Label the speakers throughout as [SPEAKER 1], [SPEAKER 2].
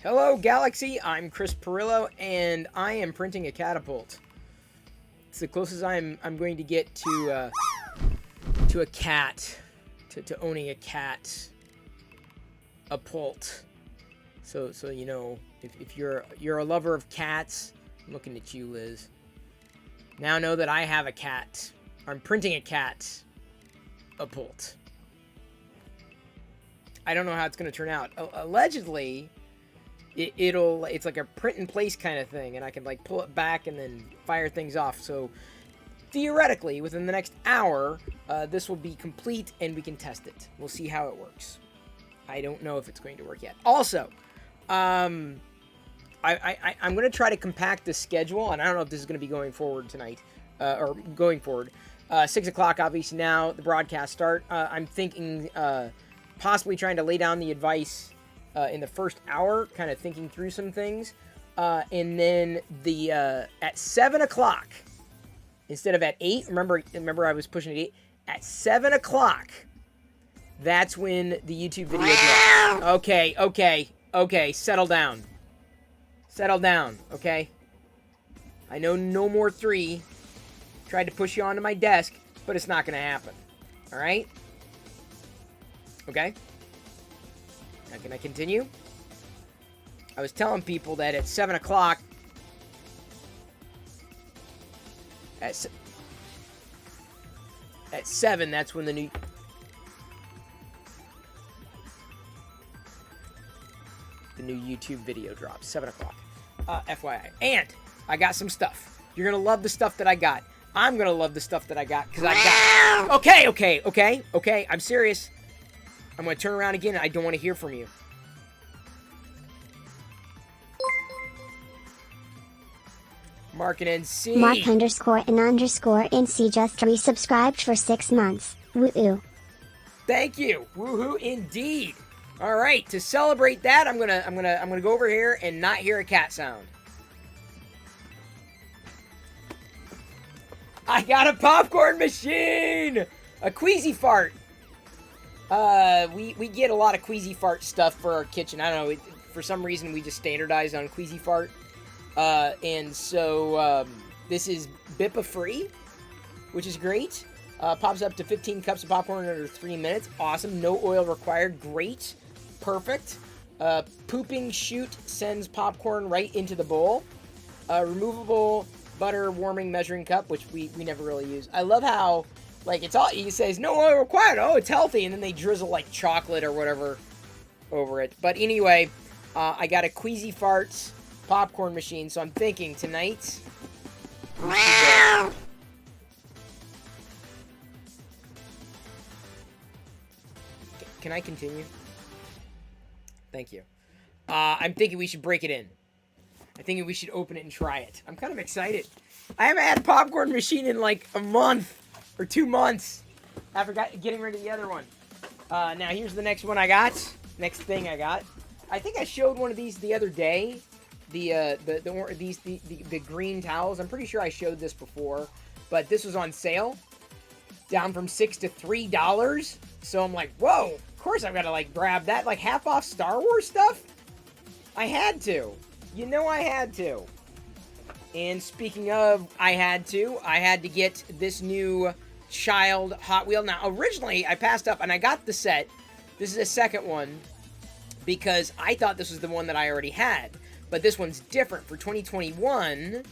[SPEAKER 1] Hello, Galaxy. I'm Chris Perillo, and I am printing a catapult. It's the closest I'm going to get to a cat, to owning a cat, a pult. So you know, if you're a lover of cats, I'm looking at you, Liz. Now know that I have a cat. I'm printing a cat, a pult. I don't know how it's going to turn out. Allegedly, it's like a print in place kind of thing, and I can like pull it back and then fire things off. So theoretically, within the next hour, this will be complete and we can test it. We'll see how it works. I don't know if it's going to work yet. Also, I'm going to try to compact the schedule, and I don't know if this is going to be going forward tonight or going forward. 6 o'clock, obviously now the broadcast start. I'm thinking possibly trying to lay down the advice in the first hour, kind of thinking through some things, and then at 7 o'clock instead of at 8. Remember I was pushing it 8 at 7 o'clock. That's when the YouTube video drops. Okay, settle down, okay. I know no more 3. Tried to push you onto my desk, but it's not gonna happen. All right. Okay. Now, can I continue? I was telling people that at 7 o'clock, at 7, that's when the new YouTube video drops. 7 o'clock. FYI. And I got some stuff. You're gonna love the stuff that I got. I'm gonna love the stuff that I got because I got. Okay. I'm serious. I'm going to turn around again, and I don't want to hear from you. Mark and NC.
[SPEAKER 2] Mark_and_NC just resubscribed for 6 months. Woo-oo.
[SPEAKER 1] Thank you. Woohoo indeed. All right, to celebrate that, I'm gonna go over here and not hear a cat sound. I got a popcorn machine! A Queasy Fart. We get a lot of Queasy Fart stuff for our kitchen. I don't know, for some reason we just standardized on Queasy Fart. And so this is BIPA free, which is great. Pops up to 15 cups of popcorn in under 3 minutes. Awesome. No oil required. Great. Perfect. Pooping chute sends popcorn right into the bowl. Removable butter warming measuring cup, which we never really use. I love how, like, it's all, he says, no oil required. Oh, it's healthy. And then they drizzle, like, chocolate or whatever over it. But anyway, I got a Queasy Farts popcorn machine. So I'm thinking tonight. Can I continue? Thank you. I'm thinking we should break it in. I think we should open it and try it. I'm kind of excited. I haven't had a popcorn machine in like a month or 2 months after getting rid of the other one. Now here's the next one I got. Next thing I got. I think I showed one of these the other day. The green towels. I'm pretty sure I showed this before, but this was on sale, down from $6 to $3. So I'm like, whoa! Of course I've got to like grab that, like half off Star Wars stuff. I had to. You know I had to. And speaking of I had to get this new child Hot Wheel. Now, originally, I passed up, and I got the set. This is a second one, because I thought this was the one that I already had. But this one's different. For 2021,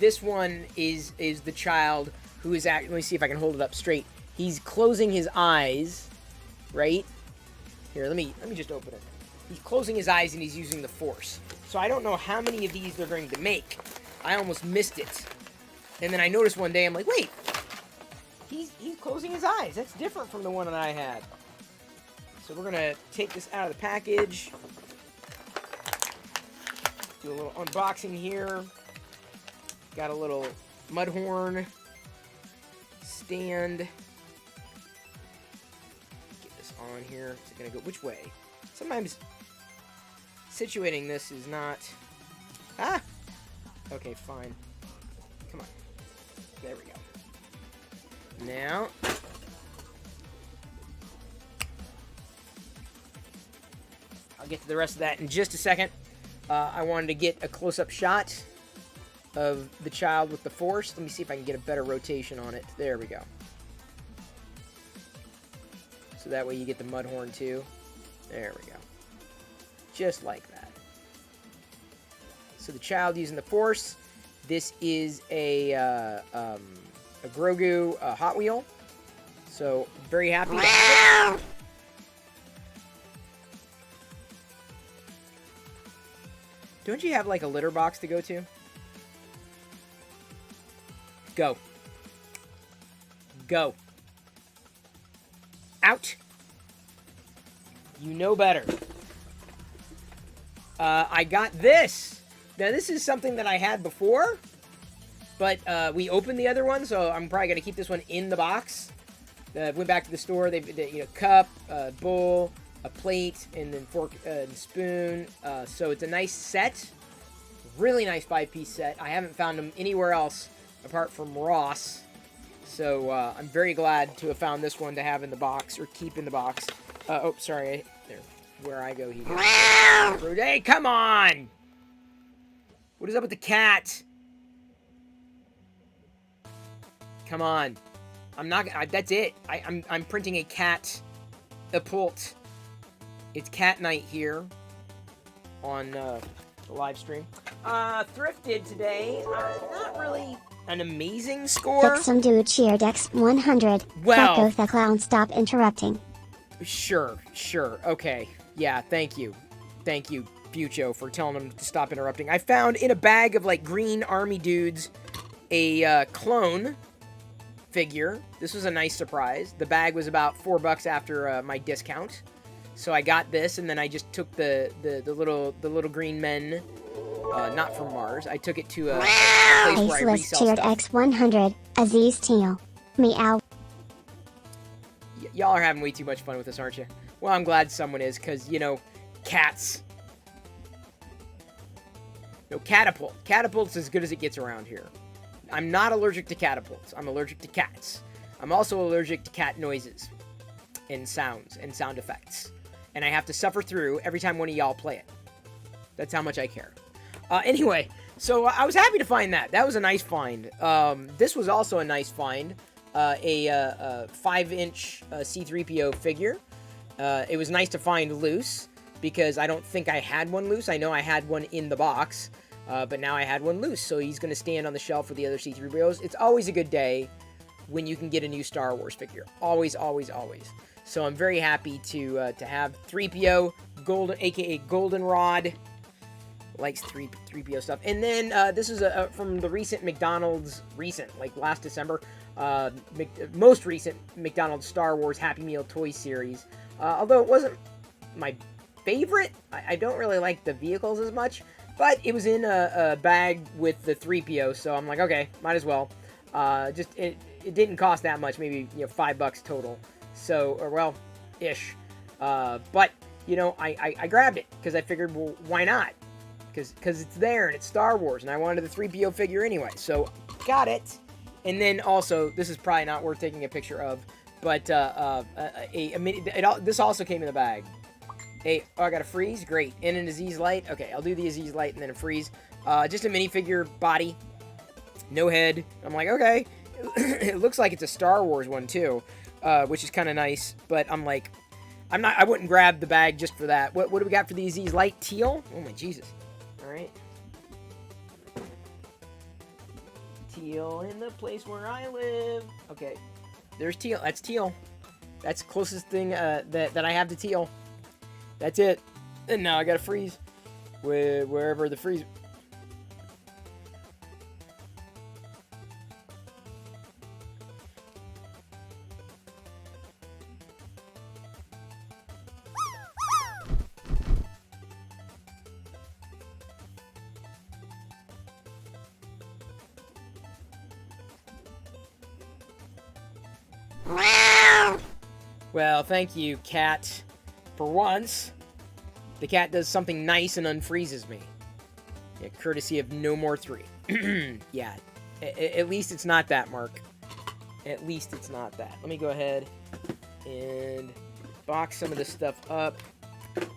[SPEAKER 1] this one is the child who is let me see if I can hold it up straight. He's closing his eyes, right? Here, let me just open it. He's closing his eyes, and he's using the Force. So I don't know how many of these they're going to make. I almost missed it. And then I noticed one day, I'm like, wait. He's closing his eyes. That's different from the one that I had. So we're going to take this out of the package. Do a little unboxing here. Got a little Mudhorn stand. Get this on here. Is it going to go which way? Sometimes situating this is not... Ah! Okay, fine. Come on. There we go. Now... I'll get to the rest of that in just a second. I wanted to get a close-up shot of the child with the force. Let me see if I can get a better rotation on it. There we go. So that way you get the Mudhorn too. There we go. Just like that. So the child using the force. This is a Grogu Hot Wheel. So very happy. Don't you have like a litter box to go to? Go. Go. Out. You know better. I got this. Now, this is something that I had before, but we opened the other one, so I'm probably going to keep this one in the box. Went back to the store. They cup, bowl, a plate, and then fork and spoon. So it's a nice set. Really nice 5-piece set. I haven't found them anywhere else apart from Ross. So I'm very glad to have found this one to have in the box, or keep in the box. Oh, sorry. There. Where I go, he goes. Hey, come on! What is up with the cat? Come on. I'm not... that's it. I'm printing a cat Apult. It's cat night here on the live stream. Thrifted today. Not really an amazing score.
[SPEAKER 2] Some dude cheered X 100.
[SPEAKER 1] Well.
[SPEAKER 2] Echo the clown, stop interrupting.
[SPEAKER 1] Sure. Okay. Yeah, thank you. Thank you, Bucho, for telling him to stop interrupting. I found in a bag of, like, green army dudes a clone figure. This was a nice surprise. The bag was about $4 after my discount. So I got this, and then I just took the little green men, not from Mars. I took it to a place where I resell
[SPEAKER 2] cheered
[SPEAKER 1] stuff.
[SPEAKER 2] X 100. Aziz Teal. Meow.
[SPEAKER 1] Y'all are having way too much fun with this, aren't you? Well, I'm glad someone is, because, you know, cats. No, catapult. Catapult's as good as it gets around here. I'm not allergic to catapults. I'm allergic to cats. I'm also allergic to cat noises and sounds and sound effects. And I have to suffer through every time one of y'all play it. That's how much I care. Anyway, so I was happy to find that. That was a nice find. This was also a nice find. A 5-inch C-3PO figure. It was nice to find loose, because I don't think I had one loose. I know I had one in the box, but now I had one loose, so he's going to stand on the shelf with the other C-3POs. It's always a good day when you can get a new Star Wars figure. Always, always, always. So I'm very happy to have 3PO, Golden, aka Goldenrod. Likes 3PO stuff. And then this is from the recent McDonald's, like last December, most recent McDonald's Star Wars Happy Meal toy series. Although it wasn't my favorite, I don't really like the vehicles as much, but it was in a bag with the 3PO, so I'm like, okay, might as well. It didn't cost that much, maybe $5 total. So, or well, ish. But I grabbed it because I figured, well, why not? Because it's there and it's Star Wars, and I wanted the 3PO figure anyway, so got it. And then also, this is probably not worth taking a picture of, but this also came in the bag. Oh, I got a freeze, great, and an Aziz Light. Okay, I'll do the Aziz Light and then a freeze. Just a minifigure body, no head. I'm like, okay, it looks like it's a Star Wars one too, which is kind of nice. But I'm like, I wouldn't grab the bag just for that. What do we got for the Aziz Light? Teal? Oh my Jesus! All right. Teal in the place where I live. Okay, there's Teal. That's Teal. That's the closest thing that I have to Teal. That's it. And now I gotta freeze. Wherever the freeze. Well, thank you, cat. For once, the cat does something nice and unfreezes me. Yeah, courtesy of No More 3. Yeah, at least it's not that, Mark. At least it's not that. Let me go ahead and box some of this stuff up.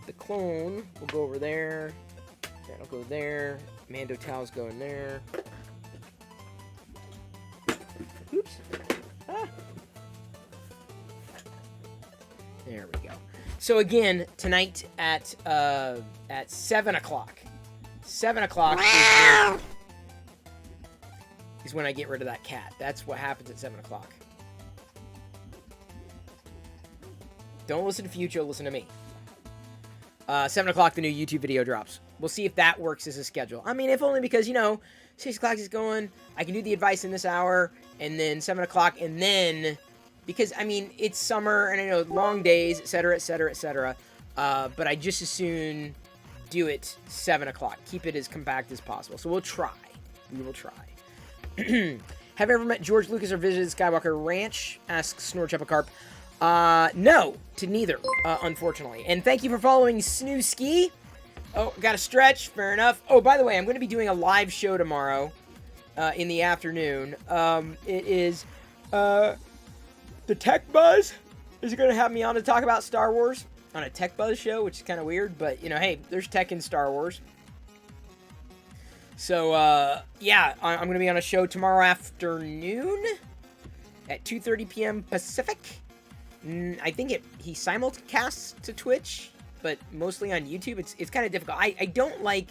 [SPEAKER 1] The clone will go over there. That'll go there. Mando towels go in there. Oops. Ah. There we go. So again, tonight at 7 o'clock. 7 o'clock is when I get rid of that cat. That's what happens at 7 o'clock. Don't listen to Future, listen to me. 7 o'clock, the new YouTube video drops. We'll see if that works as a schedule. I mean, if only because, 6 o'clock is going. I can do the advice in this hour, and then 7 o'clock, and then... Because, I mean, it's summer, and I know long days, etc., etc., etc. But I just as soon do it 7 o'clock. Keep it as compact as possible. So we'll try. We will try. Have you ever met George Lucas or visited Skywalker Ranch? Asks Snorchepacarp. No, to neither, unfortunately. And thank you for following Snooski. Oh, got to stretch. Fair enough. Oh, by the way, I'm going to be doing a live show tomorrow in the afternoon. It is... The Tech Buzz is going to have me on to talk about Star Wars on a Tech Buzz show, which is kind of weird, but, hey, there's tech in Star Wars. So, yeah, I'm going to be on a show tomorrow afternoon at 2:30 p.m. Pacific. I think he simulcasts to Twitch, but mostly on YouTube. It's kind of difficult. I don't like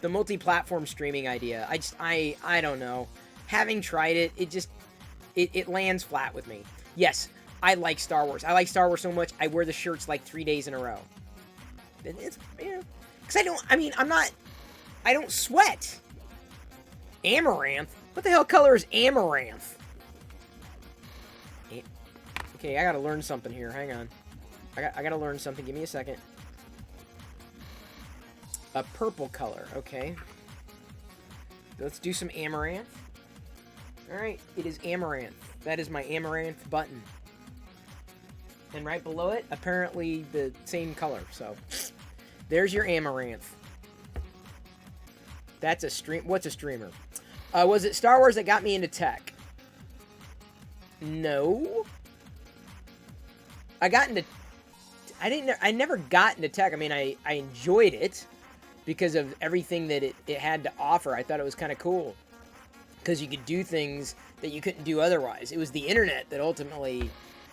[SPEAKER 1] the multi-platform streaming idea. I don't know. Having tried it, it lands flat with me. Yes, I like Star Wars. I like Star Wars so much, I wear the shirts like 3 days in a row. And it's, because I don't sweat. Amaranth? What the hell color is amaranth? Okay, I gotta learn something here. Hang on. I gotta learn something. Give me a second. A purple color. Okay. Let's do some amaranth. Alright, it is amaranth. That is my amaranth button. And right below it, apparently the same color. So, there's your amaranth. That's a stream. What's a streamer? Was it Star Wars that got me into tech? No. I never got into tech. I mean, I enjoyed it because of everything that it had to offer. I thought it was kind of cool. Because you could do things that you couldn't do otherwise. It was the internet that ultimately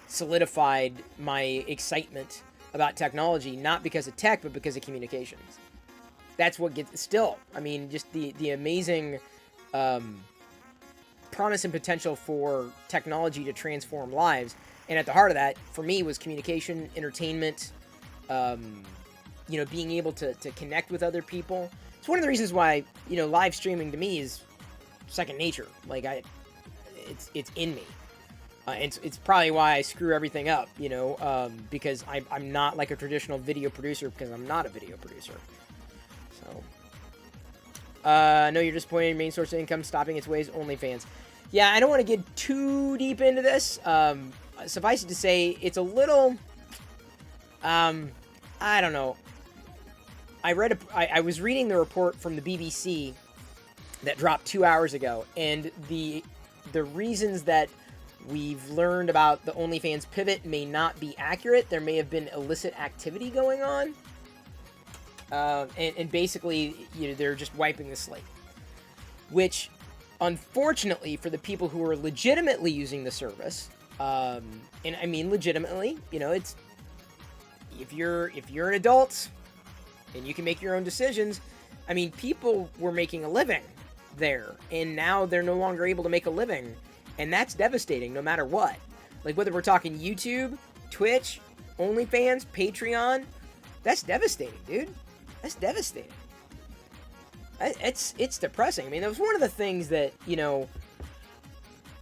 [SPEAKER 1] solidified my excitement about technology, not because of tech, but because of communications. That's what gets... Still, I mean, just the amazing promise and potential for technology to transform lives. And at the heart of that, for me, was communication, entertainment, being able to connect with other people. It's one of the reasons why, live streaming to me is second nature. Like, it's in me. It's probably why I screw everything up, because I'm not like a traditional video producer, because I'm not a video producer. So, no, you're disappointed. Main source of income stopping its ways. OnlyFans. Yeah, I don't want to get too deep into this. Suffice it to say, it's a little, I don't know. I was reading the report from the BBC that dropped 2 hours ago, and the reasons that we've learned about the OnlyFans pivot may not be accurate. There may have been illicit activity going on, and basically, they're just wiping the slate. Which, unfortunately, for the people who are legitimately using the service, and I mean legitimately, it's if you're an adult and you can make your own decisions. I mean, people were making a living there, and now they're no longer able to make a living, and that's devastating no matter what. Like, whether we're talking YouTube, Twitch, OnlyFans, Patreon, that's devastating, dude. That's devastating. It's depressing. I mean, that was one of the things that,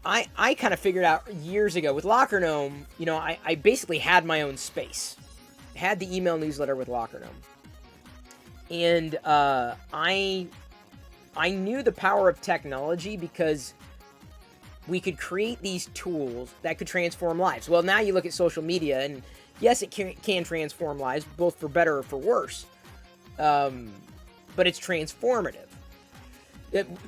[SPEAKER 1] I kind of figured out years ago with Locker Gnome. I basically had my own space. I had the email newsletter with Locker Gnome. And I knew the power of technology because we could create these tools that could transform lives. Well, now you look at social media, and yes, it can transform lives, both for better or for worse. But it's transformative.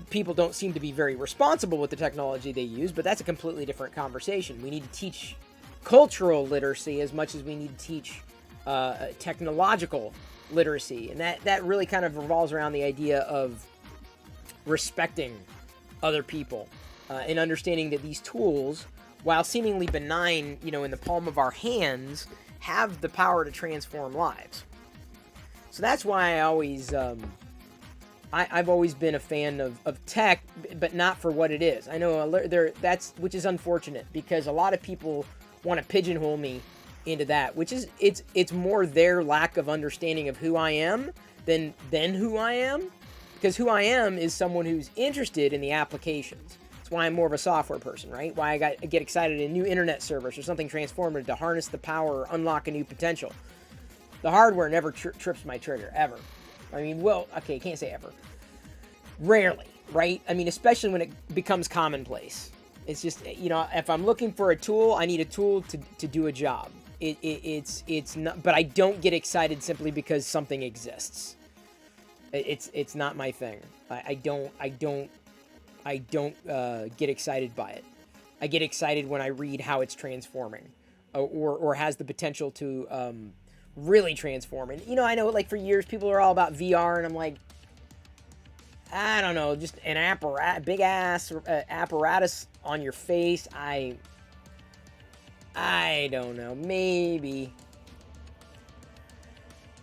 [SPEAKER 1] People don't seem to be very responsible with the technology they use, but that's a completely different conversation. We need to teach cultural literacy as much as we need to teach technological literacy, and that really kind of revolves around the idea of respecting other people and understanding that these tools, while seemingly benign, in the palm of our hands, have the power to transform lives. So that's why I've always been a fan of tech, but not for what it is. I know which is unfortunate, because a lot of people want to pigeonhole me into that, which is it's more their lack of understanding of who I am than who I am, because who I am is someone who's interested in the applications. That's why I'm more of a software person, right? Why I get excited in new internet servers or something transformative to harness the power or unlock a new potential. The hardware never trips my trigger, ever. I mean, well, okay, can't say ever. Rarely, right? I mean, especially when it becomes commonplace. It's just, if I'm looking for a tool, I need a tool to do a job. It's not, but I don't get excited simply because something exists. It's not my thing. I don't get excited by it. I get excited when I read how it's transforming, or has the potential to really transform. And I know, like, for years people are all about VR, and I'm like, I don't know, just an big ass apparatus on your face. I don't know, maybe.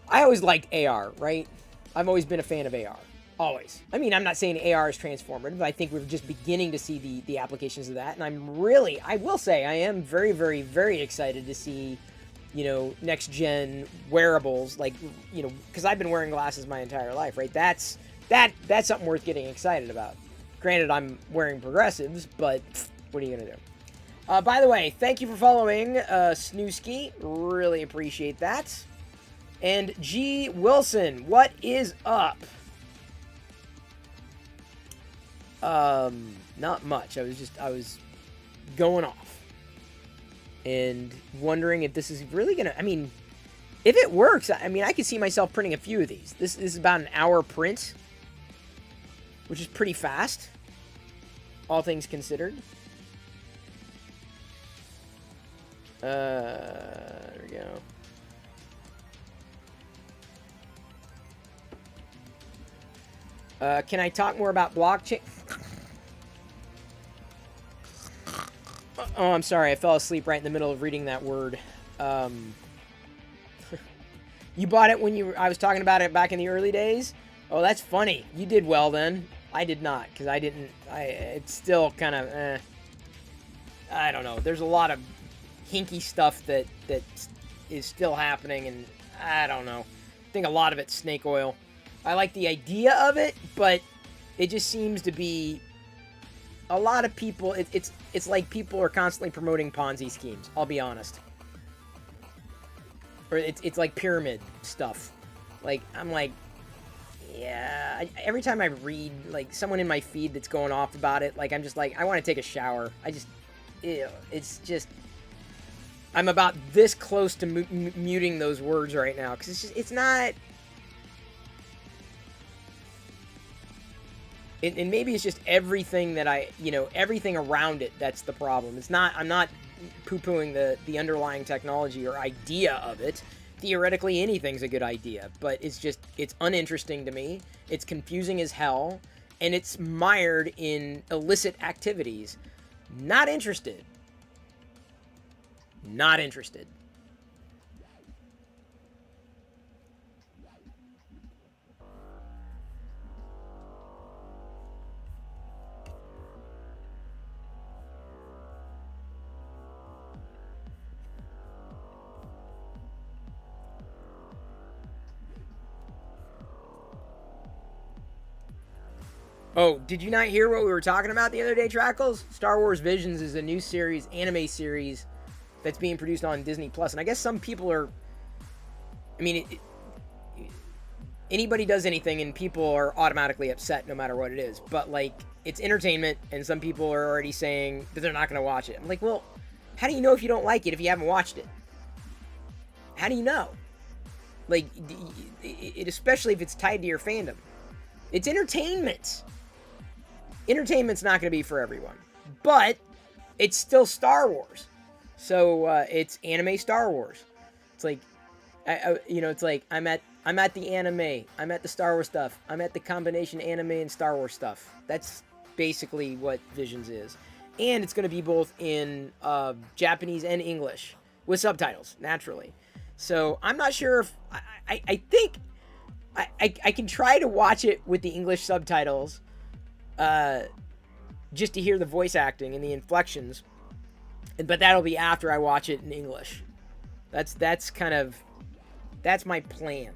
[SPEAKER 1] I always liked AR, right? I've always been a fan of AR. Always. I mean, I'm not saying AR is transformative, but I think we're just beginning to see the applications of that. And I will say, I am very, very, very excited to see, next gen wearables, like, because I've been wearing glasses my entire life, right? That's something worth getting excited about. Granted, I'm wearing progressives, but what are you going to do? By the way, thank you for following Snooski. Really appreciate that. And G. Wilson, what is up? Not much. I was going off and wondering if this is really gonna, if it works, I could see myself printing a few of these. This is about an hour print, which is pretty fast, all things considered. There we go. Can I talk more about blockchain? Oh, I'm sorry. I fell asleep right in the middle of reading that word. You bought it when I was talking about it back in the early days? Oh, that's funny. You did well then. I did not, because it's still kind of, I don't know. There's a lot of hinky stuff that is still happening, and I don't know. I think a lot of it's snake oil. I like the idea of it, but it just seems to be a lot of people. It's like people are constantly promoting Ponzi schemes. I'll be honest. Or it's like pyramid stuff. Like, I'm like, yeah. Every time I read, like, someone in my feed that's going off about it, like, I'm just like, I want to take a shower. Ew. It's just, I'm about this close to muting those words right now, because it's not. And maybe it's just everything that everything around it that's the problem. It's not, I'm not poo-pooing the underlying technology or idea of it. Theoretically, anything's a good idea, but it's uninteresting to me. It's confusing as hell, and it's mired in illicit activities. Not interested. Not interested. Oh, did you not hear what we were talking about the other day, Trackles? Star Wars Visions is a new series, anime series, that's being produced on Disney Plus. And I guess some people are, anybody does anything and people are automatically upset no matter what it is. But, like, it's entertainment, and some people are already saying that they're not going to watch it. I'm like, well, how do you know if you don't like it if you haven't watched it? How do you know? Like, especially if it's tied to your fandom. It's entertainment. Entertainment's not going to be for everyone, but it's still Star Wars. So it's anime Star Wars. It's like, it's like I'm I'm at the anime. I'm at the Star Wars stuff. I'm at the combination anime and Star Wars stuff. That's basically what Visions is. And it's going to be both in Japanese and English with subtitles, naturally. So I'm not sure if... I think I can try to watch it with the English subtitles just to hear the voice acting and the inflections. But that'll be after I watch it in English. That's my plan.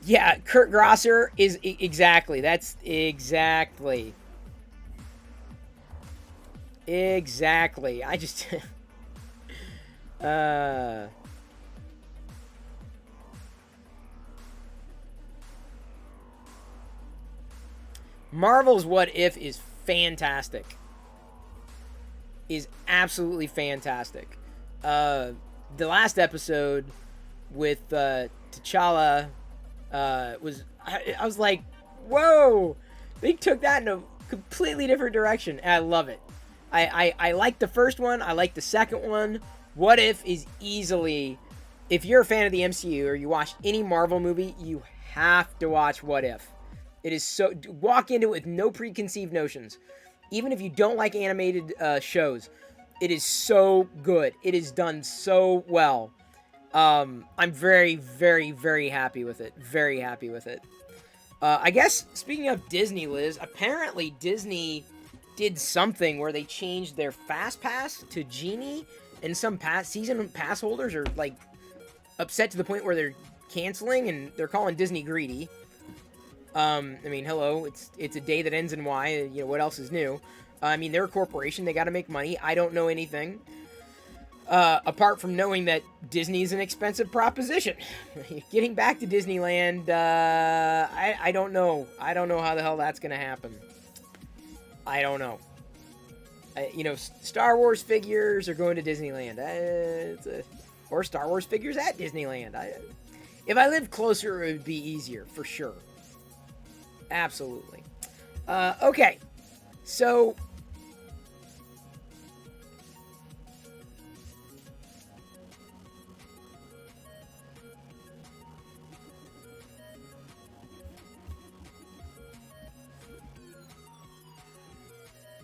[SPEAKER 1] Yeah, Kurt Grosser is exactly. That's exactly. Exactly. I just Marvel's What If is fantastic. Is absolutely fantastic. The last episode with T'Challa was... I was like, whoa! They took that in a completely different direction, and I love it. I like the first one. I like the second one. What If is easily... If you're a fan of the MCU or you watch any Marvel movie, you have to watch What If. It is so... Walk into it with no preconceived notions. Even if you don't like animated shows, it is so good. It is done so well. I'm very, very, very happy with it. Very happy with it. I guess, speaking of Disney, Liz, apparently Disney did something where they changed their Fast Pass to Genie, and some season pass holders are, like, upset to the point where they're canceling, and they're calling Disney greedy. I mean, hello, it's a day that ends in Y, you know, what else is new? I mean, they're a corporation, they gotta make money. I don't know anything, apart from knowing that Disney is an expensive proposition. Getting back to Disneyland, I don't know. I don't know how the hell that's gonna happen. I don't know. You know, Star Wars figures are going to Disneyland. Or Star Wars figures at Disneyland. If I lived closer, it would be easier, for sure. Absolutely. Okay. So...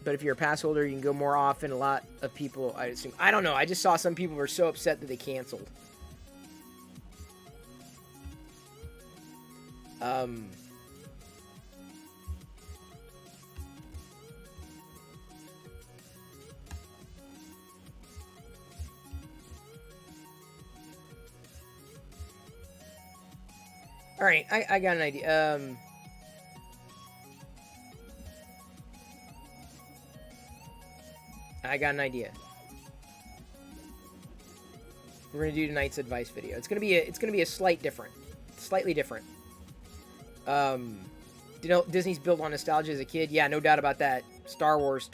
[SPEAKER 1] But if you're a pass holder, you can go more often. A lot of people, I assume. I don't know. I just saw some people were so upset that they canceled. All right, I got an idea. I got an idea. We're gonna do tonight's advice video. It's gonna be a slightly different. You know, Disney's built on nostalgia as a kid. Yeah, no doubt about that. Star Wars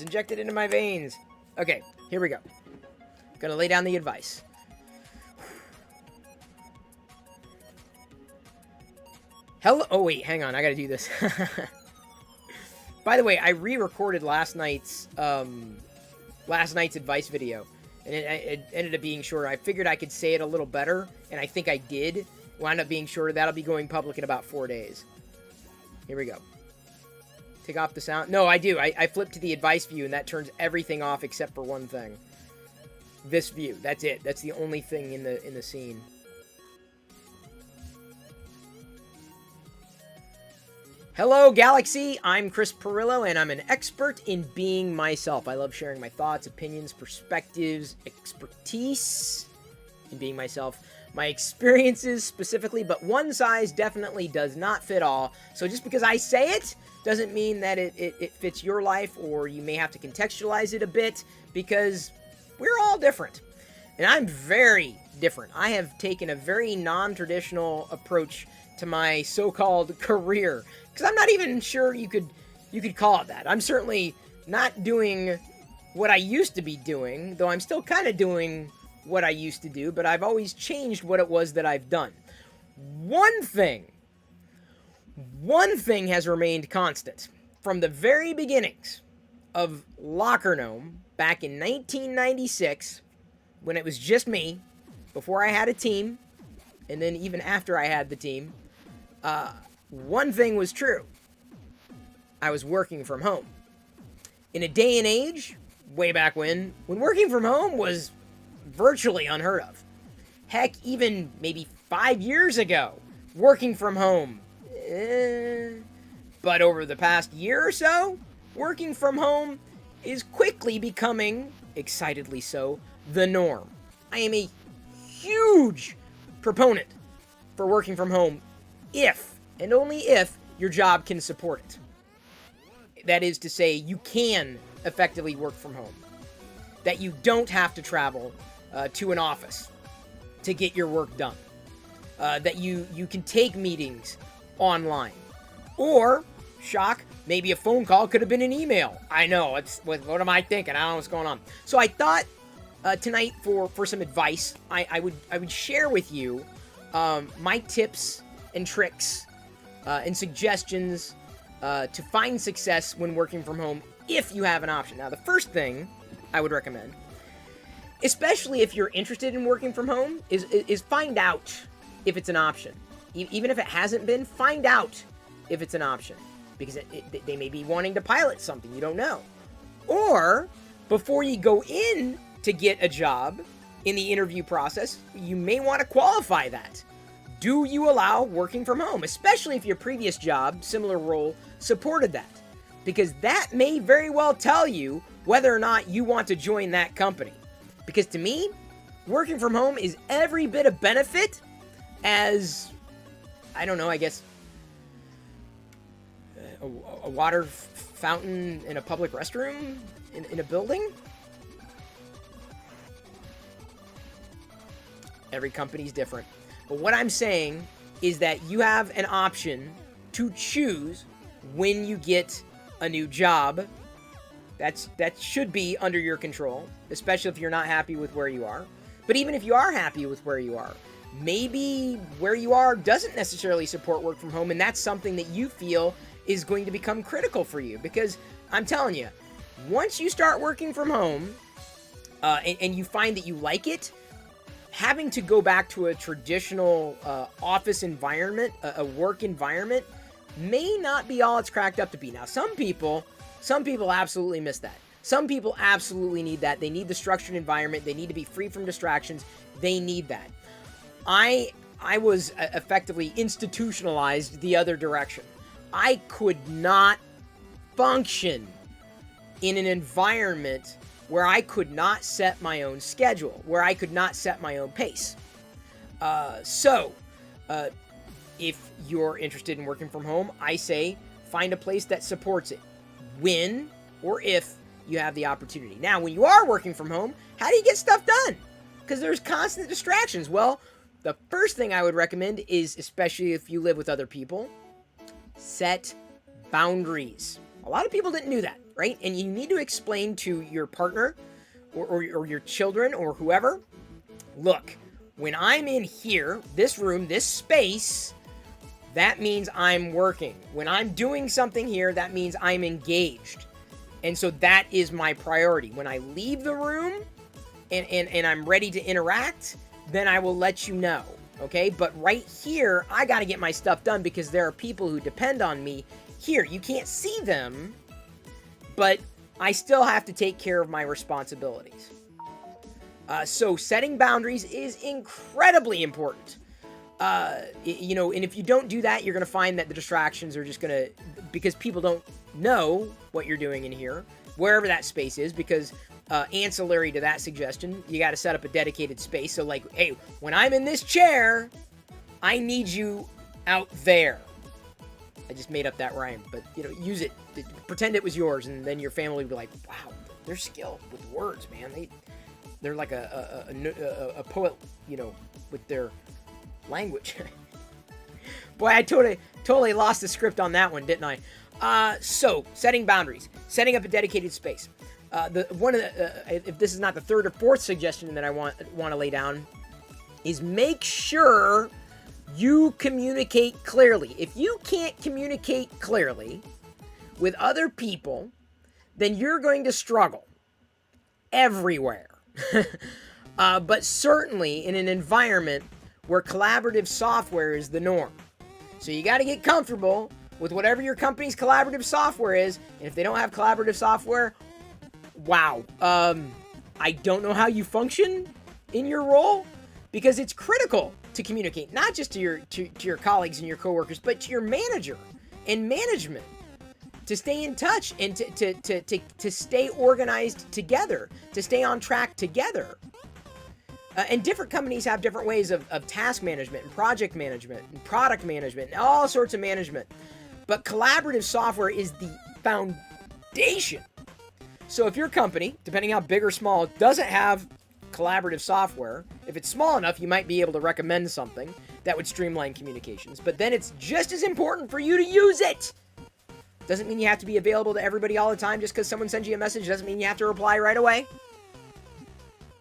[SPEAKER 1] injected into my veins. Okay, here we go. Gonna lay down the advice. Hello. Oh wait, hang on. I gotta do this. By the way, I re-recorded last night's advice video, and it ended up being shorter. I figured I could say it a little better, and I think I did. Wound up being shorter. That'll be going public in about 4 days. Here we go. Take off the sound. No, I do. I flip to the advice view, and that turns everything off except for one thing. This view. That's it. That's the only thing in the scene. Hello, Galaxy! I'm Chris Pirillo, and I'm an expert in being myself. I love sharing my thoughts, opinions, perspectives, expertise in being myself, my experiences specifically, but one size definitely does not fit all. So just because I say it doesn't mean that it fits your life, or you may have to contextualize it a bit, because we're all different. And I'm very different. I have taken a very non-traditional approach to my so-called career, because I'm not even sure you could call it that. I'm certainly not doing what I used to be doing, though I'm still kind of doing what I used to do, but I've always changed what it was that I've done. One thing has remained constant. From the very beginnings of Locker Gnome, back in 1996, when it was just me, before I had a team, and then even after I had the team, one thing was true. I was working from home. In a day and age, way back when working from home was virtually unheard of. Heck, even maybe 5 years ago, working from home. But over the past year or so, working from home is quickly becoming, excitedly so, the norm. I am a huge proponent for working from home if, and only if, your job can support it. That is to say, you can effectively work from home. That you don't have to travel to an office to get your work done. That you can take meetings online. Or, shock, maybe a phone call could have been an email. I know, what am I thinking? I don't know what's going on. So I thought tonight for some advice, I would share with you my tips and tricks and suggestions to find success when working from home if you have an option. Now, the first thing I would recommend, especially if you're interested in working from home, is find out if it's an option. Even if it hasn't been, find out if it's an option. Because they may be wanting to pilot something, you don't know. Or, before you go in to get a job in the interview process, you may want to qualify that. Do you allow working from home? Especially if your previous job, similar role, supported that. Because that may very well tell you whether or not you want to join that company. Because to me, working from home is every bit of benefit as, I don't know, I guess, a water fountain in a public restroom in a building. Every company's different. But what I'm saying is that you have an option to choose when you get a new job. That should be under your control, especially if you're not happy with where you are. But even if you are happy with where you are, maybe where you are doesn't necessarily support work from home, and that's something that you feel is going to become critical for you. Because I'm telling you, once you start working from home and you find that you like it, having to go back to a traditional office environment, a work environment, may not be all it's cracked up to be. Now, some people absolutely miss that. Some people absolutely need that. They need the structured environment. They need to be free from distractions. They need that. I was effectively institutionalized the other direction. I could not function in an environment where I could not set my own schedule, where I could not set my own pace. So, if you're interested in working from home, I say find a place that supports it when or if you have the opportunity. Now, when you are working from home, how do you get stuff done? Because there's constant distractions. Well, the first thing I would recommend is, especially if you live with other people, set boundaries. A lot of people didn't do that, right? And you need to explain to your partner or your children or whoever, look, when I'm in here, this room, this space, that means I'm working. When I'm doing something here, that means I'm engaged. And so that is my priority. When I leave the room and I'm ready to interact, then I will let you know, okay? But right here, I got to get my stuff done because there are people who depend on me here. You can't see them, but I still have to take care of my responsibilities. So setting boundaries is incredibly important. And if you don't do that, you're going to find that the distractions are just going to, because people don't know what you're doing in here, wherever that space is, because ancillary to that suggestion, you got to set up a dedicated space. So like, hey, when I'm in this chair, I need you out there. I just made up that rhyme, but use it. Pretend it was yours, and then your family would be like, wow, they're skilled with words, man. They're like a poet, with their language. Boy, I totally lost the script on that one, didn't I? So setting boundaries, setting up a dedicated space. If this is not the third or fourth suggestion that I want to lay down, is make sure you communicate clearly. If you can't communicate clearly with other people, then you're going to struggle everywhere. but certainly in an environment where collaborative software is the norm. So you got to get comfortable with whatever your company's collaborative software is. And if they don't have collaborative software, wow. I don't know how you function in your role, because it's critical to communicate, not just to your colleagues and your coworkers, but to your manager and management, to stay in touch and to stay organized together, to stay on track together. And different companies have different ways of task management and project management and product management and all sorts of management. But collaborative software is the foundation. So if your company, depending how big or small, doesn't have collaborative software, if it's small enough, you might be able to recommend something that would streamline communications. But then it's just as important for you to use it. Doesn't mean you have to be available to everybody all the time. Just because someone sends you a message doesn't mean you have to reply right away.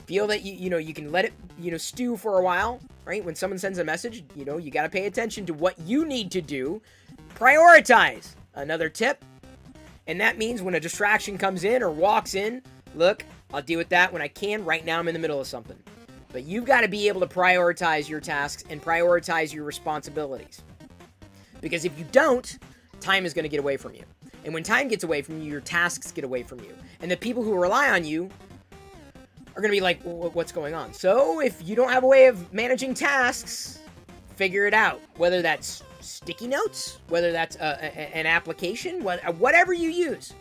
[SPEAKER 1] Feel that you can let it stew for a while, right? When someone sends a message, you got to pay attention to what you need to do. Prioritize. Another tip. And that means when a distraction comes in or walks in, look, I'll deal with that when I can. Right now I'm in the middle of something. But you've got to be able to prioritize your tasks and prioritize your responsibilities. Because if you don't, time is going to get away from you. And when time gets away from you, your tasks get away from you. And the people who rely on you are going to be like, well, what's going on? So if you don't have a way of managing tasks, figure it out. Whether that's sticky notes, whether that's an application, whatever you use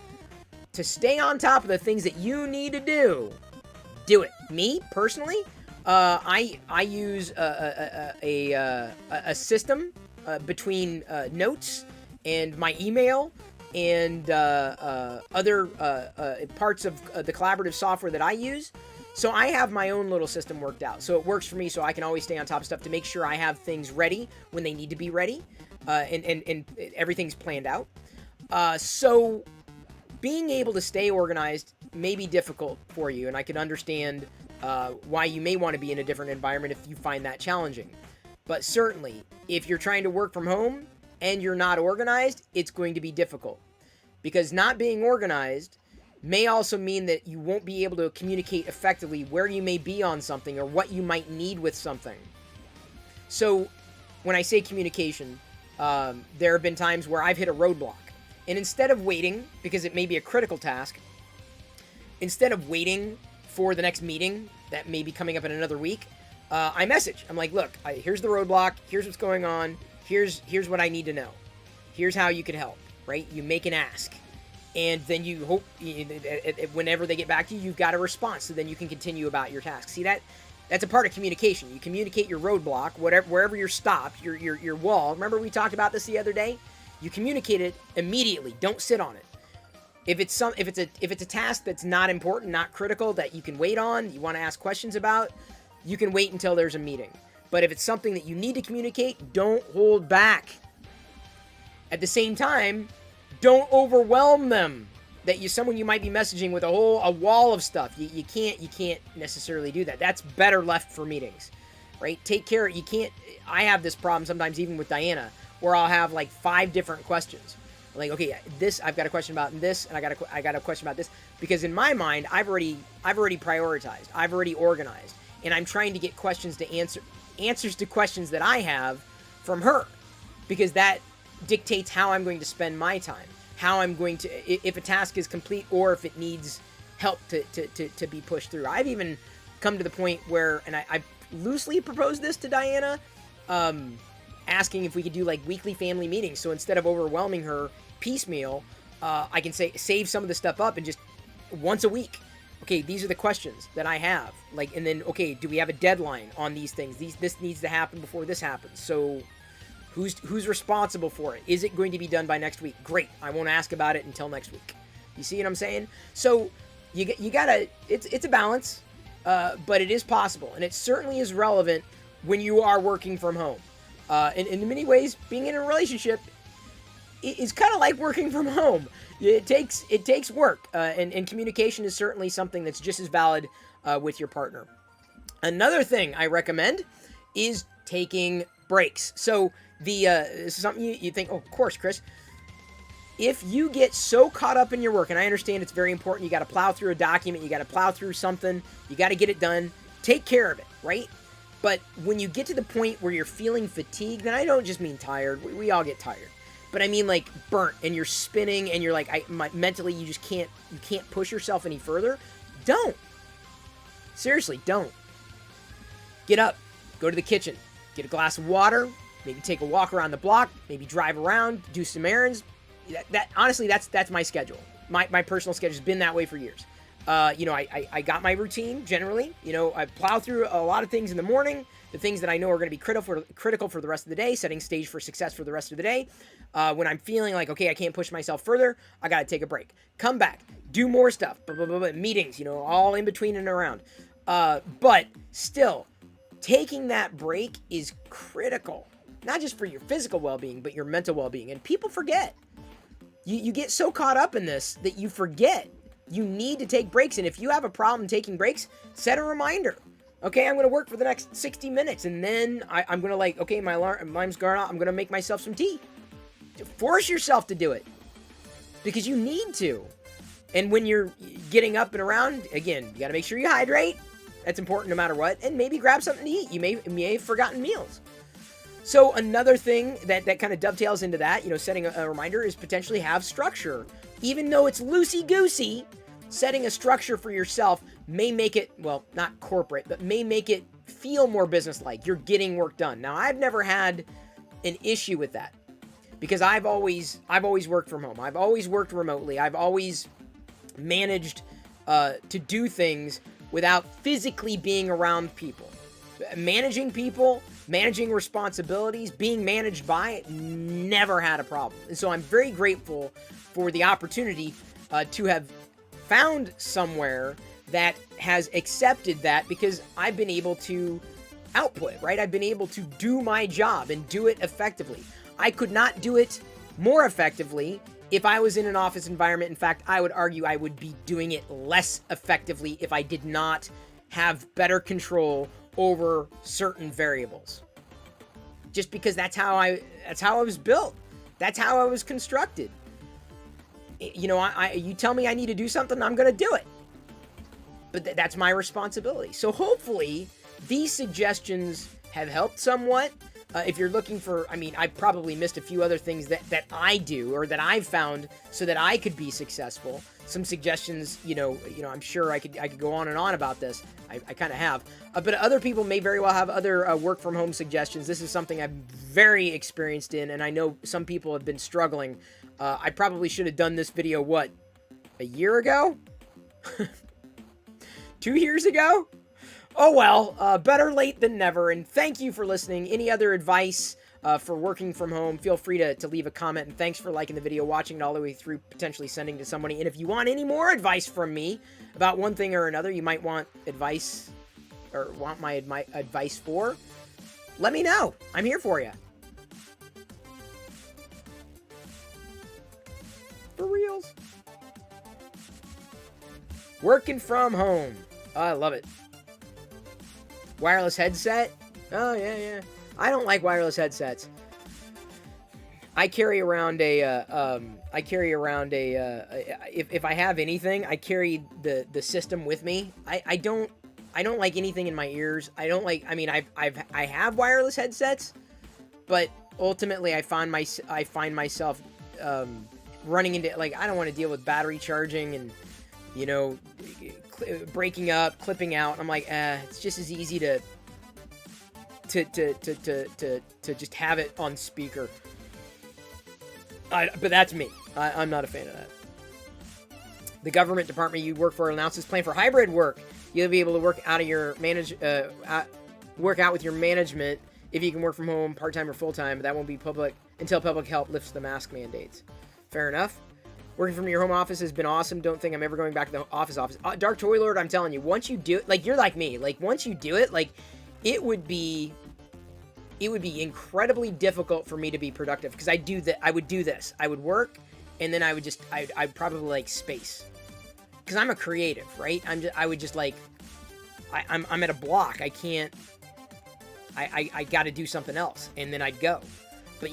[SPEAKER 1] to stay on top of the things that you need to do it. Me, personally, I use a system between notes and my email and other parts of the collaborative software that I use. So I have my own little system worked out. So it works for me, so I can always stay on top of stuff to make sure I have things ready when they need to be ready, and everything's planned out. So being able to stay organized may be difficult for you, and I can understand why you may want to be in a different environment if you find that challenging. But certainly, if you're trying to work from home and you're not organized, it's going to be difficult. Because not being organized may also mean that you won't be able to communicate effectively where you may be on something or what you might need with something. So when I say communication, there have been times where I've hit a roadblock. And instead of waiting, because it may be a critical task, instead of waiting for the next meeting that may be coming up in another week, I message. I'm like, look, here's the roadblock. Here's what's going on. Here's what I need to know. Here's how you can help, right? You make an ask. And then you hope, whenever they get back to you, you've got a response. So then you can continue about your task. See, that's a part of communication. You communicate your roadblock, wherever you're stopped, your wall. Remember we talked about this the other day? You communicate it immediately. Don't sit on it. If it's a task that's not important, not critical, that you can wait on, you want to ask questions about, you can wait until there's a meeting. But if it's something that you need to communicate, don't hold back. At the same time, don't overwhelm them. Someone you might be messaging with a wall of stuff. You can't necessarily do that. That's better left for meetings, right? Take care. You can't. I have this problem sometimes, even with Diana, where I'll have like 5 different questions. Like, okay, I've got a question about this, and I got a question about this, because in my mind, I've already prioritized. I've already organized, and I'm trying to get questions to answers to questions that I have from her, because that dictates how I'm going to spend my time, how I'm going to, if a task is complete or if it needs help to be pushed through. I've even come to the point where, and I loosely proposed this to Diana, asking if we could do like weekly family meetings. So instead of overwhelming her piecemeal, I can save some of the stuff up and just once a week. Okay, these are the questions that I have. Like, and then, okay, do we have a deadline on these things? This needs to happen before this happens. So who's responsible for it? Is it going to be done by next week? Great. I won't ask about it until next week. You see what I'm saying? So you gotta, it's a balance, but it is possible. And it certainly is relevant when you are working from home. And in many ways, being in a relationship is kind of like working from home. It takes work, and communication is certainly something that's just as valid with your partner. Another thing I recommend is taking breaks. So this is something you think, oh, of course, Chris. If you get so caught up in your work, and I understand it's very important, you got to plow through a document, you got to plow through something, you got to get it done. take care of it, right? But when you get to the point where you're feeling fatigued, and I don't just mean tired, we all get tired, but I mean like burnt, and you're spinning, and you're like, mentally you just can't push yourself any further. Don't. Seriously, don't. Get up, go to the kitchen, get a glass of water, maybe take a walk around the block, maybe drive around, do some errands. Honestly, that's my schedule. My personal schedule has been that way for years. I got my routine generally. I plow through a lot of things in the morning, the things that I know are going to be critical for the rest of the day, setting stage for success for the rest of the day. When I'm feeling like, okay, I can't push myself further, I got to take a break. Come back, do more stuff, meetings, all in between and around. But still, taking that break is critical, not just for your physical well-being, but your mental well-being. And people forget. You get so caught up in this that you forget. You need to take breaks, and if you have a problem taking breaks, set a reminder. Okay, I'm going to work for the next 60 minutes, and then I'm going to okay, my alarm's going off, I'm going to make myself some tea. Force yourself to do it, because you need to. And when you're getting up and around, again, you got to make sure you hydrate. That's important no matter what, and maybe grab something to eat. You may have forgotten meals. So another thing that kind of dovetails into that, setting a reminder, is potentially have structure. Even though it's loosey-goosey, setting a structure for yourself may make it, well, not corporate, but may make it feel more business-like. You're getting work done. Now, I've never had an issue with that because I've always worked from home. I've always worked remotely. I've always managed to do things without physically being around people. Managing people, managing responsibilities, being managed by, never had a problem. And so I'm very grateful for the opportunity to have found somewhere that has accepted that, because I've been able to output, right? I've been able to do my job and do it effectively. I could not do it more effectively if I was in an office environment. In fact, I would argue I would be doing it less effectively if I did not have better control over certain variables. Just because that's how I was built. That's how I was constructed. You tell me I need to do something, I'm going to do it. But that's my responsibility. So hopefully these suggestions have helped somewhat. If you're looking for, I probably missed a few other things that I do or that I've found so that I could be successful. Some suggestions, I'm sure I could go on and on about this. I kind of have. But other people may very well have other work from home suggestions. This is something I'm very experienced in, and I know some people have been struggling. I probably should have done this video, a year ago? 2 years ago? Oh well, better late than never, and thank you for listening. Any other advice for working from home, feel free to leave a comment, and thanks for liking the video, watching it all the way through, potentially sending to somebody. And if you want any more advice from me about one thing or another, you might want advice, or want my advice for, let me know. I'm here for you. For reals. Working from home. Oh, I love it. Wireless headset? Oh, yeah. I don't like wireless headsets. I carry around if I have anything, I carry the system with me. I don't like anything in my ears. I don't like, I have wireless headsets, but ultimately I find myself running into, I don't want to deal with battery charging and, breaking up, clipping out. I'm like, it's just as easy to just have it on speaker. But that's me. I'm not a fan of that. The government department you work for announces plan for hybrid work. You'll be able to work out with your management if you can work from home part-time or full-time, but that won't be public until public health lifts the mask mandates. Fair enough. Working from your home office has been awesome. Don't think I'm ever going back to the office. Dark Toy Lord, I'm telling you, once you do it, you're like me. Once you do it, it would be incredibly difficult for me to be productive, because I would do this. I would work, and then I'd probably space, because I'm a creative, right? I'm at a block. I can't. I got to do something else, and then I'd go. But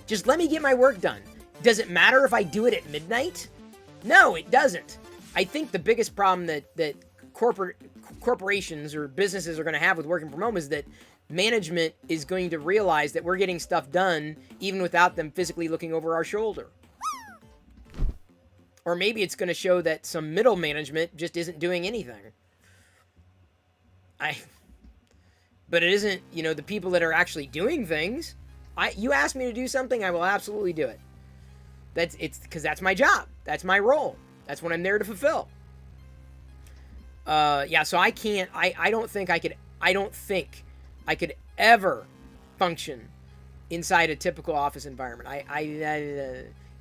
[SPEAKER 1] just let me get my work done. Does it matter if I do it at midnight? No, it doesn't. I think the biggest problem that corporations or businesses are going to have with working from home is that management is going to realize that we're getting stuff done even without them physically looking over our shoulder. Or maybe it's going to show that some middle management just isn't doing anything. But it isn't, you know, the people that are actually doing things. You ask me to do something, I will absolutely do it. It's because that's my job. That's my role. That's what I'm there to fulfill. Yeah, so I can't, I don't think I could ever function inside a typical office environment.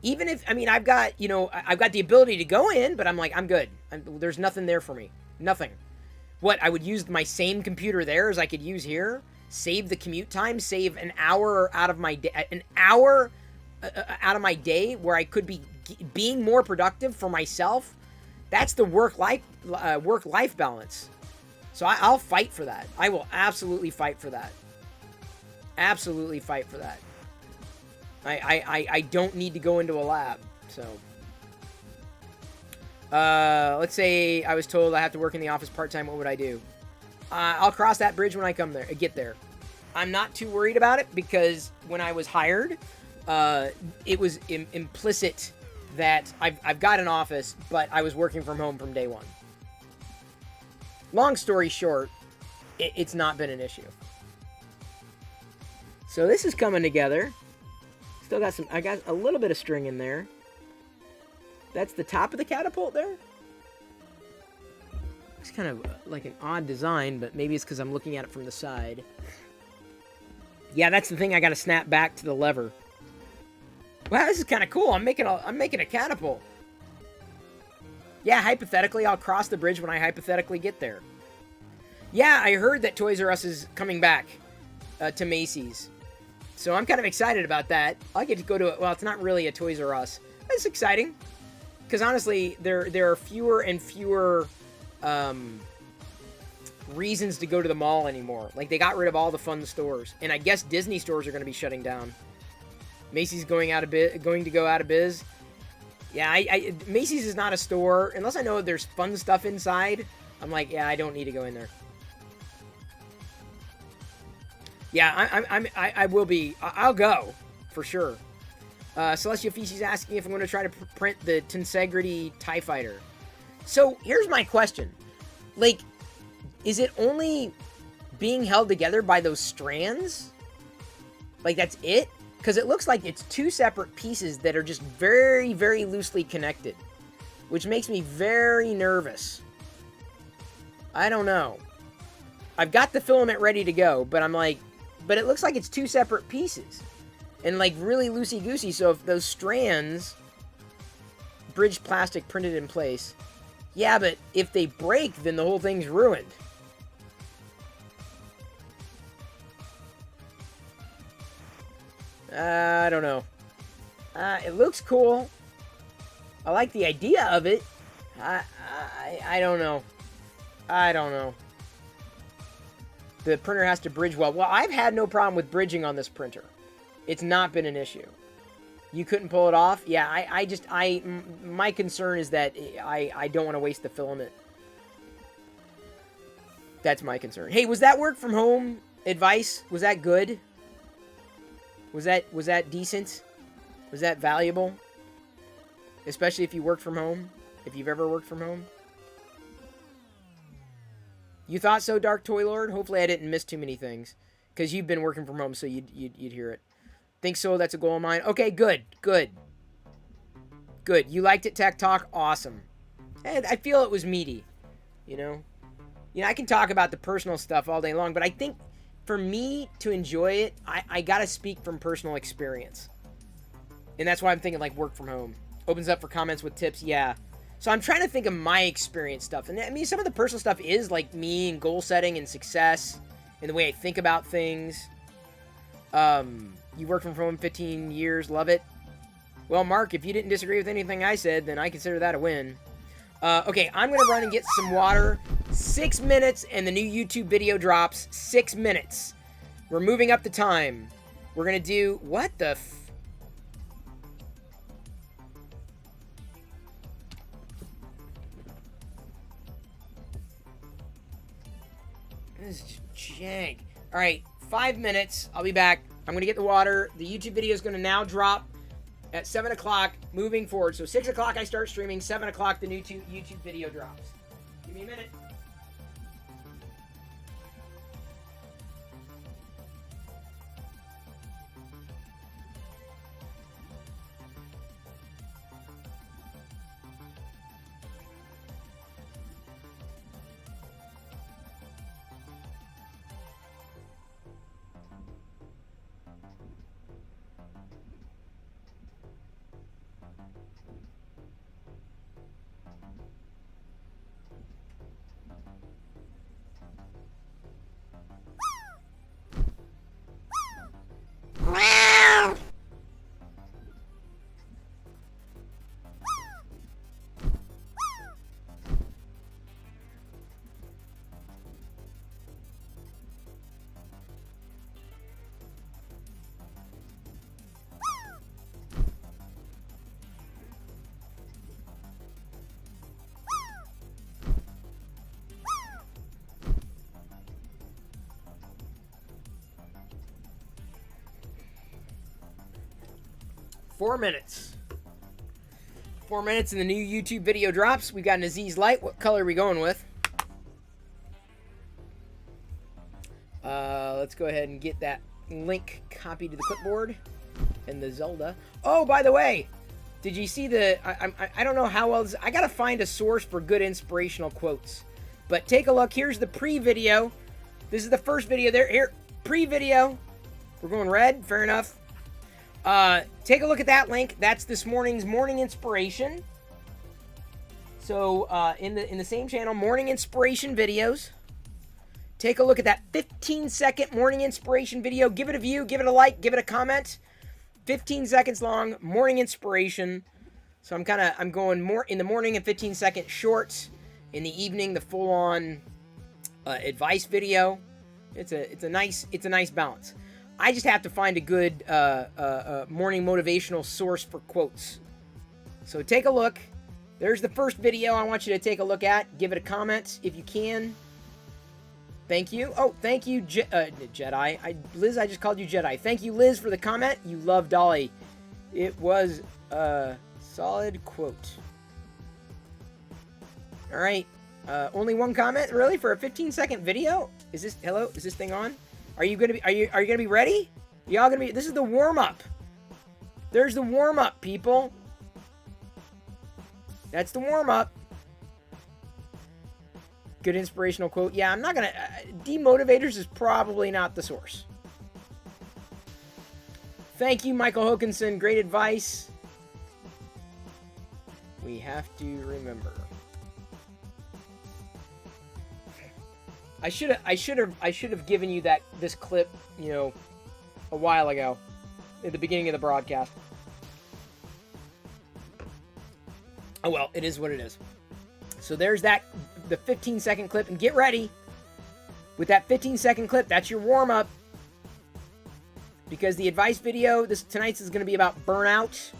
[SPEAKER 1] Even if, I mean, I've got the ability to go in, but I'm like, I'm good. There's nothing there for me. Nothing. What, I would use my same computer there as I could use here, save the commute time, save an hour out of my day, out of my day where I could be being more productive for myself. That's the work-life balance. So I'll fight for that. I will absolutely fight for that. Absolutely fight for that. I don't need to go into a lab, so. Let's say I was told I have to work in the office part-time, what would I do? I'll cross that bridge when I get there. I'm not too worried about it because when I was hired, it was implicit that I've got an office, but I was working from home from day one. Long story short, it's not been an issue. So this is coming together. Still got I got a little bit of string in there. That's the top of the catapult there. It's kind of like an odd design, but maybe it's because I'm looking at it from the side. Yeah, that's the thing. I got to snap back to the lever. Wow, this is kind of cool. I'm making a catapult. Yeah, hypothetically, I'll cross the bridge when I hypothetically get there. Yeah, I heard that Toys R Us is coming back to Macy's. So I'm kind of excited about that. I get to go to it. Well, it's not really a Toys R Us. It's exciting. Because honestly, there are fewer and fewer reasons to go to the mall anymore. Like, they got rid of all the fun stores. And I guess Disney stores are going to be shutting down. Macy's going to go out of biz. Yeah, Macy's is not a store. Unless I know there's fun stuff inside, I'm like, yeah, I don't need to go in there. Yeah, I will be. I'll go, for sure. Celestial Feces asking if I'm going to try to print the Tensegrity TIE Fighter. So, here's my question. Like, is it only being held together by those strands? Like, that's it? Because it looks like it's two separate pieces that are just very, very loosely connected. Which makes me very nervous. I don't know. I've got the filament ready to go, but I'm like... But it looks like it's two separate pieces. And like really loosey-goosey, so if those strands... Bridge plastic printed in place... Yeah, but if they break, then the whole thing's ruined. I don't know. It looks cool. I like the idea of it. I don't know. I don't know. The printer has to bridge well. Well, I've had no problem with bridging on this printer. It's not been an issue. You couldn't pull it off? Yeah, my concern is that I don't want to waste the filament. That's my concern. Hey, was that work from home advice? Was that good? Was that decent? Was that valuable? Especially if you work from home? If you've ever worked from home? You thought so, Dark Toy Lord? Hopefully I didn't miss too many things. Because you've been working from home, so you'd hear it. Think so? That's a goal of mine. Okay, good. Good. Good. You liked it, Tech Talk? Awesome. And I feel it was meaty. You know? You know, I can talk about the personal stuff all day long, but I think for me to enjoy it, I gotta speak from personal experience. And that's why I'm thinking, like, work from home. Opens up for comments with tips, yeah. So I'm trying to think of my experience stuff. And I mean, some of the personal stuff is, like, me and goal setting and success and the way I think about things. You worked from home 15 years, love it. Well, Mark, if you didn't disagree with anything I said, then I consider that a win. Okay, I'm going to run and get some water. 6 minutes, and the new YouTube video drops. 6 minutes. We're moving up the time. We're going to do... What the... This is jank. All right, 5 minutes. I'll be back. I'm going to get the water. The YouTube video is going to now drop at 7 o'clock moving forward. So 6 o'clock I start streaming. 7 o'clock the new YouTube video drops. Give me a minute. Wow. 4 minutes. 4 minutes and the new YouTube video drops. We got an Aziz Light. What color are we going with? Let's go ahead and get that link copied to the clipboard. And the Zelda. Oh, by the way, did you see the... I don't know how well... I got to find a source for good inspirational quotes. But take a look. Here's the pre-video. This is the first video there. Here, pre-video. We're going red. Fair enough. Take a look at that link. That's this morning's morning inspiration. So in the same channel, morning inspiration videos. Take a look at that 15-second morning inspiration video. Give it a view, give it a like, give it a comment. 15 seconds long, morning inspiration. So I'm going more in the morning and 15-second shorts. In the evening, the full-on advice video. It's a nice balance. I just have to find a good morning motivational source for quotes. So take a look. There's the first video I want you to take a look at. Give it a comment if you can. Thank you. Oh, thank you, Jedi. Liz, I just called you Jedi. Thank you, Liz, for the comment. You love Dolly. It was a solid quote. All right. Only one comment, really, for a 15-second video? Is this hello? Is this thing on? Are you gonna be ready? Y'all gonna be? This is the warm up. There's the warm up, people. That's the warm up. Good inspirational quote. Yeah, I'm not gonna. Demotivators is probably not the source. Thank you, Michael Hokinson. Great advice. We have to remember. I should have given you this clip, a while ago, at the beginning of the broadcast. Oh well, it is what it is. So there's the 15-second clip, and get ready. With that 15-second clip, that's your warm-up. Because the advice video, tonight's is going to be about burnout.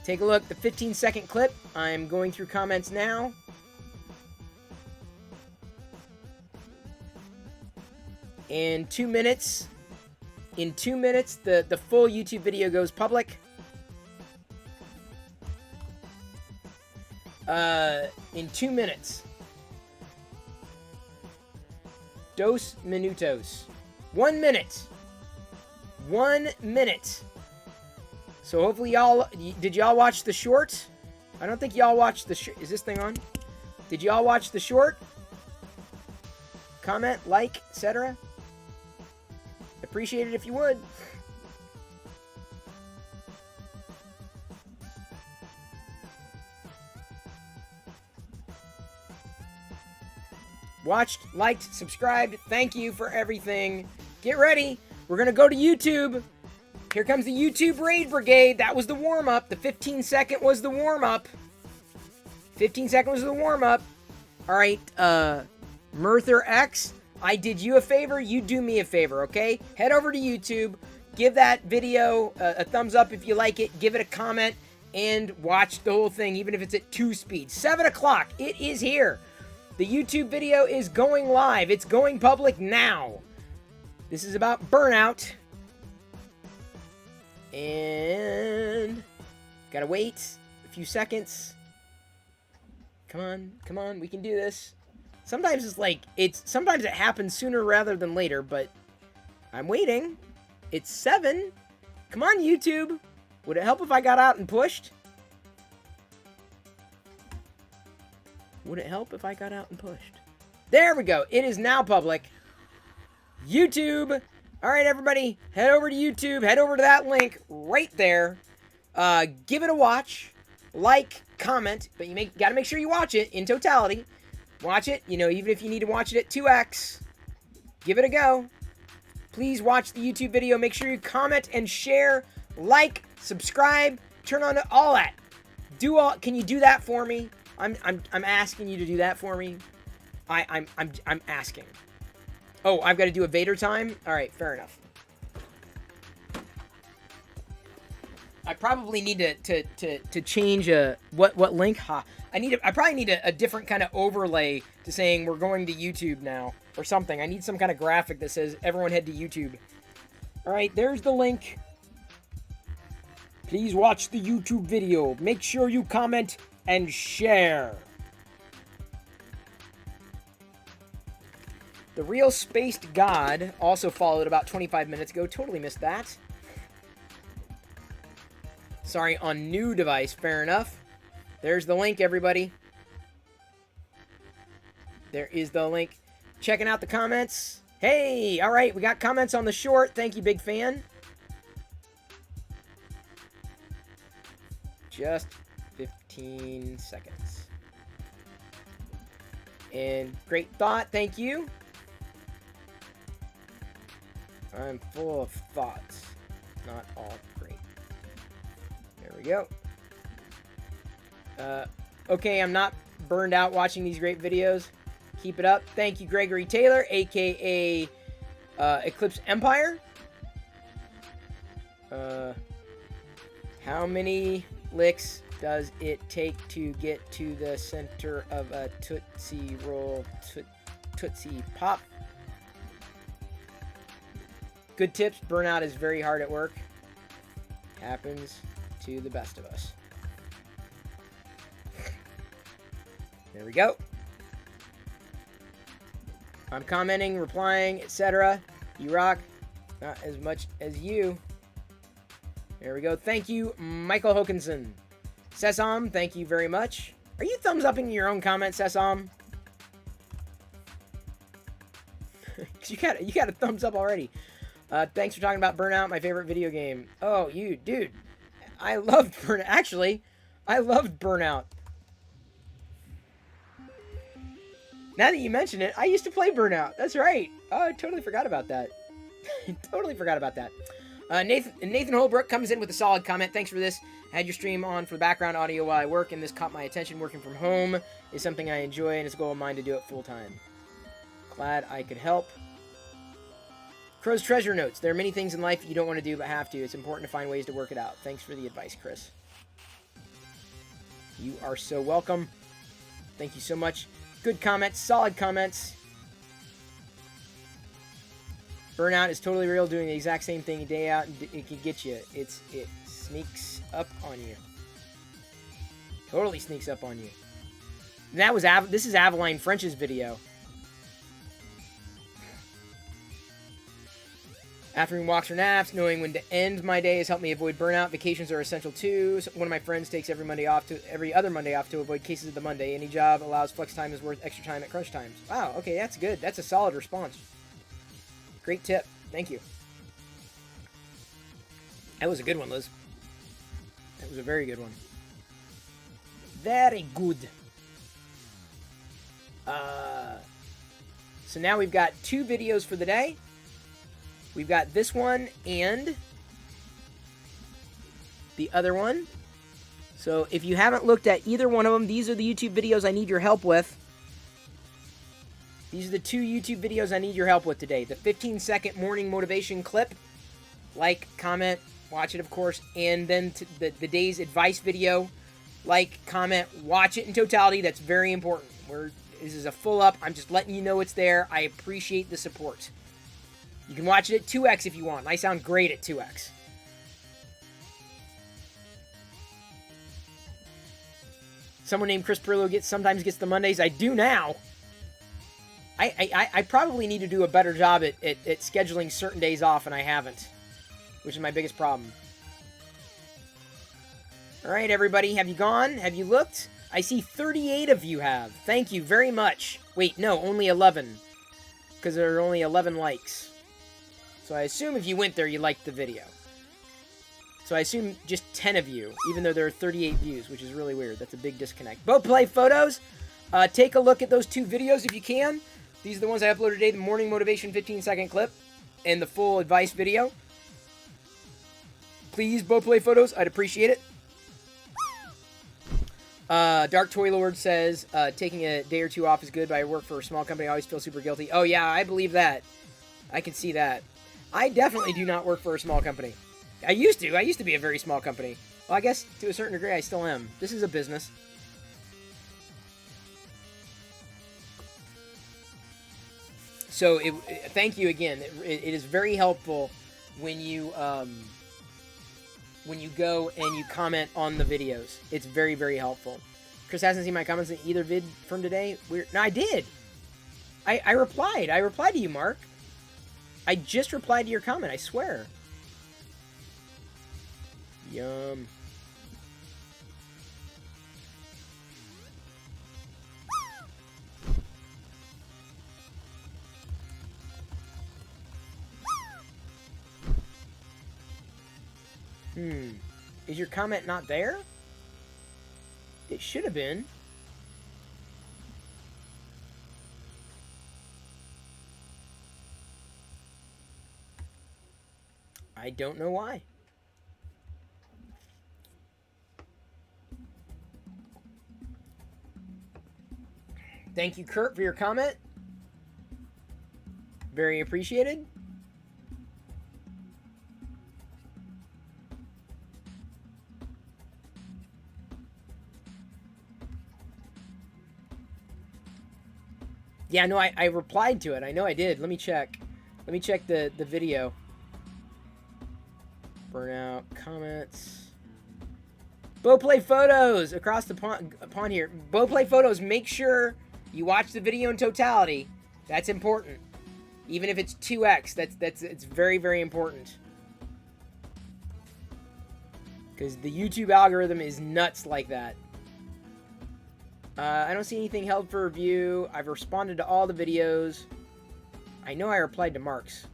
[SPEAKER 1] Take a look, the 15-second clip. I'm going through comments now. In 2 minutes, the full YouTube video goes public. In 2 minutes. 2 minutos. 1 minute. 1 minute. So hopefully did y'all watch the short? I don't think y'all watched the short. Is this thing on? Did y'all watch the short? Comment, like, etc. Appreciate it if you would. Watched, liked, subscribed. Thank you for everything. Get ready. We're going to go to YouTube. Here comes the YouTube Raid Brigade. That was the warm-up. The 15-second was the warm-up. 15-second was the warm-up. All right, Merther X. I did you a favor, you do me a favor, okay? Head over to YouTube, give that video a thumbs up if you like it, give it a comment, and watch the whole thing, even if it's at 2 speed. 7 o'clock, it is here. The YouTube video is going live. It's going public now. This is about Burnout. And gotta wait a few seconds. Come on, we can do this. Sometimes it's like, sometimes it happens sooner rather than later, but I'm waiting. It's 7. Come on, YouTube. Would it help if I got out and pushed? Would it help if I got out and pushed? There we go. It is now public. YouTube. All right, everybody. Head over to YouTube. Head over to that link right there. Give it a watch. Like, comment. But you got to make sure you watch it in totality. Watch it. You know, even if you need to watch it at 2x. Give it a go. Please watch the YouTube video. Make sure you comment and share. Like, subscribe. Turn on all that. Can you do that for me? I'm asking you to do that for me. I'm asking. Oh, I've got to do a Vader time? All right, fair enough. I probably need to change what link? I probably need a different kind of overlay to saying we're going to YouTube now or something. I need some kind of graphic that says everyone head to YouTube. All right, there's the link. Please watch the YouTube video. Make sure you comment and share. The Real Spaced God also followed about 25 minutes ago. Totally missed that. Sorry, on new device. Fair enough. There's the link, everybody. There is the link. Checking out the comments. Hey, all right, we got comments on the short. Thank you, big fan. Just 15 seconds. And great thought, thank you. I'm full of thoughts. Not all great. There we go. Okay, I'm not burned out watching these great videos. Keep it up. Thank you, Gregory Taylor, aka Eclipse Empire. How many licks does it take to get to the center of a Tootsie Roll Tootsie Pop? Good tips. Burnout is very hard at work. Happens to the best of us. There we go. I'm commenting, replying, etc. You rock. Not as much as you. There we go. Thank you, Michael Hokinson. Sesam, thank you very much. Are you thumbs upping your own comment, Sesam? you got a thumbs up already. Thanks for talking about Burnout, my favorite video game. Oh, you, dude. I loved Burnout. Actually, I loved Burnout. Now that you mention it, I used to play Burnout. That's right. Oh, I totally forgot about that. Totally forgot about that. Nathan Holbrook comes in with a solid comment. Thanks for this. I had your stream on for the background audio while I work, and this caught my attention. Working from home is something I enjoy, and it's a goal of mine to do it full time. Glad I could help. Crow's Treasure Notes. There are many things in life you don't want to do but have to. It's important to find ways to work it out. Thanks for the advice, Chris. You are so welcome. Thank you so much. Good comments. Solid comments. Burnout is totally real. Doing the exact same thing day out, and it can get you. It sneaks up on you. Totally sneaks up on you. And that was this is Aveline French's video. After walks or naps, knowing when to end my day has helped me avoid burnout. Vacations are essential too. So one of my friends takes every other Monday off to avoid cases of the Monday. Any job allows flex time is worth extra time at crunch times. Wow, okay, that's good. That's a solid response. Great tip. Thank you. That was a good one, Liz. That was a very good one. Very good. So now we've got 2 videos for the day. We've got this one and the other one. So if you haven't looked at either one of them, these are the YouTube videos I need your help with. These are the 2 YouTube videos I need your help with today. The 15-second morning motivation clip. Like, comment, watch it, of course. And then the day's advice video. Like, comment, watch it in totality. That's very important. This is a full up. I'm just letting you know it's there. I appreciate the support. You can watch it at 2x if you want. I sound great at 2x. Someone named Chris Perillo sometimes gets the Mondays. I do now. I probably need to do a better job at scheduling certain days off, and I haven't, which is my biggest problem. All right, everybody, have you gone? Have you looked? I see 38 of you have. Thank you very much. Wait, no, only 11, because there are only 11 likes. So I assume if you went there, you liked the video. So I assume just 10 of you, even though there are 38 views, which is really weird. That's a big disconnect. Bo Play Photos, take a look at those 2 videos if you can. These are the ones I uploaded today, the morning motivation 15-second clip and the full advice video. Please, Bo Play Photos, I'd appreciate it. Dark Toy Lord says, taking a day or 2 off is good, but I work for a small company. I always feel super guilty. Oh, yeah, I believe that. I can see that. I definitely do not work for a small company. I used to. I used to be a very small company. Well, I guess to a certain degree I still am. This is a business. So, thank you again. It is very helpful when you go and you comment on the videos. It's very, very helpful. Chris hasn't seen my comments in either vid from today. No, I did. I replied. I replied to you, Mark. I just replied to your comment, I swear. Yum. Is your comment not there? It should have been. I don't know why. Thank you, Kurt, for your comment. Very appreciated. Yeah, no, I replied to it. I know I did. Let me check. Let me check the video. Burnout comments. Bo Play Photos across the pond here. Bo Play Photos, make sure you watch the video in totality. That's important. Even if it's 2x, it's very, very important. Because the YouTube algorithm is nuts like that. I don't see anything held for review. I've responded to all the videos. I know I replied to Mark's.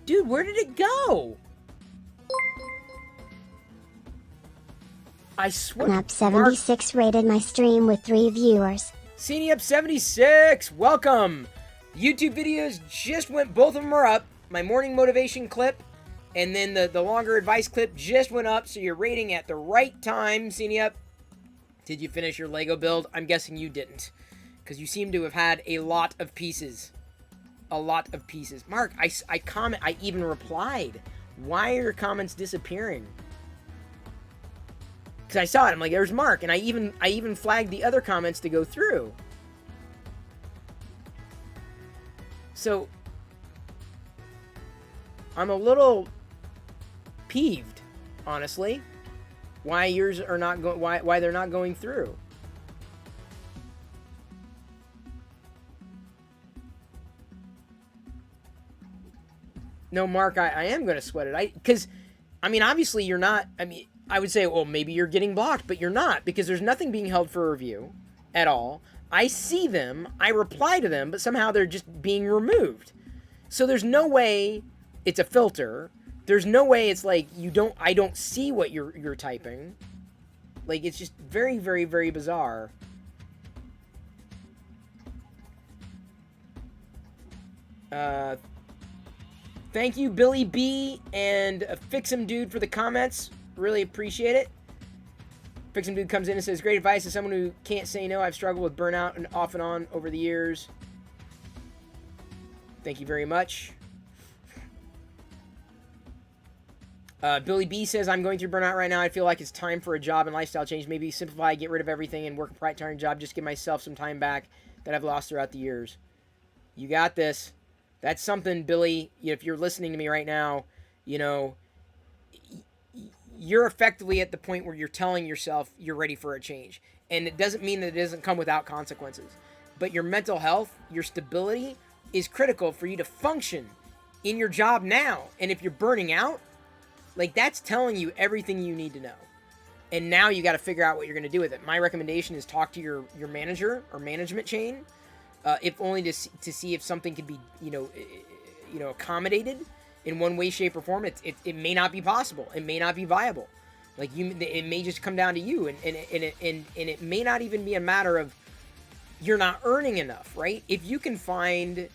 [SPEAKER 1] Dude, where did it go? I swear.
[SPEAKER 2] Up76 rated my stream with 3 viewers.
[SPEAKER 1] CNEUp76, welcome. YouTube videos just went, both of them are up. My morning motivation clip and then the longer advice clip just went up, so you're rating at the right time, CNEUp. Did you finish your Lego build? I'm guessing you didn't, because you seem to have had a lot of pieces. A lot of pieces. Mark, I even replied. Why are your comments disappearing? Because I saw it. I'm like, there's Mark, and I even flagged the other comments to go through. So I'm a little peeved, honestly. Why yours are not going? Why they're not going through? No, Mark, I am going to sweat it. Because, I mean, obviously you're not. I mean, I would say, well, maybe you're getting blocked, but you're not, because there's nothing being held for review at all. I see them, I reply to them, but somehow they're just being removed. So there's no way it's a filter. There's no way it's like I don't see what you're typing. Like, it's just very, very, very bizarre. Thank you, Billy B and Fix'em Dude, for the comments. Really appreciate it. Fix'em Dude comes in and says, great advice as someone who can't say no. I've struggled with burnout and off and on over the years. Thank you very much. Billy B says, I'm going through burnout right now. I feel like it's time for a job and lifestyle change. Maybe simplify, get rid of everything, and work a part-time job. Just give myself some time back that I've lost throughout the years. You got this. That's something, Billy. If you're listening to me right now, you know, you're effectively at the point where you're telling yourself you're ready for a change. And it doesn't mean that it doesn't come without consequences. But your mental health, your stability is critical for you to function in your job now. And if you're burning out, like, that's telling you everything you need to know. And now you got to figure out what you're going to do with it. My recommendation is talk to your manager or management chain, if only to see if something can be, accommodated in one way, shape, or form. It may not be possible. It may not be viable. Like, it may just come down to you, and it may not even be a matter of you're not earning enough, right? If you can find,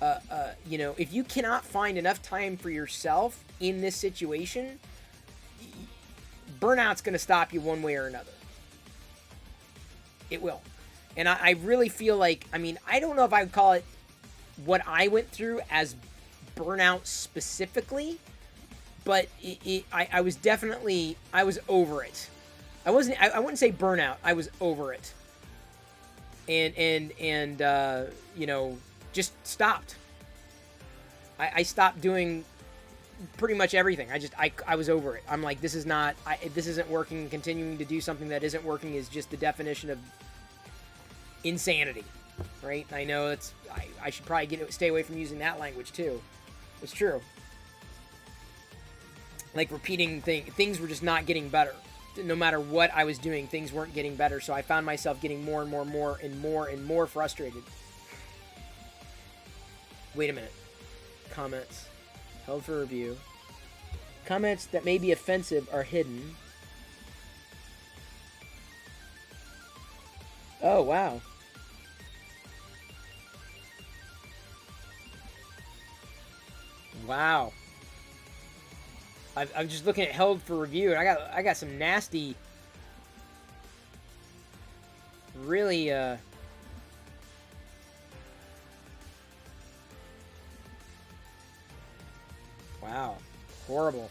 [SPEAKER 1] if you cannot find enough time for yourself in this situation, burnout's going to stop you one way or another. It will. And I really feel like, I don't know if I would call it what I went through as burnout specifically, but I was definitely, I was over it. I wouldn't say burnout. I was over it. And just stopped. I stopped doing pretty much everything. I was over it. I'm like, this isn't working. Continuing to do something that isn't working is just the definition of insanity, right? I know I should probably stay away from using that language too. It's true. Like, repeating things were just not getting better. No matter what I was doing, things weren't getting better. So I found myself getting more and more frustrated. Wait a minute. Comments. Held for review. Comments that may be offensive are hidden. Oh, wow. Wow. I'm just looking at held for review, and I got some nasty, really, wow, horrible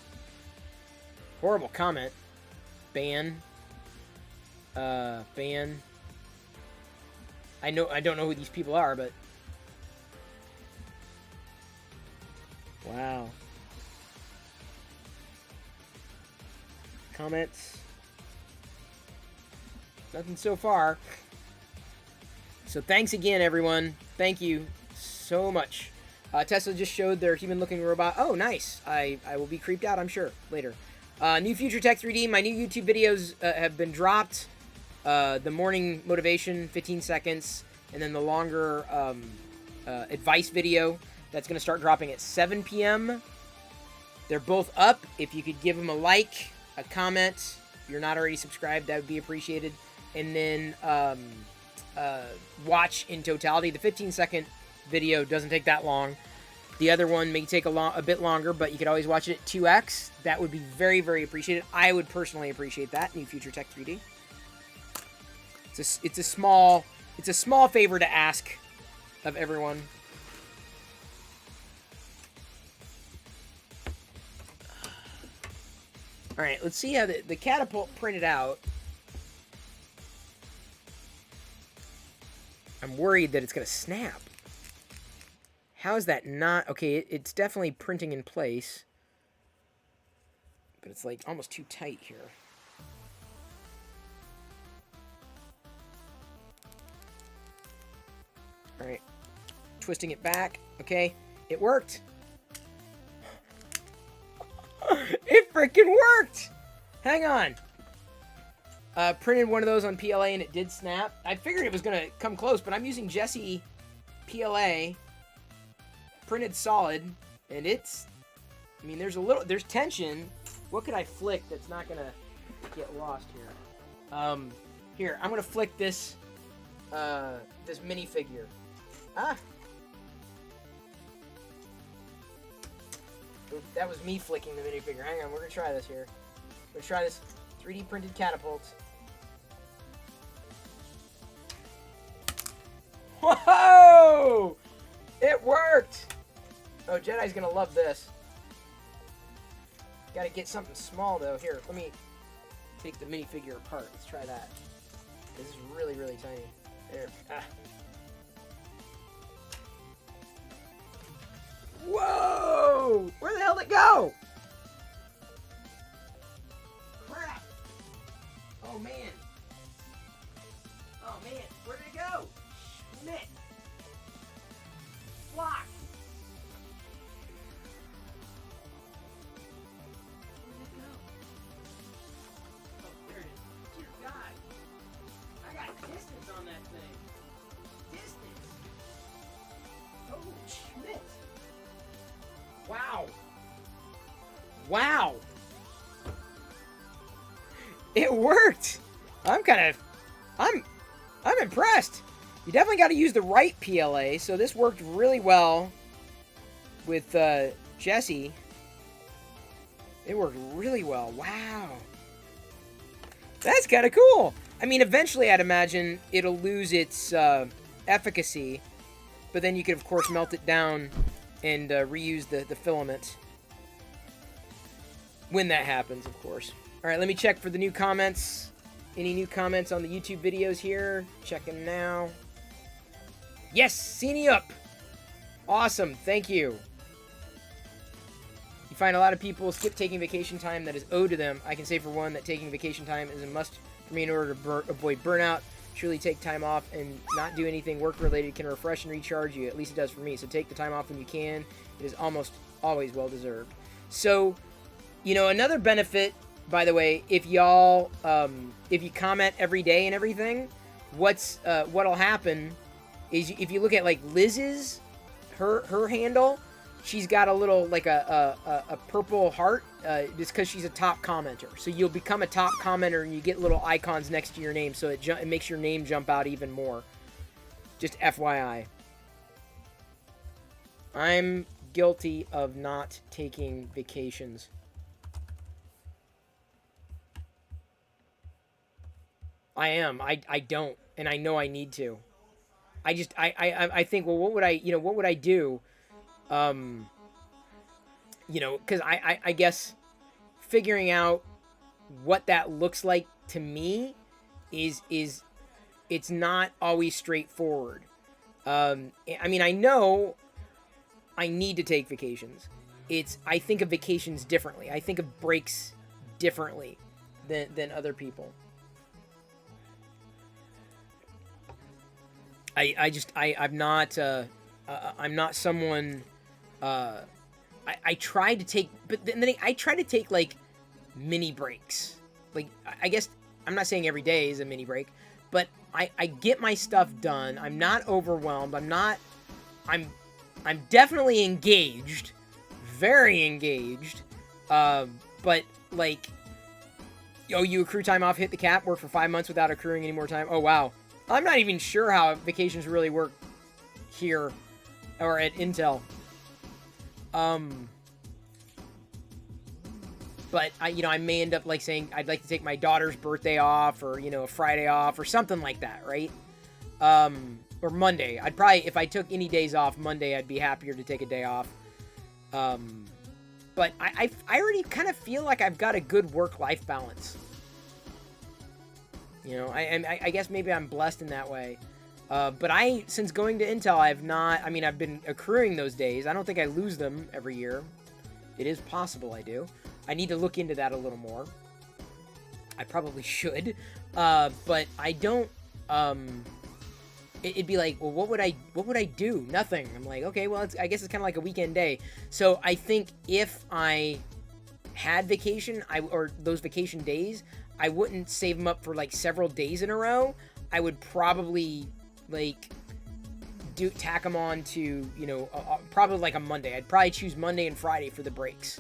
[SPEAKER 1] comment. Ban. Ban. I don't know who these people are, but wow. Comments. Nothing so far. So thanks again, everyone. Thank you so much. Tesla just showed their human-looking robot. Oh, nice. I will be creeped out, I'm sure, later. New Future Tech 3D. My new YouTube videos have been dropped. The morning motivation, 15 seconds. And then the longer advice video. That's going to start dropping at 7 p.m. They're both up. If you could give them a like, a comment, if you're not already subscribed, that would be appreciated. And then watch in totality. The 15-second video doesn't take that long. The other one may take a bit longer, but you could always watch it at 2x. That would be very, very appreciated. I would personally appreciate that. New Future Tech 3D. It's a small favor to ask of everyone. All right, let's see how the catapult printed out. I'm worried that it's going to snap. How is that not... Okay, it's definitely printing in place. But it's like almost too tight here. All right. Twisting it back. Okay, it worked. It freaking worked! Hang on. Printed one of those on PLA and it did snap. I figured it was going to come close, but I'm using Jessie PLA. Printed solid. And it's... I mean, there's tension. What could I flick that's not going to get lost here? Here, I'm going to flick this, this minifigure. Ah! That was me flicking the minifigure. Hang on, we're going to try this here. We're going to try this 3D printed catapult. Whoa! It worked! Oh, Jedi's going to love this. Gotta get something small though. Here, let me take the minifigure apart. Let's try that. This is really, really tiny. There. Ah. Whoa! Where the hell did it go? Crap! Oh man! Oh man! Where did it go? Schmidt! Flock! Where did it go? Oh, there it is. Dear God! I got distance on that thing. Distance! Oh, Schmidt! Wow. Wow. It worked. I'm impressed. You definitely got to use the right PLA. So this worked really well with Jesse. It worked really well. Wow. That's kind of cool. I mean, eventually I'd imagine it'll lose its efficacy, but then you could, of course, melt it down and reuse the filament when that happens, of course. All right, let me check for the new comments. Any new comments on the YouTube videos here? Checking now. Yes, Cine up. Awesome, thank you. You find a lot of people skip taking vacation time that is owed to them. I can say for one that taking vacation time is a must for me in order to avoid burnout. Truly take time off and not do anything work-related can refresh and recharge you. At least it does for me. So take the time off when you can. It is almost always well-deserved. So, you know, another benefit, by the way, if y'all, if you comment every day and everything, what'll happen is if you look at, like, Liz's, her handle, she's got a little, like, a purple heart, just because she's a top commenter. So you'll become a top commenter, and you get little icons next to your name, so it makes your name jump out even more. Just FYI. I'm guilty of not taking vacations. I am. I don't, and I know I need to. I think, well, what would I do? You know, because I guess figuring out what that looks like to me is it's not always straightforward. I mean, I know I need to take vacations. I think of vacations differently. I think of breaks differently than other people. I'm not someone. I try to take, but then I try to take like mini breaks. Like, I guess I'm not saying every day is a mini break, but I get my stuff done. I'm not overwhelmed. I'm definitely engaged, very engaged. But like, you accrue time off, hit the cap, work for 5 months without accruing any more time. Oh wow. I'm not even sure how vacations really work here or at Intel. But I may end up like saying I'd like to take my daughter's birthday off, or a Friday off or something like that, right? Or Monday. I'd probably, if I took any days off Monday, I'd be happier to take a day off. But I already kind of feel like I've got a good work-life balance. I guess maybe I'm blessed in that way. But since going to Intel, I've been accruing those days. I don't think I lose them every year. It is possible I do. I need to look into that a little more. I probably should. But I don't, it'd be like, well, what would I do? Nothing. I'm like, okay, well, I guess it's kind of like a weekend day. So I think if I had vacation, or those vacation days, I wouldn't save them up for like several days in a row. I would probably like tack them on to, probably like a Monday. I'd probably choose Monday and Friday for the breaks,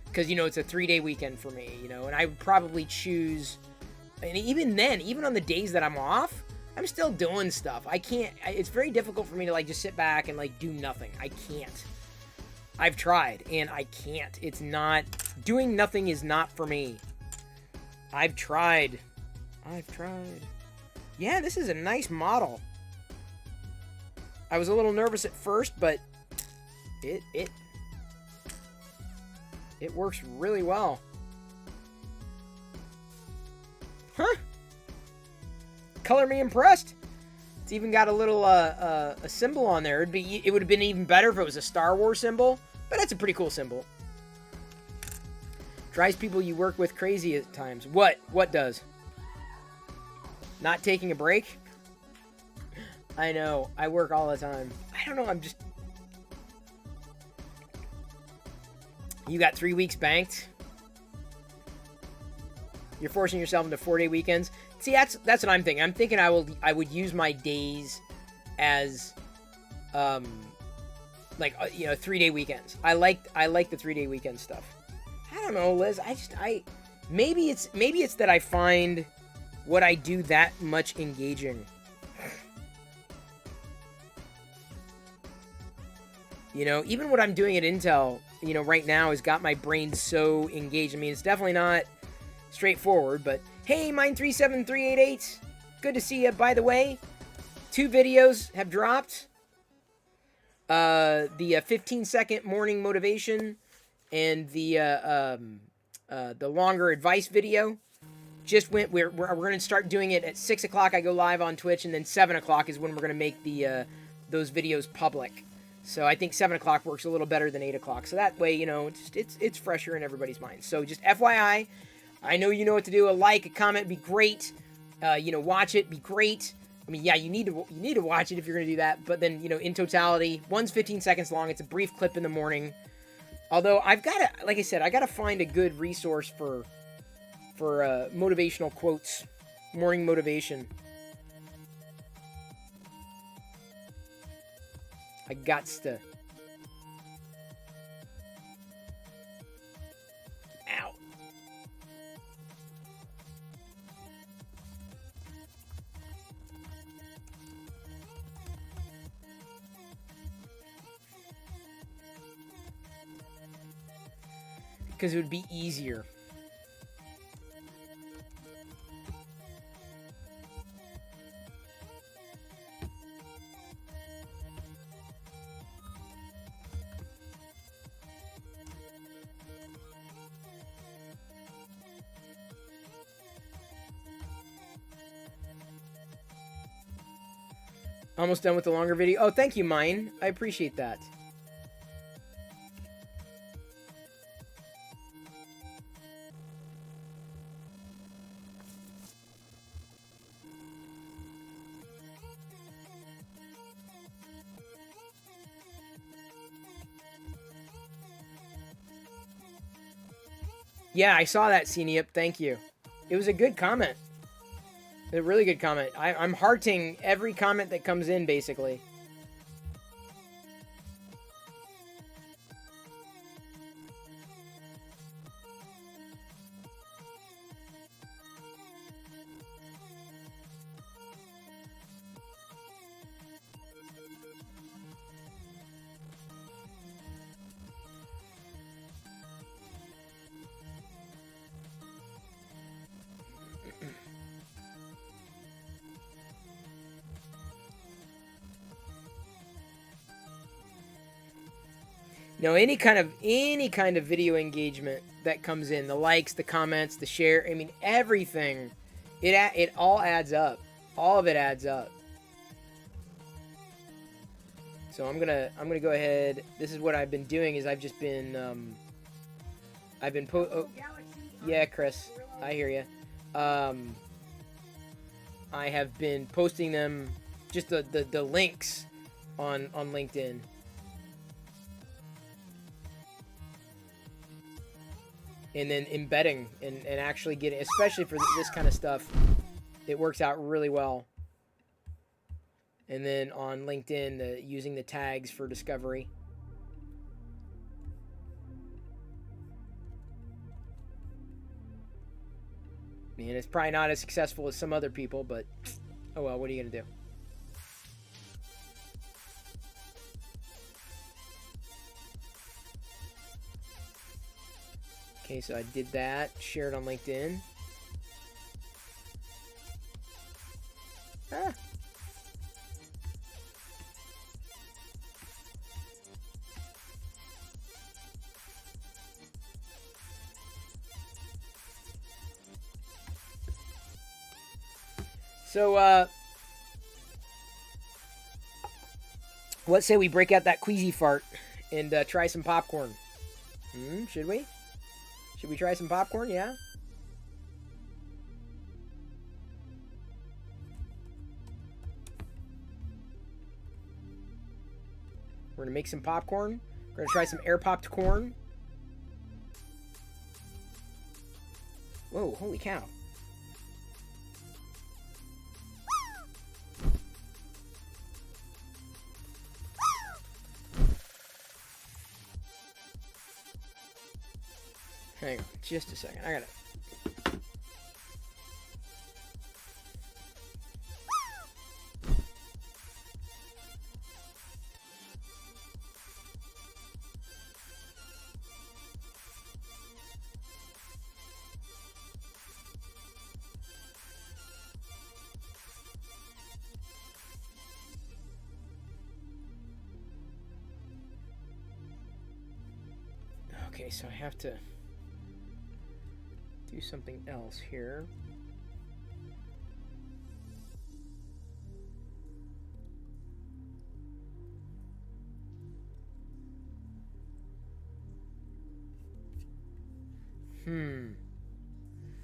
[SPEAKER 1] because it's a 3-day weekend for me, and I would probably choose, and even then, even on the days that I'm off, I'm still doing stuff. It's very difficult for me to like just sit back and like do nothing. I can't. I've tried and I can't. Doing nothing is not for me. I've tried. Yeah, this is a nice model. I was a little nervous at first, but It works really well. Huh? Color me impressed. It's even got a little a symbol on there. It would have been even better if it was a Star Wars symbol, but that's a pretty cool symbol. Drives people you work with crazy at times. What? What does? Not taking a break? I know. I work all the time. I don't know. I'm just... You got 3 weeks banked? You're forcing yourself into 4-day weekends? See, that's what I'm thinking. I'm thinking I would use my days as, like, 3-day weekends. I like the 3-day weekend stuff. I don't know, Liz. Maybe it's that I find what I do that much engaging. You know, even what I'm doing at Intel, you know, right now has got my brain so engaged. I mean, it's definitely not straightforward, but hey, Mine37388, good to see you. By the way, 2 videos have dropped. The 15-second morning motivation and the longer advice video just went. We're going to start doing it at 6 o'clock. I go live on Twitch, and then 7 o'clock is when we're going to make those videos public. So I think 7 o'clock works a little better than 8 o'clock. So that way, you know, it's fresher in everybody's mind. So just FYI, I know you know what to do. A like, a comment, be great. You know, watch it, be great. I mean, yeah, you need to watch it if you're going to do that. But then, you know, in totality, one's 15 seconds long. It's a brief clip in the morning. Although I've got to, like I said, I got to find a good resource for motivational quotes, morning motivation. I gots to. Ow. Because it would be easier. Almost done with the longer video. Oh, thank you, Mine. I appreciate that. Yeah, I saw that, CNEUP. Thank you. It was a good comment. A really good comment. I'm hearting every comment that comes in, basically. No, any kind of video engagement that comes in, the likes, the comments, the share, I mean everything, it all adds up. All of it adds up. So I'm gonna go ahead. This is what I've been doing. Is I've just been yeah, Chris, I hear you. I have been posting them, just the links on LinkedIn. And then embedding and actually getting, especially for this kind of stuff, it works out really well. And then on LinkedIn, using the tags for discovery. I mean, it's probably not as successful as some other people, but oh well, what are you going to do? Okay, so I did that, shared on LinkedIn. Ah. So, let's say we break out that queasy fart and try some popcorn. Should we? Should we try some popcorn? Yeah? We're gonna make some popcorn. We're gonna try some air popped corn. Whoa, holy cow. Hang on, just a second. I gotta. Okay, so I have to do something else here.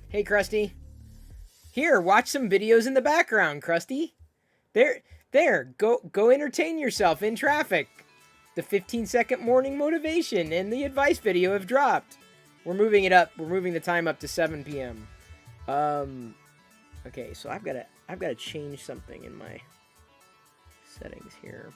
[SPEAKER 1] Hey, Krusty. Here, watch some videos in the background, Krusty. There. Go entertain yourself in traffic. The 15-second morning motivation and the advice video have dropped. We're moving it up. We're moving the time up to 7 p.m. Okay, so I've got to change something in my settings here.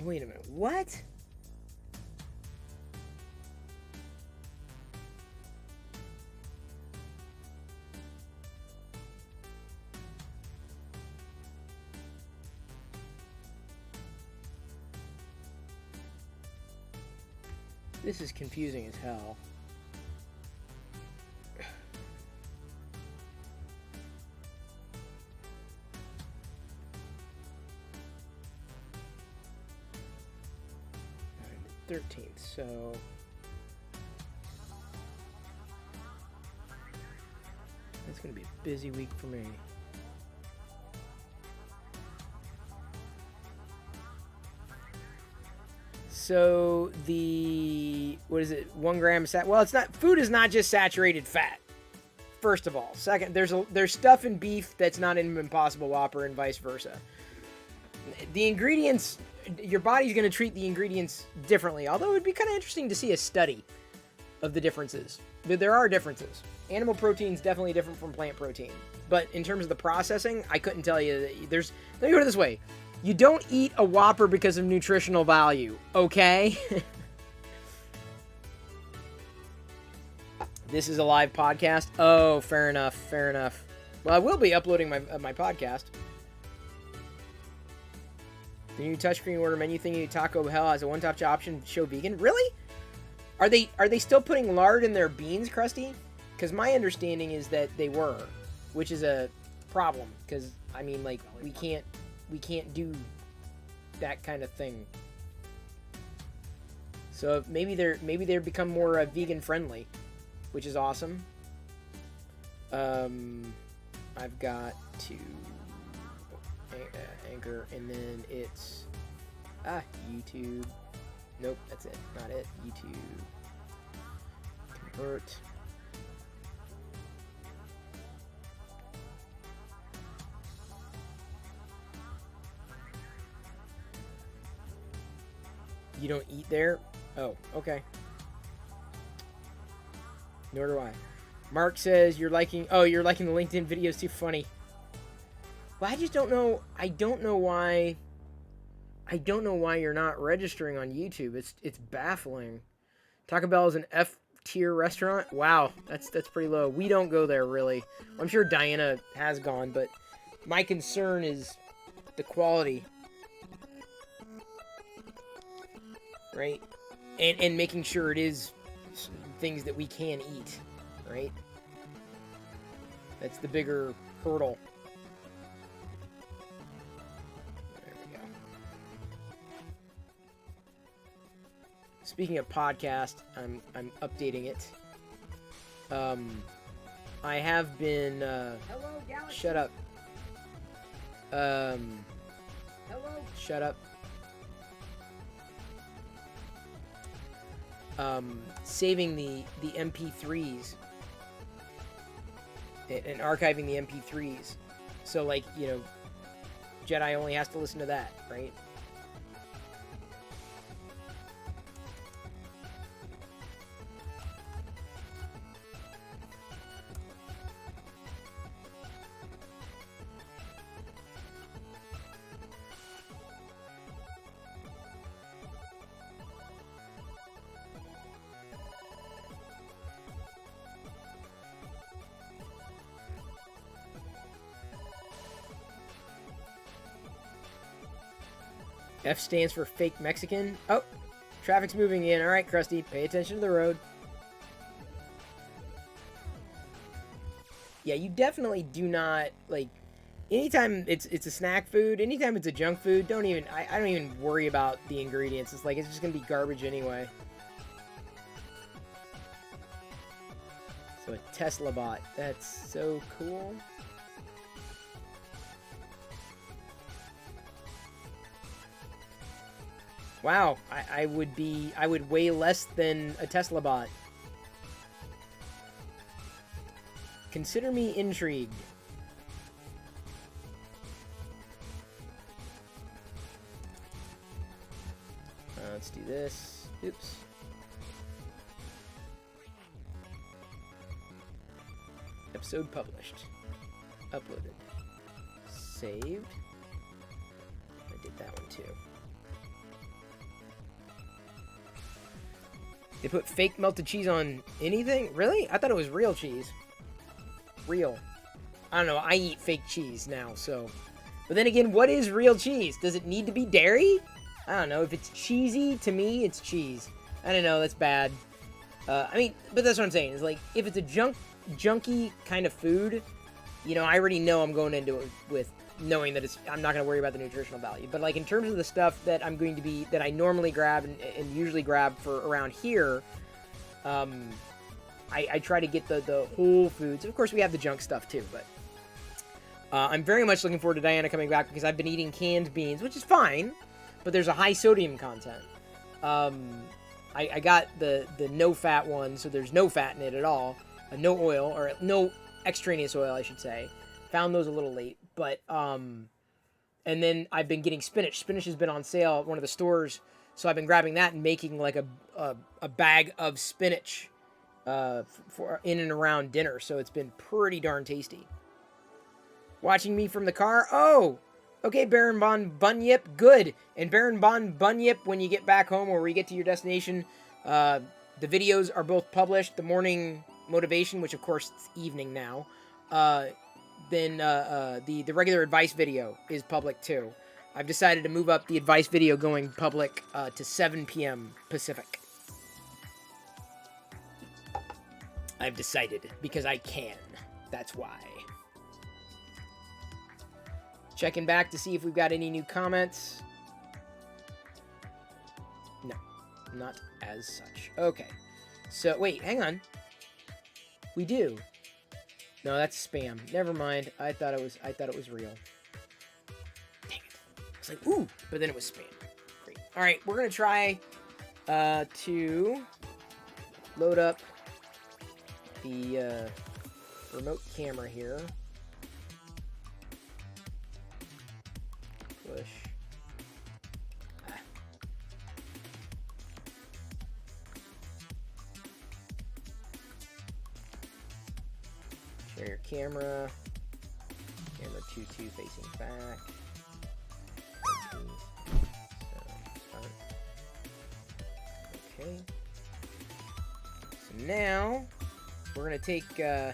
[SPEAKER 1] Wait a minute, what? This is confusing as hell. The 13th, so it's gonna be a busy week for me. So the, what is it, 1 gram of well, it's not, food is not just saturated fat, first of all. Second, there's stuff in beef that's not in Impossible Whopper and vice versa. The ingredients, your body's going to treat the ingredients differently, although it would be kind of interesting to see a study of the differences. There are differences. Animal protein is definitely different from plant protein, but in terms of the processing, I couldn't tell you that there's, let me put it this way. You don't eat a Whopper because of nutritional value, okay? This is a live podcast? Oh, fair enough, fair enough. Well, I will be uploading my podcast. The new touchscreen order menu thingy Taco Bell has a one-top option to show vegan. Really? Are they still putting lard in their beans, Krusty? Because my understanding is that they were, which is a problem. Because I mean, like, we can't do that kind of thing. So maybe they're become more vegan friendly, which is awesome. I've got to Anchor, and then it's YouTube. Nope, that's it. Not it. YouTube. Convert. You don't eat there? Oh, okay. Nor do I. Mark says you're liking... Oh, you're liking the LinkedIn videos too. Funny. Well, I just don't know... I don't know why you're not registering on YouTube. It's baffling. Taco Bell is an F-tier restaurant? Wow, that's pretty low. We don't go there, really. I'm sure Diana has gone, but my concern is the quality. Right? And making sure it is things that we can eat, right? That's the bigger hurdle. There we go. Speaking of podcast, I'm updating it. I have been
[SPEAKER 3] Hello, Galaxy.
[SPEAKER 1] shut up.
[SPEAKER 3] Hello.
[SPEAKER 1] Shut up. Saving the MP3s and archiving the MP3s. So, like, you know, Jedi only has to listen to that, right? F stands for fake Mexican. Oh, traffic's moving in. All right, Krusty, pay attention to the road. Yeah, you definitely do not, like, anytime it's a snack food, anytime it's a junk food, I don't even worry about the ingredients. It's like, it's just gonna be garbage anyway. So a Tesla bot, that's so cool. Wow, I would weigh less than a Tesla bot. Consider me intrigued. Let's do this. Oops. Episode published. Uploaded. Saved. I did that one too. They put fake melted cheese on anything? Really? I thought it was real cheese. Real. I don't know. I eat fake cheese now, so. But then again, what is real cheese? Does it need to be dairy? I don't know. If it's cheesy, to me, it's cheese. I don't know. That's bad. I mean, but that's what I'm saying. It's like, if it's a junky kind of food, you know, I already know I'm going into it with knowing that I'm not going to worry about the nutritional value. But like in terms of the stuff that that I normally grab and usually grab for around here, I try to get the whole foods. Of course, we have the junk stuff too, but I'm very much looking forward to Diana coming back because I've been eating canned beans, which is fine, but there's a high sodium content. I got the no fat one, so there's no fat in it at all, no oil, or no extraneous oil, I should say. Found those a little late, but and then I've been getting spinach. Spinach has been on sale at one of the stores, so I've been grabbing that and making like a bag of spinach for in and around dinner. So it's been pretty darn tasty. Watching me from the car. Oh, okay, Baron Von Bunyip, good. And Baron Von Bunyip, when you get back home or you get to your destination, the videos are both published. The morning motivation, which of course it's evening now. Then the regular advice video is public too. I've decided to move up the advice video going public to 7 p.m. Pacific. I've decided because I can. That's why. Checking back to see if we've got any new comments. No, not as such. Okay. So wait, hang on. We do. No, that's spam. Never mind. I thought it was real. Dang it. I was like, ooh, but then it was spam. Great. All right, we're gonna try to load up the remote camera here. Push. Rear camera. Camera 2 facing back. 2, front. Okay. So now we're gonna take go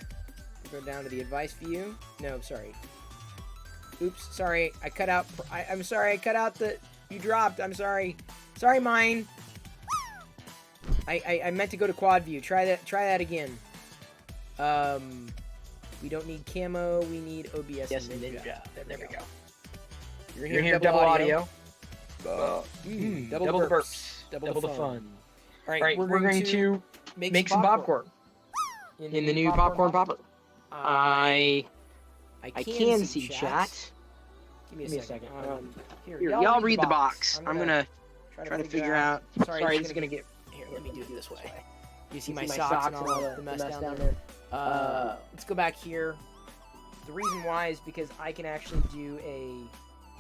[SPEAKER 1] down to the advice view. No, sorry. Oops, sorry. I cut out. I'm sorry. I cut out the. You dropped. I'm sorry. Sorry, mine. I meant to go to quad view. Try that again. We don't need camo. We need OBS
[SPEAKER 4] Yes,
[SPEAKER 1] and Ninja.
[SPEAKER 4] There we go.
[SPEAKER 1] You're
[SPEAKER 4] You're hearing double audio.
[SPEAKER 1] Double
[SPEAKER 4] Double
[SPEAKER 1] the
[SPEAKER 4] the
[SPEAKER 1] burps.
[SPEAKER 4] burps.
[SPEAKER 1] Double the fun. All
[SPEAKER 4] All right, we're going to make some popcorn in the new popcorn popper. I can see chat.
[SPEAKER 1] Give me a second.
[SPEAKER 4] Here, y'all read the box. I'm gonna try to figure out. Sorry, this is gonna get.
[SPEAKER 1] Here, let me do it this way. You see my socks and all the mess down there. Let's go back here. The reason why is because I can actually do a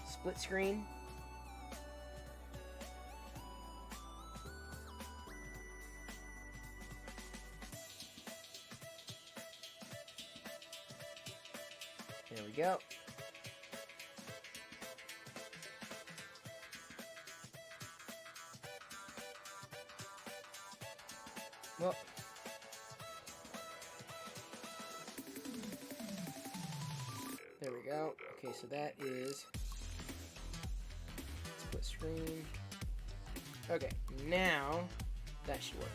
[SPEAKER 1] split screen. There we go. Well, there we go. Okay, so that is split screen. Okay, now that should work.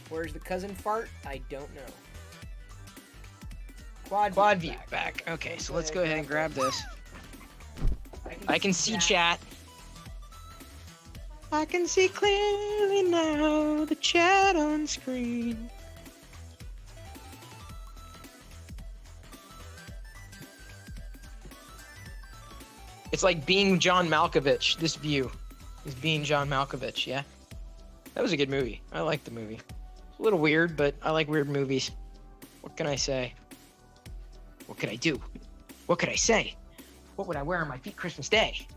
[SPEAKER 1] Where's the cousin fart? I don't know.
[SPEAKER 4] Quad view back. Okay, so let's go ahead and grab this. I can see chat. I can see clearly now the chat on screen. It's like being John Malkovich. This view is being John Malkovich, yeah? That was a good movie. I liked the movie. It's a little weird, but I like weird movies. What can I say? What could I do? What could I say? What would I wear on my feet Christmas Day?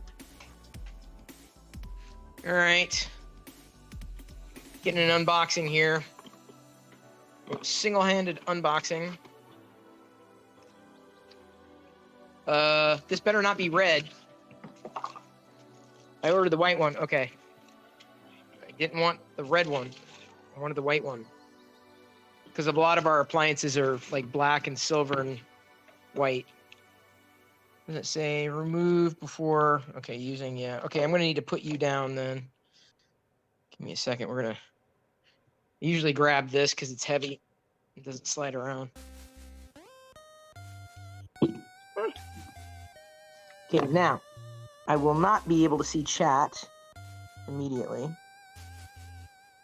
[SPEAKER 4] All right. Getting an unboxing here. Single-handed unboxing. This better not be red. I ordered the white one. Okay. I didn't want the red one. I wanted the white one. Because a lot of our appliances are like black and silver and white. Does it say remove before? Okay, using, yeah. Okay, I'm going to need to put you down then. Give me a second. We're going to usually grab this because it's heavy. It doesn't slide around. Okay, now, I will not be able to see chat immediately. What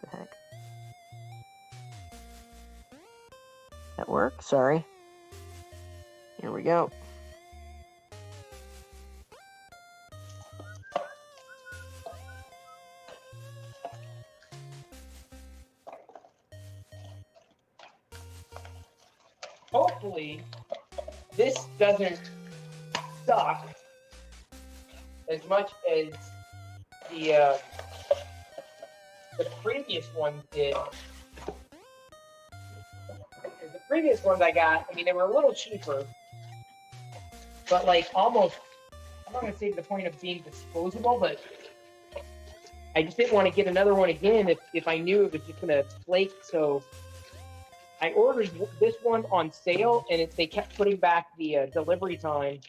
[SPEAKER 4] the heck? That work? Sorry. Here we go. Hopefully, this doesn't suck as much as the previous one did. Because the previous ones I got, I mean, they were a little cheaper, but like almost, I'm not going to say to the point of being disposable, but I just didn't want to get another one again if I knew it was just going to flake. So I ordered this one on sale, and they kept putting back the delivery time.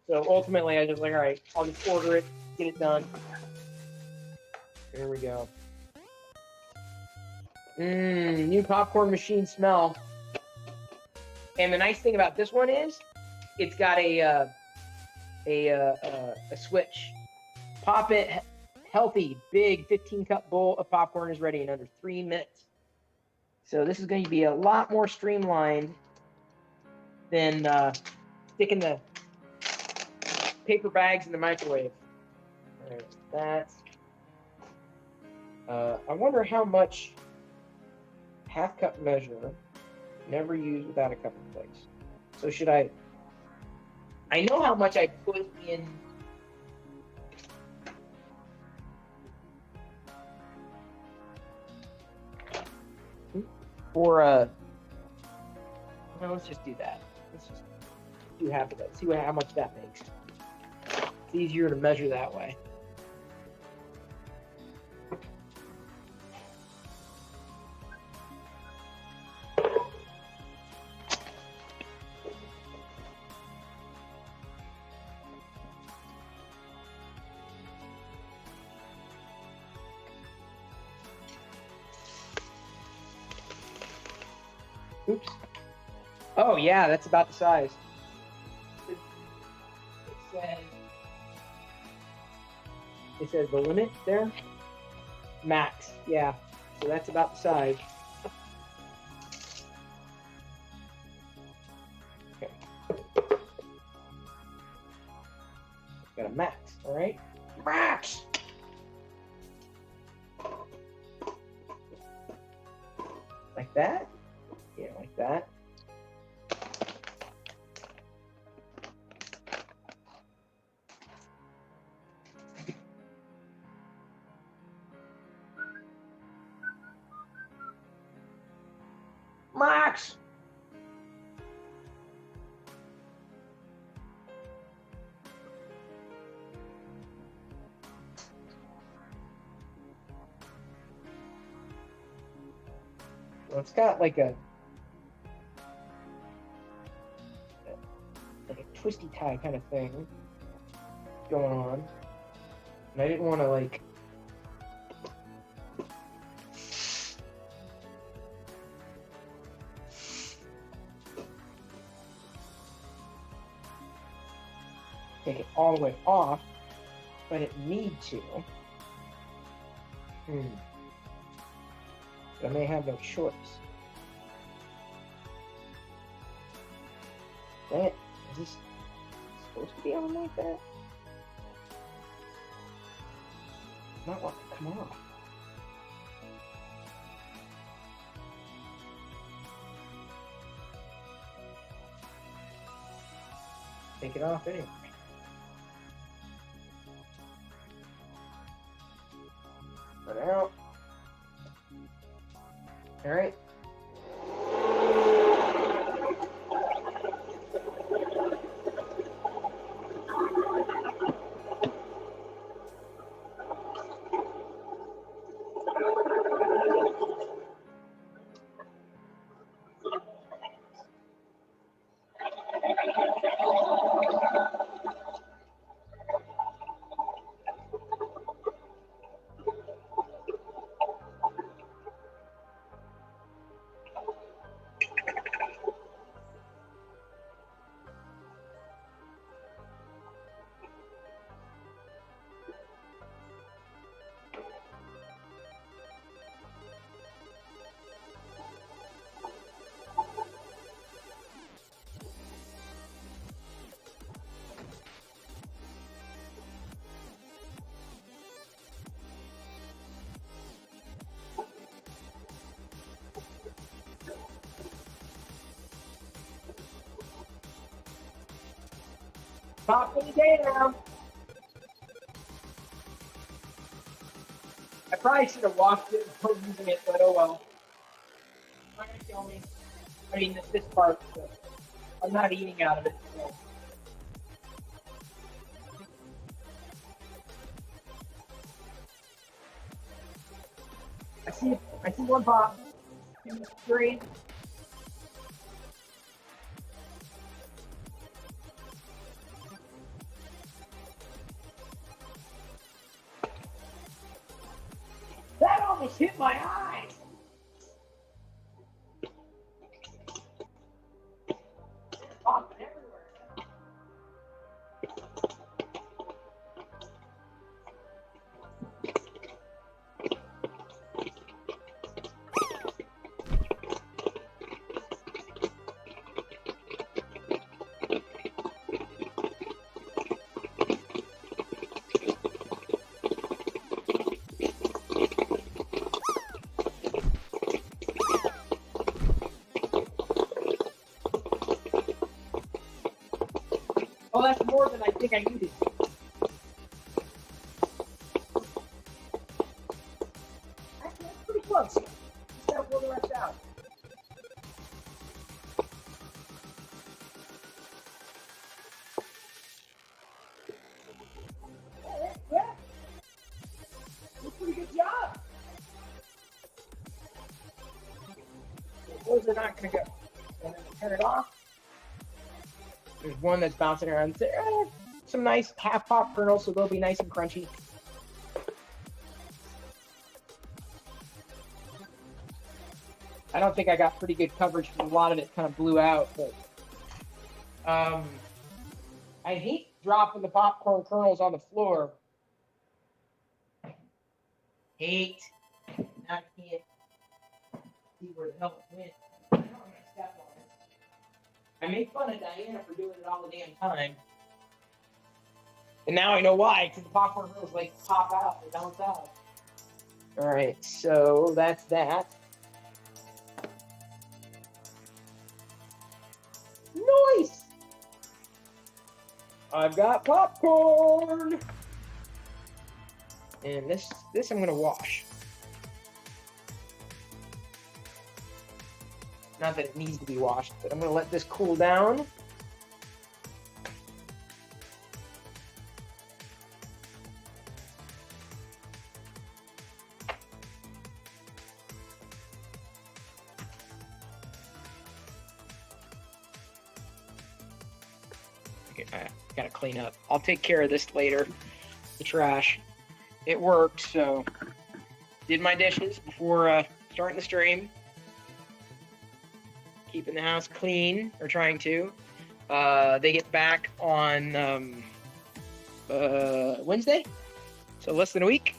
[SPEAKER 4] So ultimately, I was just like, all right, I'll just order it, get it done. There we go. New popcorn machine smell. And the nice thing about this one is, it's got a switch. Pop it, healthy, big 15-cup bowl of popcorn is ready in under 3 minutes. So this is going to be a lot more streamlined than sticking the paper bags in the microwave. There's that. I wonder how much half-cup measure, never use without a cup in place. So should I know how much I put in for Well, let's just do that. Let's just do half of that. See how much that makes. It's easier to measure that way. Oops. Oh yeah, that's about the size. It says the limit there. Max. Yeah. So that's about the size. Okay. Got a max. All right. Max. Like that. Yeah, like that. Max! Well, it's got like a twisty tie kind of thing going on. And I didn't want to like take it all the way off, but I didn't need to. But I may have no choice. Dang it. Is this supposed to be on like that? It's not want to come off. Take it off anyway. For now. All right. Pop any day now. I probably should have washed it before using it, but oh well. It's not gonna kill me. I mean, this part, so I'm not eating out of it. So. I see one pop. 2, 3. That almost hit my eyes. Popping everywhere. Oh, that's more than I think I needed. Actually, that's pretty close. Just gotta pull the rest out.
[SPEAKER 1] they're not gonna go. And then turn it off. There's one that's bouncing around. Some nice half pop kernels, so they'll be nice and crunchy. I don't think I got pretty good coverage because a lot of it kind of blew out, but I hate dropping the popcorn kernels on the floor. Hate. I can't see where the hell it went. I don't want to step on it. I make fun of Diana for doing it all the damn time. And now I know why, because the popcorn kernels like pop out and bounce out. Alright, so that's that. Nice! I've got popcorn! And this I'm gonna wash. Not that it needs to be washed, but I'm gonna let this cool down. Okay, I gotta clean up. I'll take care of this later. The trash. It worked, so did my dishes before starting the stream. Keeping the house clean, or trying to. They get back on Wednesday, so less than a week.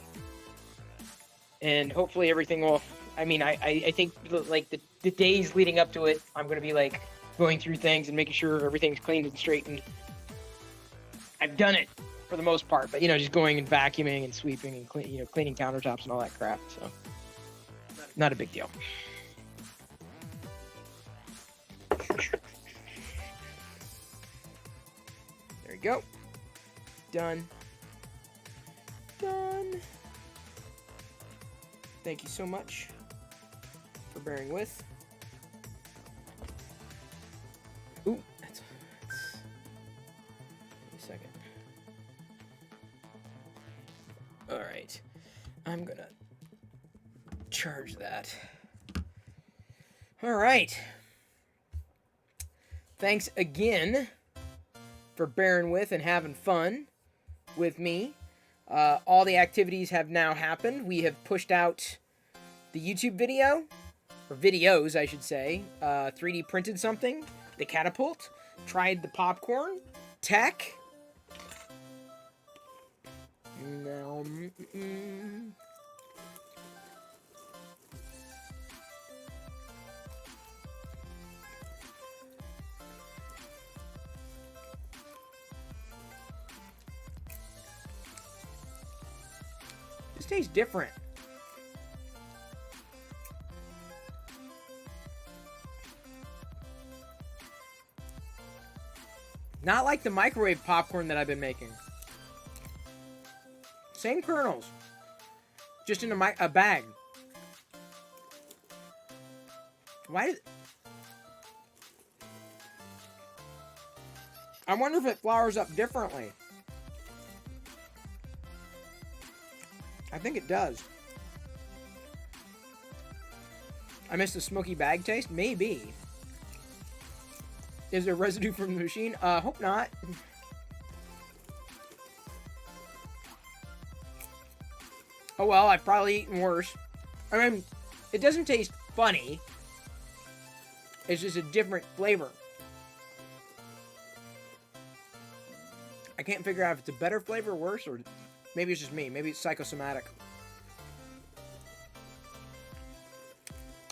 [SPEAKER 1] And hopefully everything will, I mean, I think like the days leading up to it, I'm going to be like going through things and making sure everything's cleaned and straightened. I've done it for the most part, but just going and vacuuming and sweeping and cleaning countertops and all that crap. So not a big deal. There you go. Done. Done. Thank you so much for bearing with. Ooh, that's a second. All right, I'm gonna charge that. All right. Thanks again for bearing with and having fun with me. All the activities have now happened. We have pushed out the YouTube video, or videos, I should say. 3D printed something, the catapult, tried the popcorn, tech. No. This tastes different. Not like the microwave popcorn that I've been making. Same kernels. Just in a bag. Why did... I wonder if it flours up differently. I think it does. I missed the smoky bag taste? Maybe. Is there residue from the machine? Hope not. Oh well, I've probably eaten worse. I mean, it doesn't taste funny. It's just a different flavor. I can't figure out if it's a better flavor or worse, or maybe it's just me. Maybe it's psychosomatic.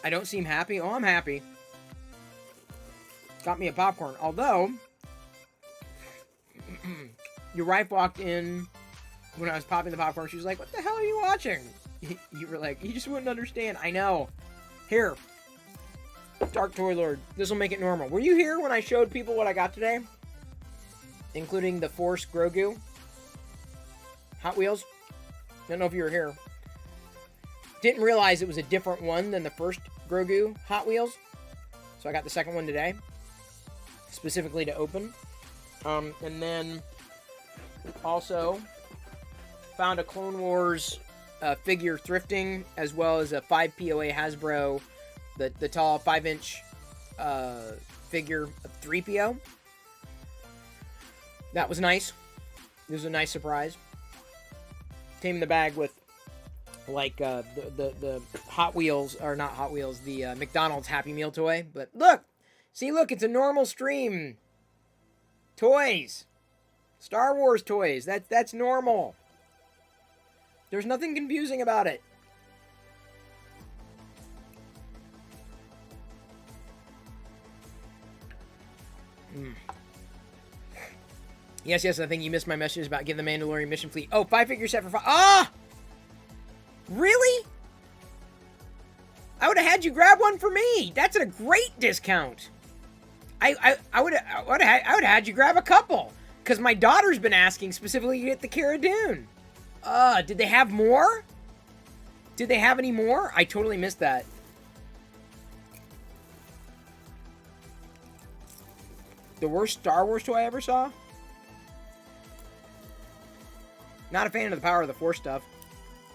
[SPEAKER 1] I don't seem happy. Oh, I'm happy. Got me a popcorn. Although, your wife walked in when I was popping the popcorn. She was like, "What the hell are you watching?" You were like, "You just wouldn't understand." I know. Here. Dark Toy Lord. This will make it normal. Were you here when I showed people what I got today? Including the Force Grogu. Hot Wheels. I don't know if you were here. Didn't realize it was a different one than the first Grogu Hot Wheels. So I got the second one today. Specifically to open. And then also found a Clone Wars figure thrifting, as well as a 5 POA Hasbro, the tall 5-inch figure of 3PO. That was nice. It was a nice surprise. Came in the bag with like the Hot Wheels, or not Hot Wheels, the McDonald's Happy Meal toy. But look, see, look, it's a normal stream. Toys, Star Wars toys. That's normal. There's nothing confusing about it. Yes, I think you missed my message about getting the Mandalorian mission fleet. Oh, 5-figure set for 5. Ah! Really? I would have had you grab one for me. That's a great discount. I would have had you grab a couple, because my daughter's been asking specifically to get the Cara Dune. Did they have more? Did they have any more? I totally missed that. The worst Star Wars toy I ever saw? Not a fan of the Power of the Force stuff.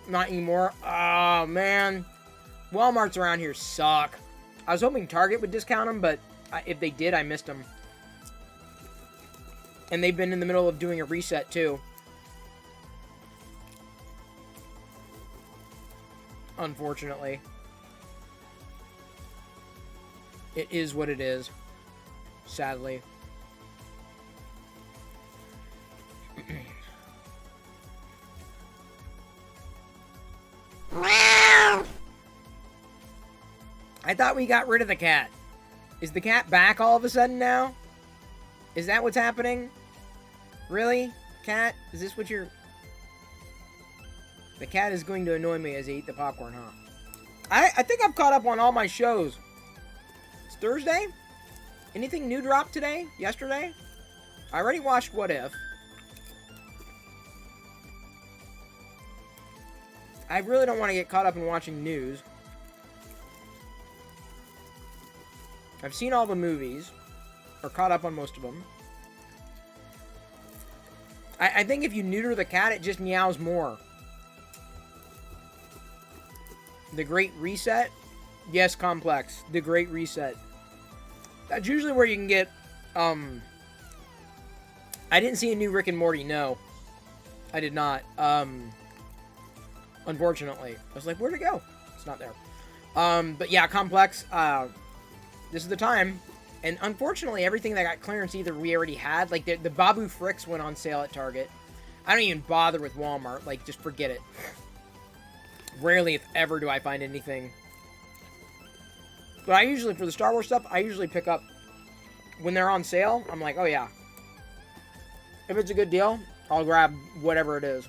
[SPEAKER 1] Not anymore. Oh, man. Walmarts around here suck. I was hoping Target would discount them, but if they did, I missed them. And they've been in the middle of doing a reset, too. Unfortunately. It is what it is. Sadly. I thought we got rid of the cat. Is the cat back all of a sudden now? Is that what's happening? Really? Cat? Is this what you're... The cat is going to annoy me as I eat the popcorn, huh? I think I've caught up on all my shows. It's Thursday? Anything new dropped today? Yesterday? I already watched What If. I really don't want to get caught up in watching news. I've seen all the movies, or caught up on most of them. I think if you neuter the cat, it just meows more. The Great Reset? Yes, Complex. The Great Reset. That's usually where you can get, I didn't see a new Rick and Morty, no. I did not. Unfortunately. I was like, where'd it go? It's not there. But yeah, Complex, this is the time. And unfortunately, everything that got clearance either we already had. Like, the Babu Fricks went on sale at Target. I don't even bother with Walmart. Like, just forget it. Rarely, if ever, do I find anything. But I usually, for the Star Wars stuff, I usually pick up when they're on sale. I'm like, oh yeah. If it's a good deal, I'll grab whatever it is.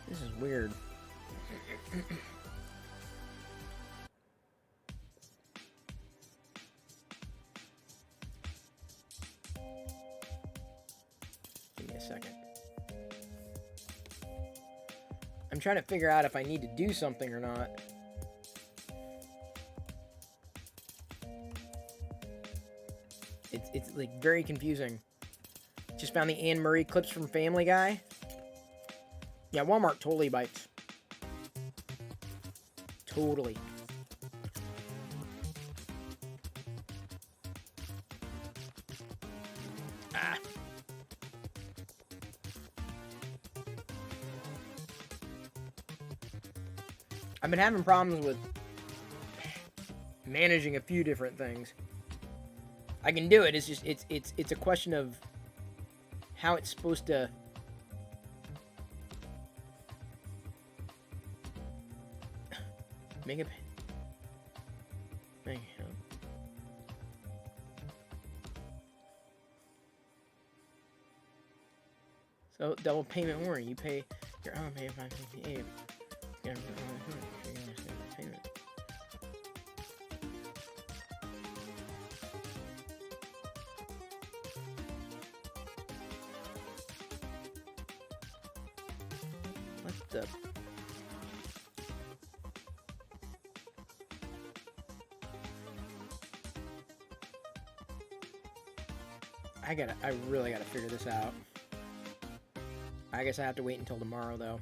[SPEAKER 1] This is weird. Give me a second. I'm trying to figure out if I need to do something or not. It's like very confusing. Just found the Anne Murray clips from Family Guy. Yeah, Walmart totally bites. Totally. Ah. I've been having problems with managing a few different things. I can do it. It's just it's a question of how it's supposed to. Make it. Make it. So double payment warning. You pay your own pay 558. Payment. What the? I really gotta figure this out. I guess I have to wait until tomorrow, though.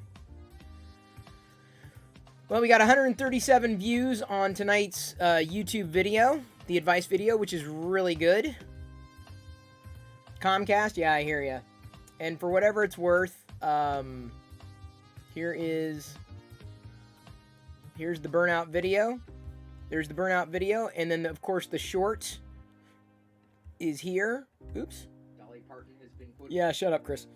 [SPEAKER 1] Well, we got 137 views on tonight's YouTube video, the advice video, which is really good. Comcast, yeah, I hear ya. And for whatever it's worth, here's the burnout video. There's the burnout video, and then of course the short is here. Oops.
[SPEAKER 3] Dolly Parton has been put.
[SPEAKER 1] Yeah, shut up, Chris.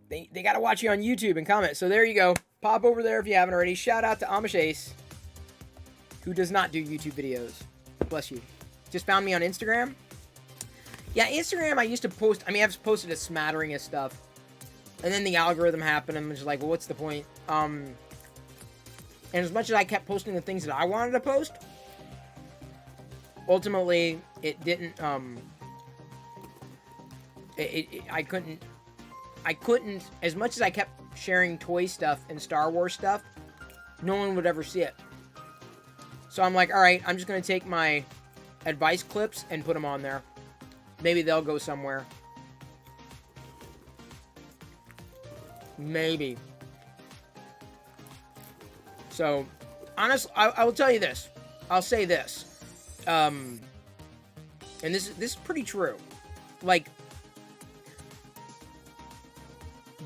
[SPEAKER 1] They gotta watch you on YouTube and comment. So there you go. Pop over there if you haven't already. Shout out to Amish Ace, who does not do YouTube videos. Bless you. Just found me on Instagram. Yeah, Instagram, I used to post. I mean, I've posted a smattering of stuff. And then the algorithm happened, and I'm just like, well, what's the point? And as much as I kept posting the things that I wanted to post, ultimately, it didn't, I couldn't, as much as I kept sharing toy stuff and Star Wars stuff, no one would ever see it. So I'm like, alright, I'm just going to take my advice clips and put them on there. Maybe they'll go somewhere. Maybe. So, honestly, I will tell you this. I'll say this. And this is pretty true. Like,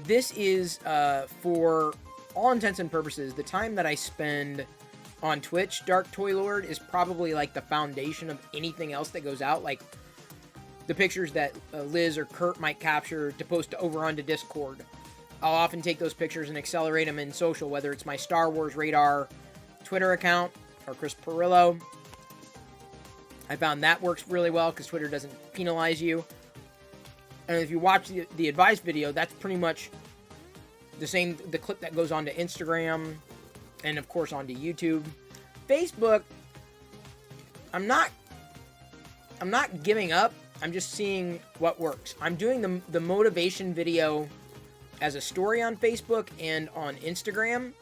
[SPEAKER 1] this is, for all intents and purposes, the time that I spend on Twitch, Dark Toy Lord, is probably, like, the foundation of anything else that goes out. Like, the pictures that Liz or Kurt might capture to post over onto Discord. I'll often take those pictures and accelerate them in social, whether it's my Star Wars Radar Twitter account or Chris Perillo. I found that works really well because Twitter doesn't penalize you. And if you watch the advice video, that's pretty much the same, the clip that goes onto Instagram and, of course, onto YouTube. Facebook, I'm not giving up. I'm just seeing what works. I'm doing the motivation video as a story on Facebook and on Instagram,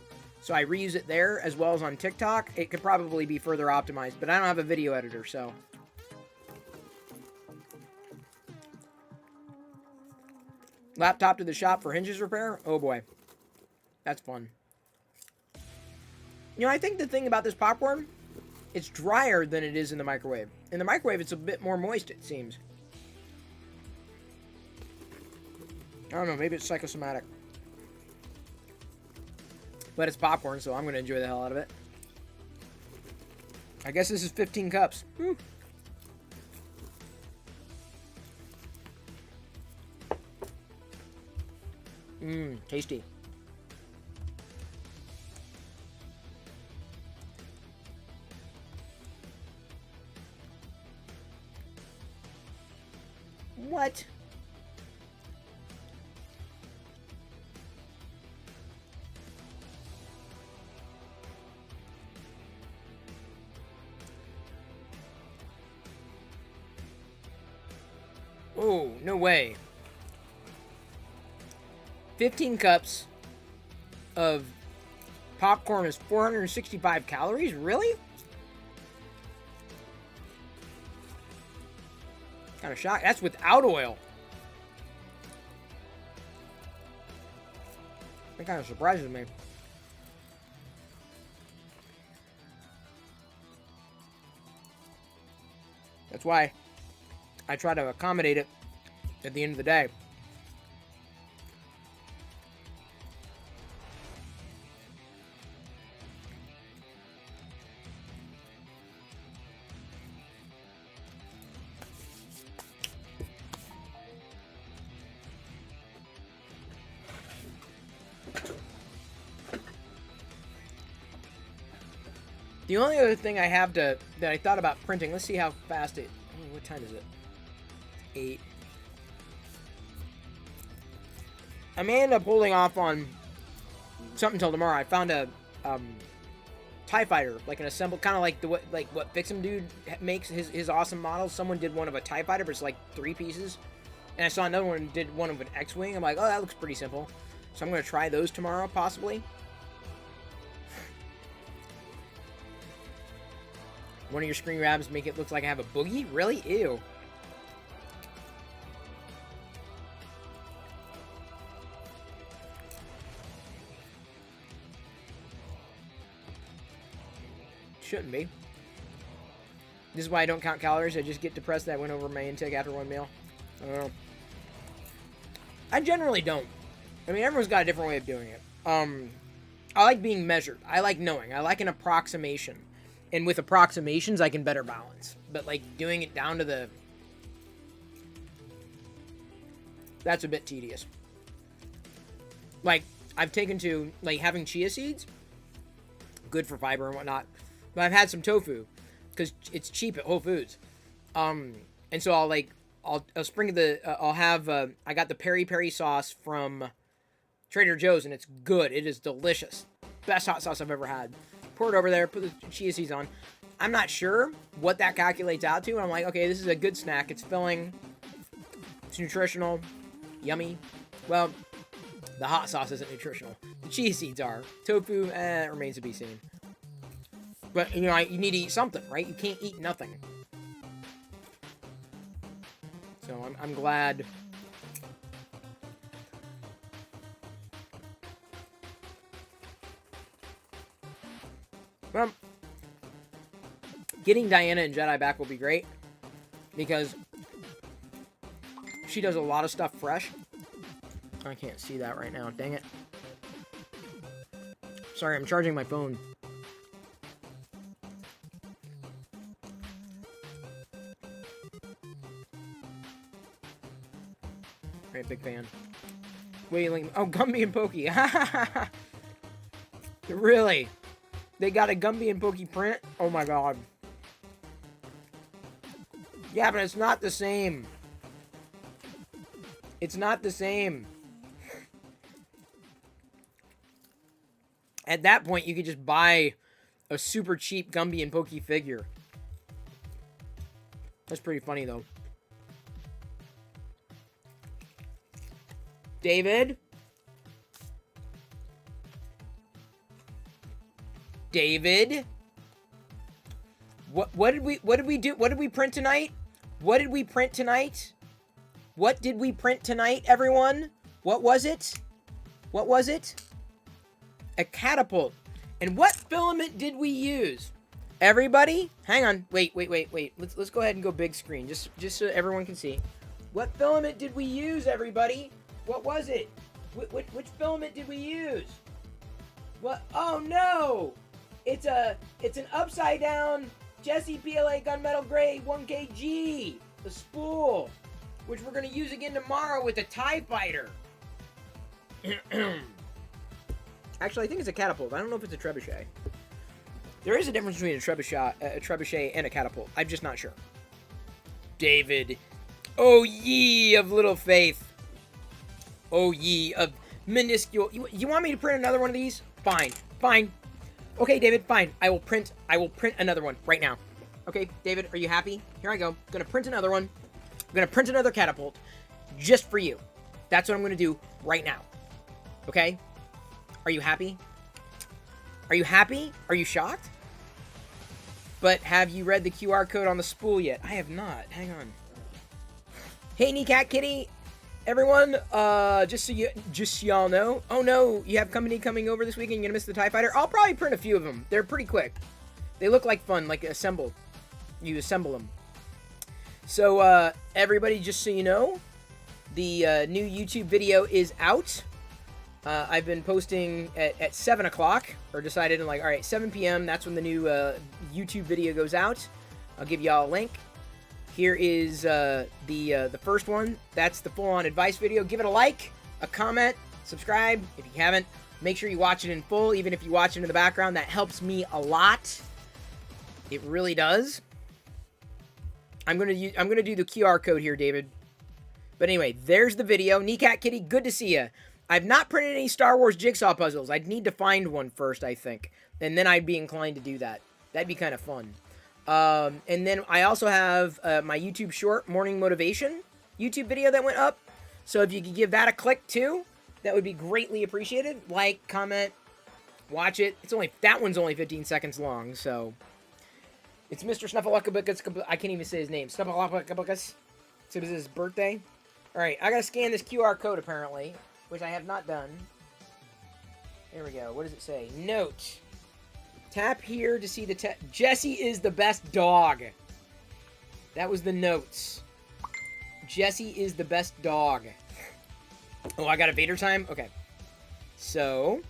[SPEAKER 1] so I reuse it there as well as on TikTok. It could probably be further optimized, but I don't have a video editor, so. Laptop to the shop for hinges repair? Oh boy. That's fun. You know, I think the thing about this popcorn, it's drier than it is in the microwave. In the microwave, it's a bit more moist, it seems. I don't know, maybe it's psychosomatic. But it's popcorn, so I'm going to enjoy the hell out of it. I guess this is 15 cups. Whew. Mmm, tasty. What? Oh, no way. 15 cups of popcorn is 465 calories? Really? Kind of shocked. That's without oil. That kind of surprises me. That's why I try to accommodate it at the end of the day. The only other thing I have that I thought about printing, let's see how fast it, what time is it? 8. I may end up holding off on something till tomorrow. I found a TIE fighter, like an assembled, kind of like what Fix'em Dude makes his awesome models. Someone did one of a TIE fighter, but it's like 3 pieces. And I saw another one did one of an X-wing. I'm like, oh, that looks pretty simple. So I'm going to try those tomorrow, possibly. One of your screen grabs make it look like I have a boogie? Really? Ew. Shouldn't be. This is why I don't count calories. I just get depressed that I went over my intake after one meal. I don't know. I generally don't. I mean, everyone's got a different way of doing it. I like being measured. I like knowing. I like an approximation. And with approximations, I can better balance. But, like, doing it down to the... That's a bit tedious. Like, I've taken to, like, having chia seeds. Good for fiber and whatnot. But I've had some tofu. Because it's cheap at Whole Foods. And so I'll sprinkle I'll have, I got the peri peri sauce from Trader Joe's, and it's good. It is delicious. Best hot sauce I've ever had. Pour it over there, put the chia seeds on. I'm not sure what that calculates out to. And I'm like, okay, this is a good snack. It's filling. It's nutritional. Yummy. Well, the hot sauce isn't nutritional. The chia seeds are. Tofu, it remains to be seen. But, you know, you need to eat something, right? You can't eat nothing. So I'm glad. Well, getting Diana and Jedi back will be great. Because she does a lot of stuff fresh. I can't see that right now. Dang it. Sorry, I'm charging my phone. Right, big fan. Wailing. Oh, Gumby and Pokey. Really? They got a Gumby and Pokey print? Oh my god. Yeah, but it's not the same. It's not the same. At that point, you could just buy a super cheap Gumby and Pokey figure. That's pretty funny, though. David? David? What did we do? What did we print tonight? What did we print tonight? What did we print tonight, everyone? What was it? What was it? A catapult. And what filament did we use? Everybody? Hang on. Wait. Let's go ahead and go big screen, just so everyone can see. What filament did we use, everybody? What was it? Which filament did we use? What? Oh no! It's an upside down Jesse PLA Gunmetal Gray 1kg, the spool, which we're gonna use again tomorrow with the TIE Fighter. Actually, I think it's a catapult. I don't know if it's a trebuchet. There is a difference between a trebuchet and a catapult. I'm just not sure. David, oh ye of little faith. Oh ye of minuscule. You want me to print another one of these? Fine. Okay, David, fine. I will print another one right now. Okay, David, are you happy? Here I go. I'm gonna print another one. I'm gonna print another catapult just for you. That's what I'm gonna do right now. Okay? Are you happy? Are you happy? Are you shocked? But have you read the QR code on the spool yet? I have not. Hang on. Hey, Kneecat Kitty. Everyone, just so y'all know. Oh no, you have company coming over this weekend. You're gonna miss the TIE Fighter. I'll probably print a few of them. They're pretty quick. They look like fun, like assembled. You assemble them. So, everybody, just so you know, the new YouTube video is out. I've been posting at 7 o'clock, or decided, like, alright, 7 p.m., that's when the new YouTube video goes out. I'll give y'all a link. Here is the first one. That's the full-on advice video. Give it a like, a comment, subscribe if you haven't. Make sure you watch it in full, even if you watch it in the background. That helps me a lot. It really does. I'm gonna do the QR code here, David. But anyway, there's the video. Kneecat Kitty, good to see you. I've not printed any Star Wars jigsaw puzzles. I'd need to find one first, I think. And then I'd be inclined to do that. That'd be kind of fun. And then I also have my YouTube short, Morning Motivation YouTube video that went up. So if you could give that a click too, that would be greatly appreciated. Like, comment, watch it. That one's only 15 seconds long, so... It's Mr. Snuffleupagus. I can't even say his name. Snuffleupagus. So this is his birthday. Alright, I gotta scan this QR code apparently, which I have not done. There we go. What does it say? Note. Tap here to see the Jesse is the best dog. That was the notes. Jesse is the best dog. Oh, I got a Vader time? Okay. So,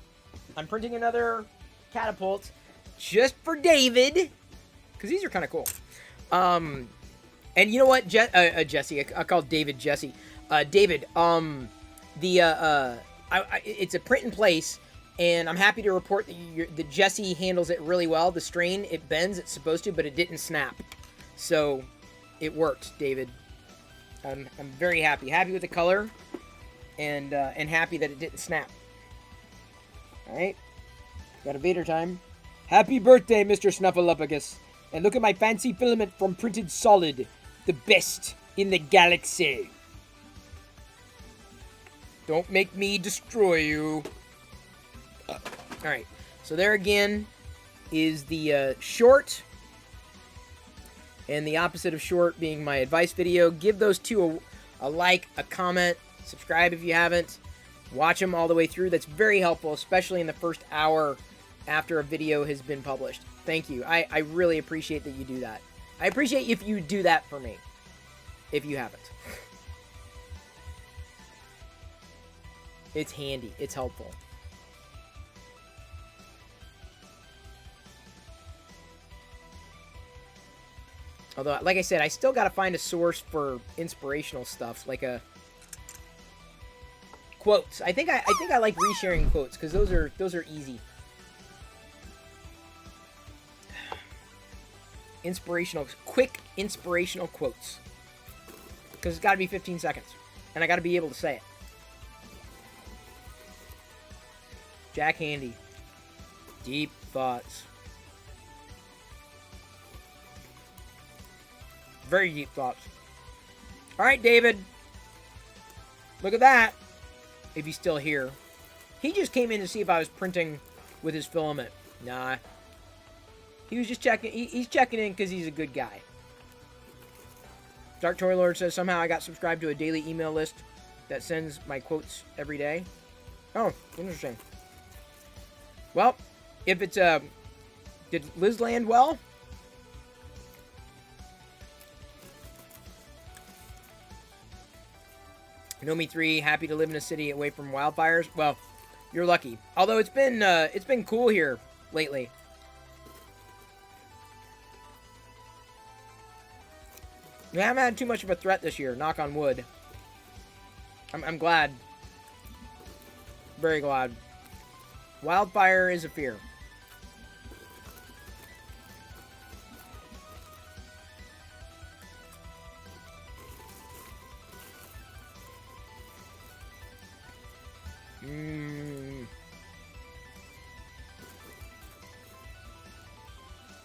[SPEAKER 1] I'm printing another catapult just for David. Because these are kind of cool. And you know what, Jesse, I called David Jesse. David, it's a print in place, and I'm happy to report that the Jesse handles it really well. The strain, it bends, it's supposed to, but it didn't snap. So, it worked, David. I'm very happy. Happy with the color, and happy that it didn't snap. Alright. Got a Vader time. Happy birthday, Mr. Snuffleupagus. And look at my fancy filament from Printed Solid. The best in the galaxy. Don't make me destroy you. Alright. So there again is the short. And the opposite of short being my advice video. Give those two a like, a comment, subscribe if you haven't. Watch them all the way through. That's very helpful, especially in the first hour after a video has been published. Thank you. I really appreciate that you do that. I appreciate if you do that for me. If you haven't. It's handy. It's helpful. Although, like I said, I still got to find a source for inspirational stuff, like a quotes. I think I like resharing quotes because those are easy. Quick inspirational quotes. Because it's got to be 15 seconds, and I got to be able to say it. Jack Handy. Deep thoughts. Very deep thoughts. Alright, David. Look at that. If he's still here. He just came in to see if I was printing with his filament. Nah. He was just checking. He's checking in because he's a good guy. Dark Toy Lord says, somehow I got subscribed to a daily email list that sends my quotes every day. Oh, interesting. Well, if it's, did Liz land well? Nomi 3, happy to live in a city away from wildfires. Well, you're lucky. Although it's been cool here lately. We haven't had too much of a threat this year, knock on wood. I'm glad. Very glad. Wildfire is a fear.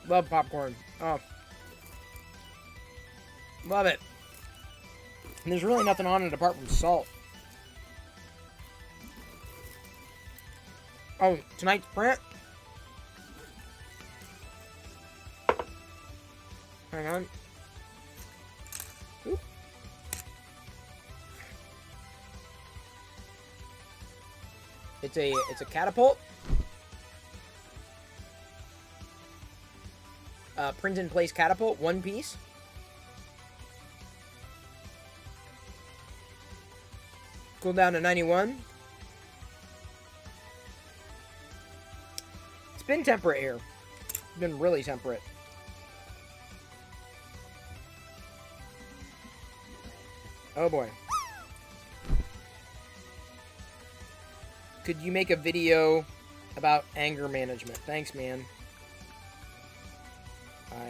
[SPEAKER 1] Love popcorn. Oh. Love it. And there's really nothing on it apart from salt. Oh, tonight's print? Hang on. Oop. It's a catapult. Print in place catapult, one piece. Cool down to 91. It's been temperate here. It's been really temperate. Oh boy. Could you make a video about anger management? Thanks, man.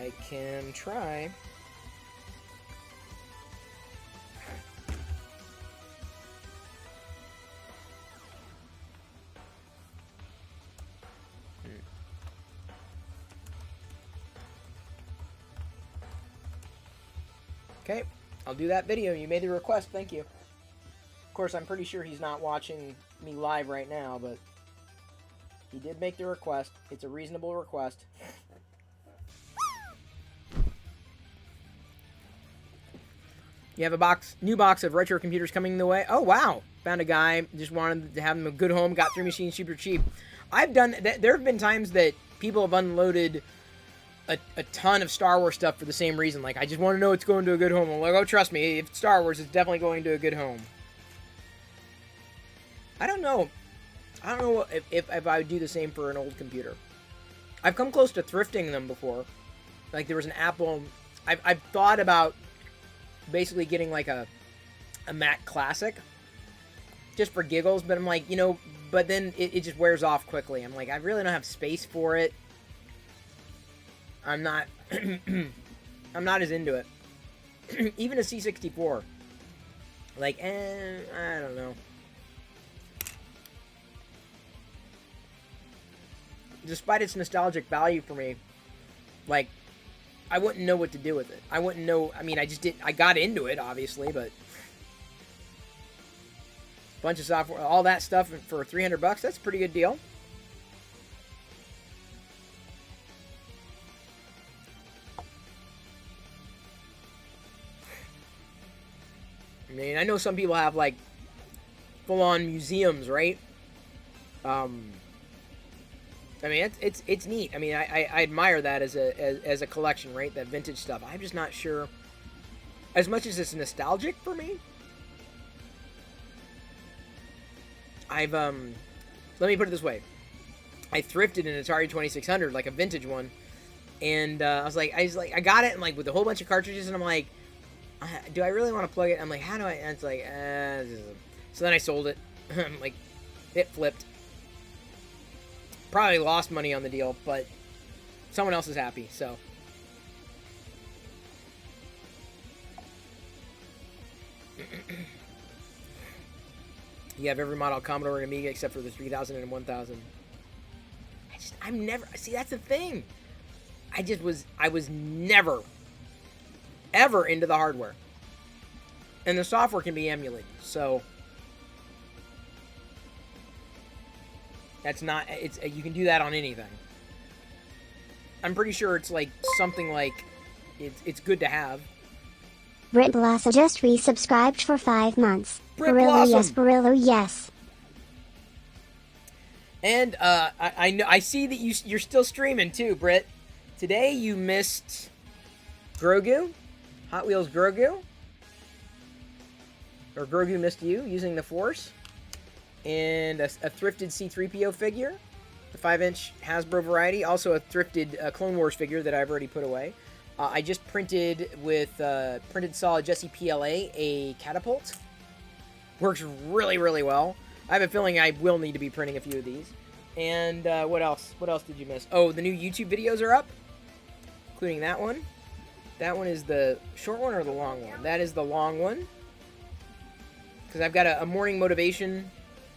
[SPEAKER 1] I can try. Okay, I'll do that video. You made the request. Thank you. Of course, I'm pretty sure he's not watching me live right now, but he did make the request. It's a reasonable request. You have a new box of retro computers coming the way. Oh, wow. Found a guy, just wanted to have him a good home, got 3 machines super cheap. I've done, there have been times that people have unloaded a ton of Star Wars stuff for the same reason. Like, I just want to know it's going to a good home. I'm like, oh, trust me, if it's Star Wars, it's definitely going to a good home. I don't know. I don't know if I would do the same for an old computer. I've come close to thrifting them before. Like, there was an Apple... I've thought about basically getting, like, a Mac Classic. Just for giggles. But I'm like, you know... But then it just wears off quickly. I'm like, I really don't have space for it. I'm not... I'm not as into it. Even a C64. Like, I don't know. Despite its nostalgic value for me, like, I wouldn't know what to do with it. I wouldn't know... I mean, I got into it, obviously, but... Bunch of software, all that stuff for $300, that's a pretty good deal. I mean, I know some people have, like, full-on museums, right? I mean, it's neat. I mean, I admire that as a collection, right? That vintage stuff. I'm just not sure. As much as it's nostalgic for me, let me put it this way. I thrifted an Atari 2600, like a vintage one, and I was like, I got it, and like with a whole bunch of cartridges, and I'm like, do I really want to plug it? I'm like, how do I? And it's like, so then I sold it. Like, it flipped. Probably lost money on the deal, but someone else is happy, so. You have every model Commodore and Amiga except for the 3000 and 1000. I'm never, see, that's the thing. I was never, ever into the hardware. And the software can be emulated, so. That's not, you can do that on anything. I'm pretty sure it's like, something like, it's good to have.
[SPEAKER 2] Brit Blossom just resubscribed for 5 months.
[SPEAKER 1] Brit
[SPEAKER 2] Barillo,
[SPEAKER 1] Blossom.
[SPEAKER 2] yes, Barillo, yes.
[SPEAKER 1] And I know, I see that you're still streaming too, Britt. Today you missed Grogu, Hot Wheels Grogu, or Grogu missed you using the Force, and a thrifted C-3PO figure, the 5-inch Hasbro variety, also a thrifted Clone Wars figure that I've already put away. I just printed with Printed Solid Jesse PLA a catapult. Works really, really well. I have a feeling I will need to be printing a few of these. And what else? What else did you miss? Oh, the new YouTube videos are up, including that one. That one is the short one or the long one? That is the long one. Because I've got a morning motivation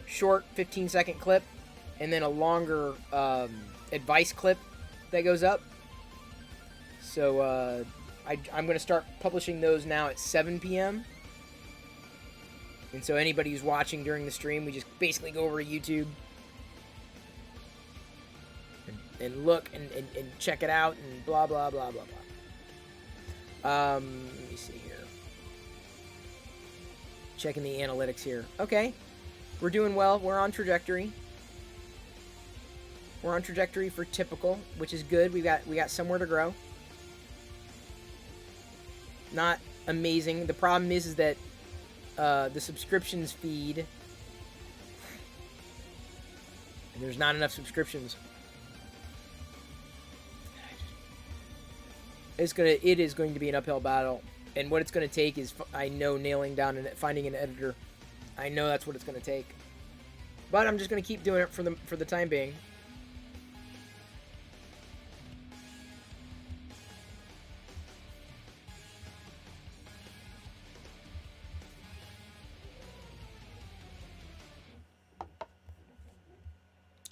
[SPEAKER 1] short 15-second clip and then a longer advice clip that goes up. So I'm going to start publishing those now at 7 p.m. And so anybody who's watching during the stream, we just basically go over to YouTube and look and check it out and blah, blah, blah, blah, blah. Let me see here. Checking the analytics here. Okay. We're doing well. We're on trajectory. We're on trajectory for typical, which is good. We got somewhere to grow. Not amazing. The problem is that the subscriptions feed, and there's not enough subscriptions. It is going to be an uphill battle, and what it's going to take is, I know, nailing down and finding an editor. I know that's what it's going to take, but I'm just going to keep doing it for the time being.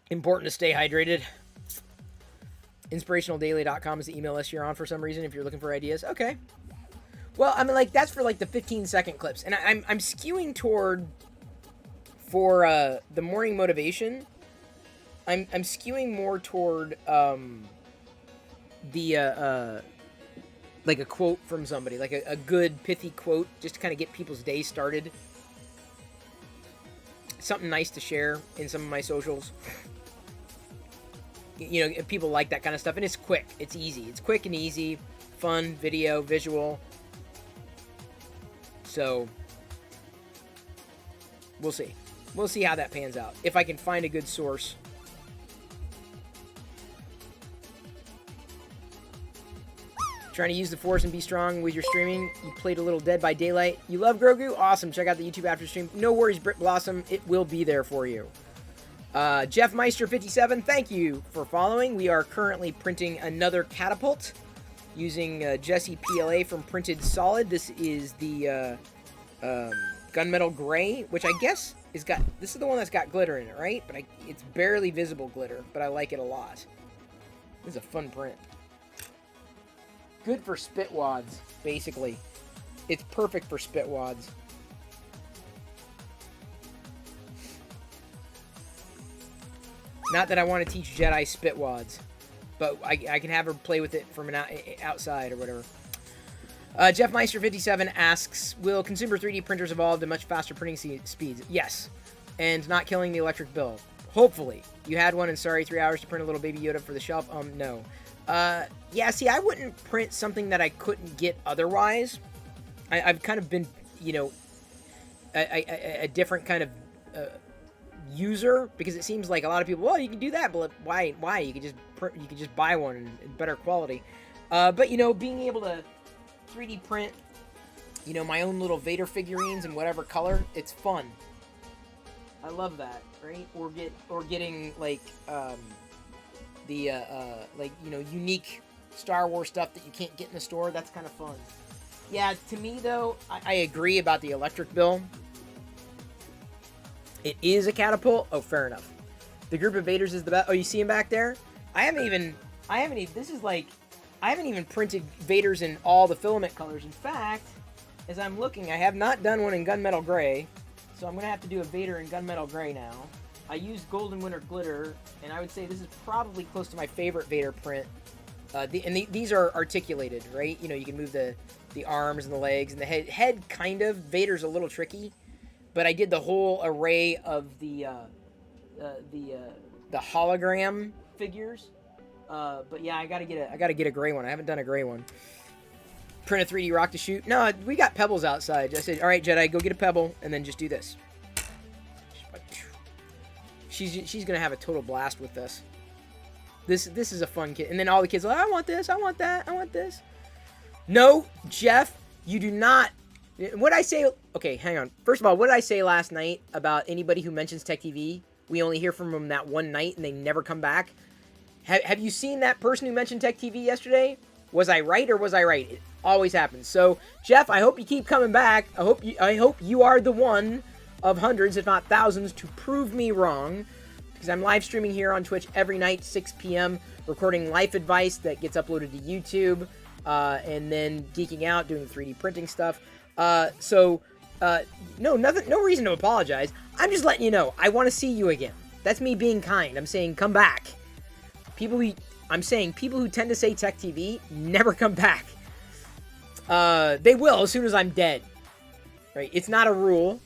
[SPEAKER 1] Important to stay hydrated. InspirationalDaily.com is the email list you're on for some reason if you're looking for ideas. Okay. Well, I mean, like, that's for, like, the 15-second clips. And I'm skewing toward, for the morning motivation, I'm skewing more toward like a quote from somebody. Like a good, pithy quote, just to kind of get people's day started. Something nice to share in some of my socials. you know, people like that kind of stuff, and it's quick. It's easy. It's quick and easy, fun, video, visual. So we'll see. We'll see how that pans out. If I can find a good source. Trying to use the Force and be strong with your streaming. You played a little Dead by Daylight. You love Grogu? Awesome. Check out the YouTube after stream. No worries, Brit Blossom. It will be there for you. Jeff Meister 57, thank you for following. We are currently printing another catapult using Jesse PLA from Printed Solid. This is the Gunmetal Gray, which I guess is got. This is the one that's got glitter in it, right? But it's barely visible glitter, but I like it a lot. This is a fun print. Good for spit wads, basically. It's perfect for spit wads. Not that I want to teach Jedi spit wads, but I can have her play with it from an outside or whatever. Jeff Meister 57 asks, will consumer 3D printers evolve to much faster printing speeds? Yes, and not killing the electric bill. Hopefully. You had one and sorry, 3 hours to print a little Baby Yoda for the shelf? No. Yeah, see, I wouldn't print something that I couldn't get otherwise. I've kind of been, you know, a different kind of user, because it seems like a lot of people, well, you can do that, but why? You could just buy one in better quality. But you know, being able to 3D print, you know, my own little Vader figurines in whatever color, it's fun. I love that, right? Or getting like like, you know, unique Star Wars stuff that you can't get in the store. That's kind of fun. Yeah, to me though, I agree about the electric bill. It is a catapult. Oh, fair enough. The group of Vaders is the best. Oh, you see him back there? I haven't even, this is like, I haven't even printed Vaders in all the filament colors. In fact, as I'm looking, I have not done one in Gunmetal Gray, so I'm going to have to do a Vader in Gunmetal Gray now. I used Golden Winter Glitter, and I would say this is probably close to my favorite Vader print. These are articulated, right? You know, you can move the arms and the legs and the head. Head, kind of. Vader's a little tricky. But I did the whole array of the hologram figures. But yeah, I gotta get a gray one. I haven't done a gray one. Print a 3D rock to shoot. No, we got pebbles outside. I said, all right, Jedi, go get a pebble and then just do this. She's gonna have a total blast with this. This is a fun kid. And then all the kids are like, I want this, I want that, I want this. No, Jeff, you do not. What I say? Okay, hang on. First of all, what did I say last night about anybody who mentions Tech TV? We only hear from them that one night and they never come back. Have you seen that person who mentioned Tech TV yesterday? Was I right or was I right? It always happens. So, Jeff, I hope you keep coming back. I hope you are the one of hundreds, if not thousands, to prove me wrong. Because I'm live streaming here on Twitch every night, 6 p.m., recording life advice that gets uploaded to YouTube, and then geeking out, doing 3D printing stuff. No reason to apologize. I'm just letting you know, I want to see you again. That's me being kind. I'm saying come back. I'm saying people who tend to say Tech TV never come back. They will as soon as I'm dead. Right? It's not a rule.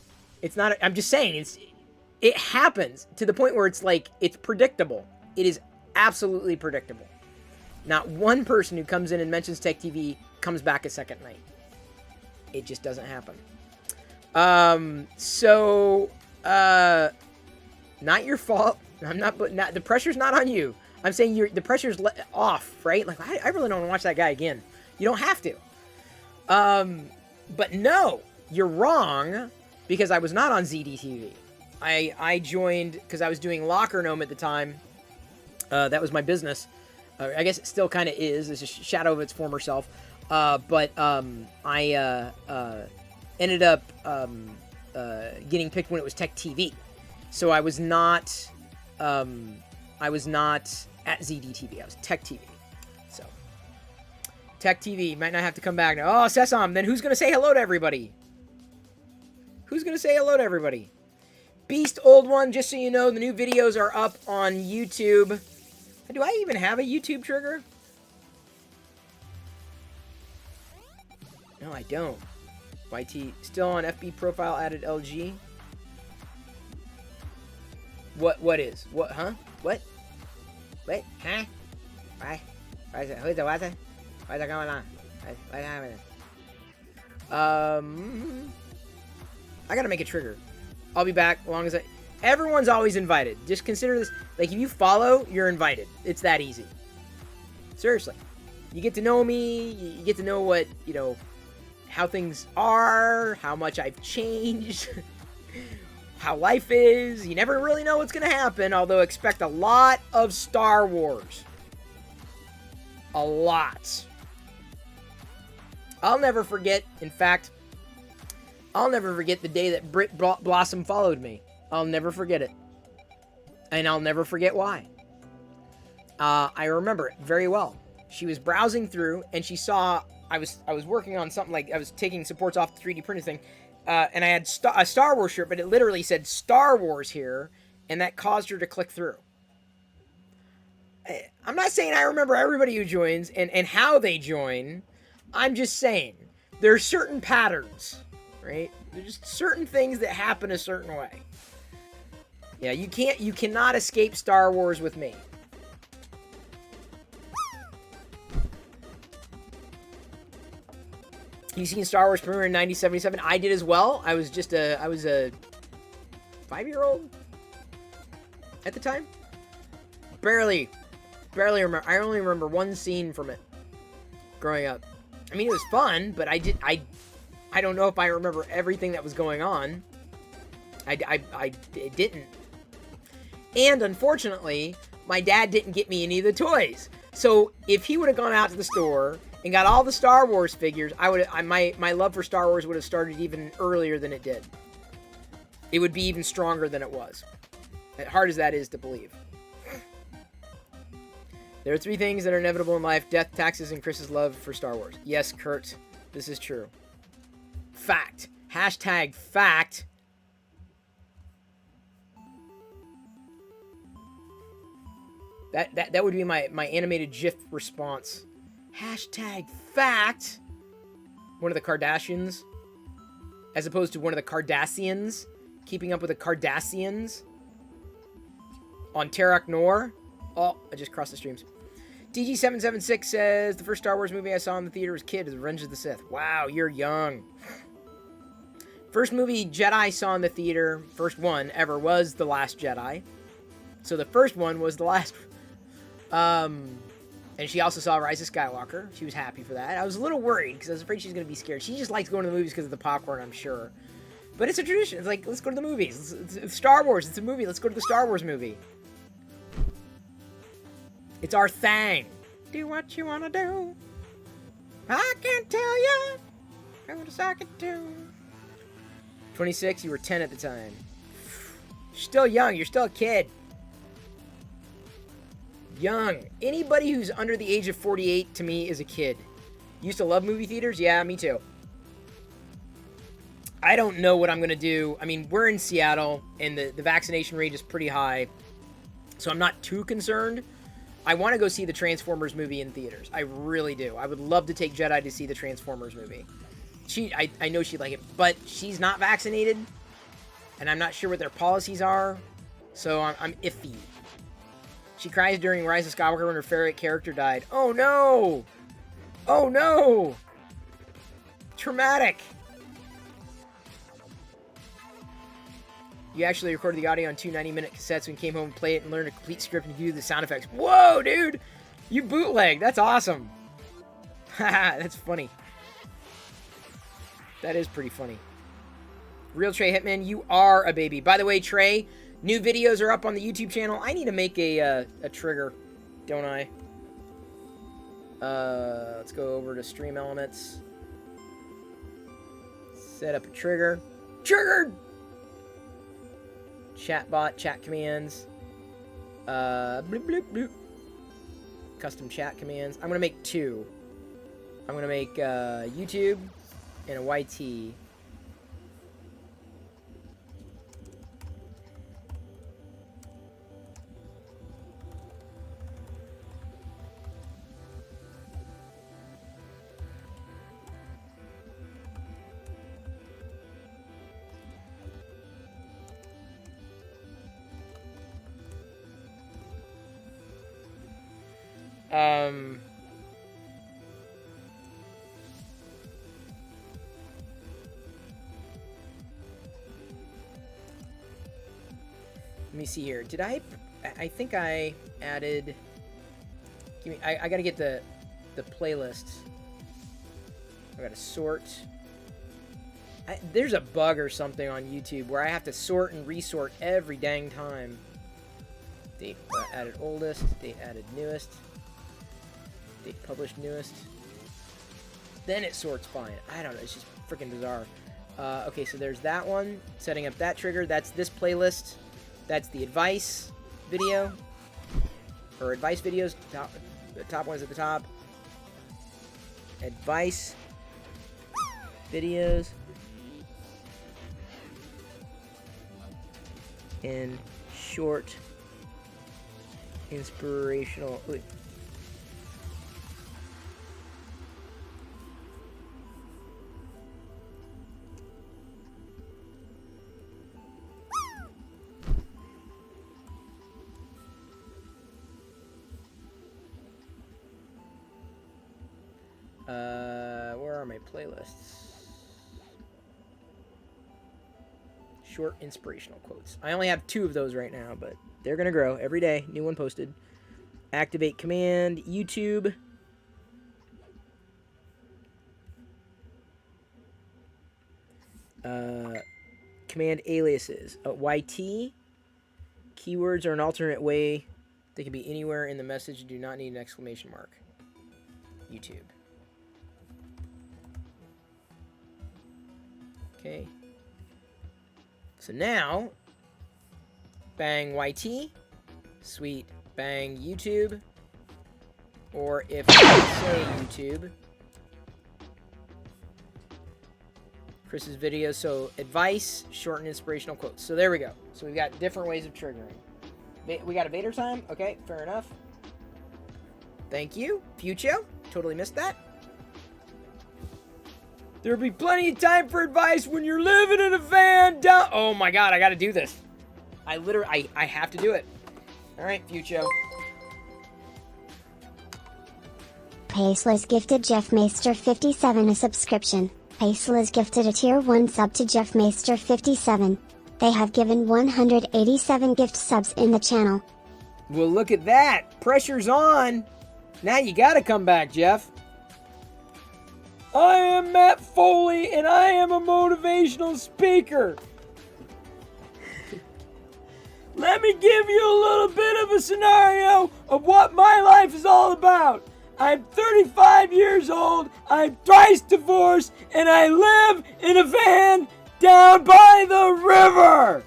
[SPEAKER 1] I'm just saying it happens to the point where it's like, it's predictable. It is absolutely predictable. Not one person who comes in and mentions Tech TV comes back a second night. It just doesn't happen. Not your fault. The pressure's not on you. I'm saying the pressure's off, right? Like, I really don't want to watch that guy again. You don't have to. But no, you're wrong, because I was not on ZDTV. I joined because I was doing Locker Gnome at the time. That was my business. I guess it still kind of is. It's a shadow of its former self. But I ended up getting picked when it was Tech TV. So I was not at ZDTV. I was Tech TV. So Tech TV might not have to come back now. Oh, Sesam, then who's going to say hello to everybody? Who's going to say hello to everybody? Beast Old One, just so you know, the new videos are up on YouTube. Do I even have a YouTube trigger? No, I don't. YT, still on FB profile, added LG. What is? What, huh? What? Wait, huh? Why? Why is it? Who's the what? What's going on? What's happening? I gotta make a trigger. I'll be back as long as everyone's always invited. Just consider this, like, if you follow, you're invited. It's that easy. Seriously. You get to know me, you get to know what, you know, how things are, how much I've changed, how life is. You never really know what's gonna happen, although expect a lot of Star Wars. A lot. I'll never forget, in fact, I'll never forget the day that Britt Blossom followed me. I'll never forget it. And I'll never forget why. I remember it very well. She was browsing through, and she saw I was working on something, like I was taking supports off the 3D printer thing, and I had a Star Wars shirt, but it literally said Star Wars here, and that caused her to click through. I'm not saying I remember everybody who joins and how they join. I'm just saying there's certain patterns, right? There's just certain things that happen a certain way. Yeah, you cannot escape Star Wars with me. You seen Star Wars premiere in 1977? I did as well. I was a 5-year-old at the time. Barely remember. I only remember one scene from it growing up. I mean, it was fun, but I don't know if I remember everything that was going on. I didn't. And unfortunately, my dad didn't get me any of the toys. So if he would have gone out to the store and got all the Star Wars figures, my love for Star Wars would have started even earlier than it did. It would be even stronger than it was. As hard as that is to believe. There are 3 things that are inevitable in life: death, taxes, and Chris's love for Star Wars. Yes, Kurt, this is true. Fact. Hashtag fact. That would be my animated GIF response. Hashtag fact. One of the Kardashians. As opposed to one of the Cardassians. Keeping up with the Cardassians. On Terok Nor. Oh, I just crossed the streams. DG776 says, the first Star Wars movie I saw in the theater as a kid is Revenge of the Sith. Wow, you're young. First movie Jedi I saw in the theater, first one ever, was The Last Jedi. So the first one was the last. And she also saw Rise of Skywalker. She was happy for that. I was a little worried because I was afraid she was going to be scared. She just likes going to the movies because of the popcorn, I'm sure. But it's a tradition. It's like, let's go to the movies. It's Star Wars. It's a movie. Let's go to the Star Wars movie. It's our thing. Do what you want to do. I can't tell you who to suck it to. 26, you were 10 at the time. You're still young. You're still a kid. Young. Anybody who's under the age of 48 to me is a kid. Used to love movie theaters? Yeah, me too. I don't know what I'm going to do. I mean, we're in Seattle, and the vaccination rate is pretty high. So I'm not too concerned. I want to go see the Transformers movie in theaters. I really do. I would love to take Jedi to see the Transformers movie. I know she'd like it, but she's not vaccinated, and I'm not sure what their policies are, so I'm iffy. She cries during Rise of Skywalker when her favorite character died. Oh no! Oh no! Traumatic! You actually recorded the audio on 2 90-minute cassettes and came home and played it and learned a complete script and do the sound effects. Whoa, dude! You bootleg. That's awesome. Haha, that's funny. That is pretty funny. Real Trey Hitman, you are a baby. By the way, Trey, new videos are up on the YouTube channel. I need to make a trigger, don't I? Let's go over to Stream Elements. Set up a trigger. Triggered! Chatbot, chat commands. Bloop, bloop, bloop. Custom chat commands. I'm going to make 2. I'm going to make YouTube and a YT. Let me see here. Did I think I added. Give me. I gotta get the playlists. I gotta sort. There's a bug or something on YouTube where I have to sort and resort every dang time. Date added oldest. Date added newest. Date published newest. Then it sorts fine. I don't know. It's just freaking bizarre. Okay, so there's that one. Setting up that trigger. That's this playlist. That's the advice video. Or advice videos. The top one's at the top. Advice videos. And short inspirational. Wait. Where are my playlists? Short inspirational quotes. I only have 2 of those right now, but they're gonna grow every day. New one posted. Activate command. YouTube. Command aliases. YT. Keywords are an alternate way. They can be anywhere in the message. You do not need an exclamation mark. YouTube. Okay. So now, bang YT, sweet, bang YouTube, or if I say YouTube, Chris's video, so advice, short and inspirational quotes. So there we go. So we've got different ways of triggering. We got a Vader time? Okay, fair enough. Thank you, Fucho. Totally missed that. There'll be plenty of time for advice when you're living in a van down. Oh my god, I gotta do this. I have to do it. Alright, Fucho.
[SPEAKER 2] Paceless gifted Jeff Meister 57 a subscription. Paceless gifted a tier 1 sub to Jeff Meister 57. They have given 187 gift subs in the channel.
[SPEAKER 1] Well, look at that. Pressure's on. Now you gotta come back, Jeff. I am Matt Foley, and I am a motivational speaker. Let me give you a little bit of a scenario of what my life is all about. I'm 35 years old, I'm thrice divorced, and I live in a van down by the river.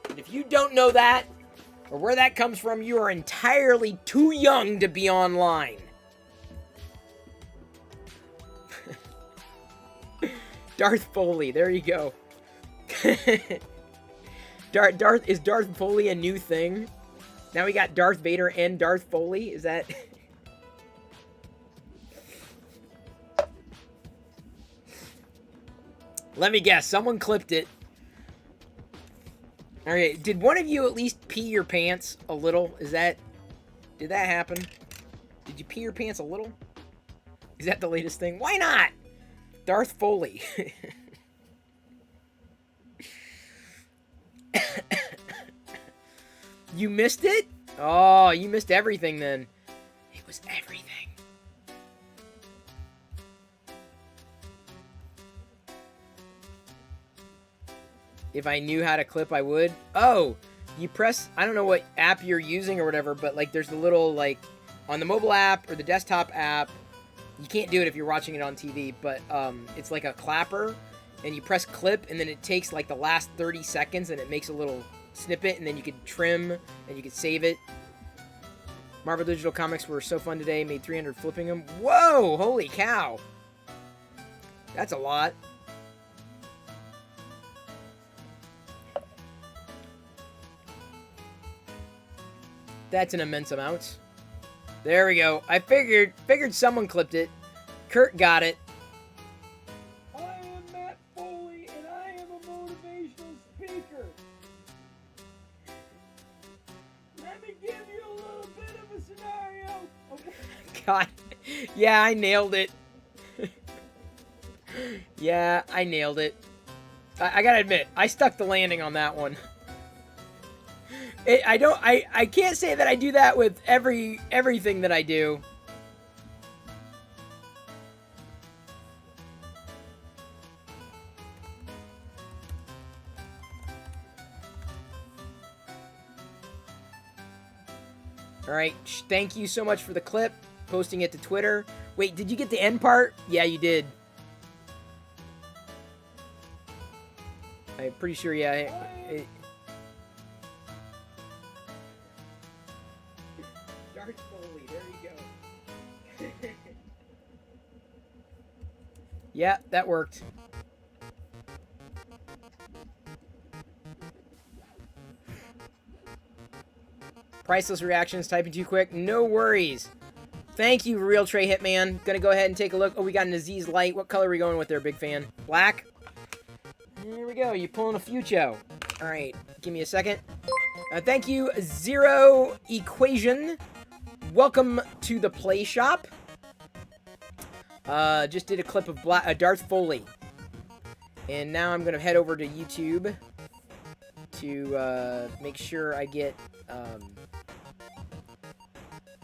[SPEAKER 1] And if you don't know that, or where that comes from, you are entirely too young to be online. Darth Foley, there you go. Is Darth Foley a new thing? Now we got Darth Vader and Darth Foley. Is that? Let me guess. Someone clipped it. All right. Did one of you at least pee your pants a little? Did that happen? Did you pee your pants a little? Is that the latest thing? Why not? Darth Foley. You missed it? Oh, you missed everything then. It was everything. If I knew how to clip, I would. Oh, you press, I don't know what app you're using or whatever, but like there's the little like on the mobile app or the desktop app. You can't do it if you're watching it on TV, but it's like a clapper, and you press clip, and then it takes like the last 30 seconds, and it makes a little snippet, and then you could trim, and you could save it. Marvel Digital Comics were so fun today, made 300 flipping them. Whoa, holy cow. That's a lot. That's an immense amount. There we go. I figured someone clipped it. Kurt got it. I am Matt Foley, and I am a motivational speaker. Let me give god. Yeah, I nailed it. Yeah, I nailed it. I gotta admit, I stuck the landing on that one. I can't say that I do that with everything that I do. All right, thank you so much for the clip, posting it to Twitter. Wait, did you get the end part? Yeah, you did. I'm pretty sure, yeah. Darth Foley, there you go. Yeah, that worked. Priceless reactions, typing too quick. No worries. Thank you, Real Trey Hitman. Gonna go ahead and take a look. Oh, we got an Aziz Light. What color are we going with there, big fan? Black? Here we go. You pulling a Fucho. All right. Give me a second. Thank you, Zero Equation. Welcome to the Play Shop. Just did a clip of Darth Foley. And now I'm gonna head over to YouTube to make sure I get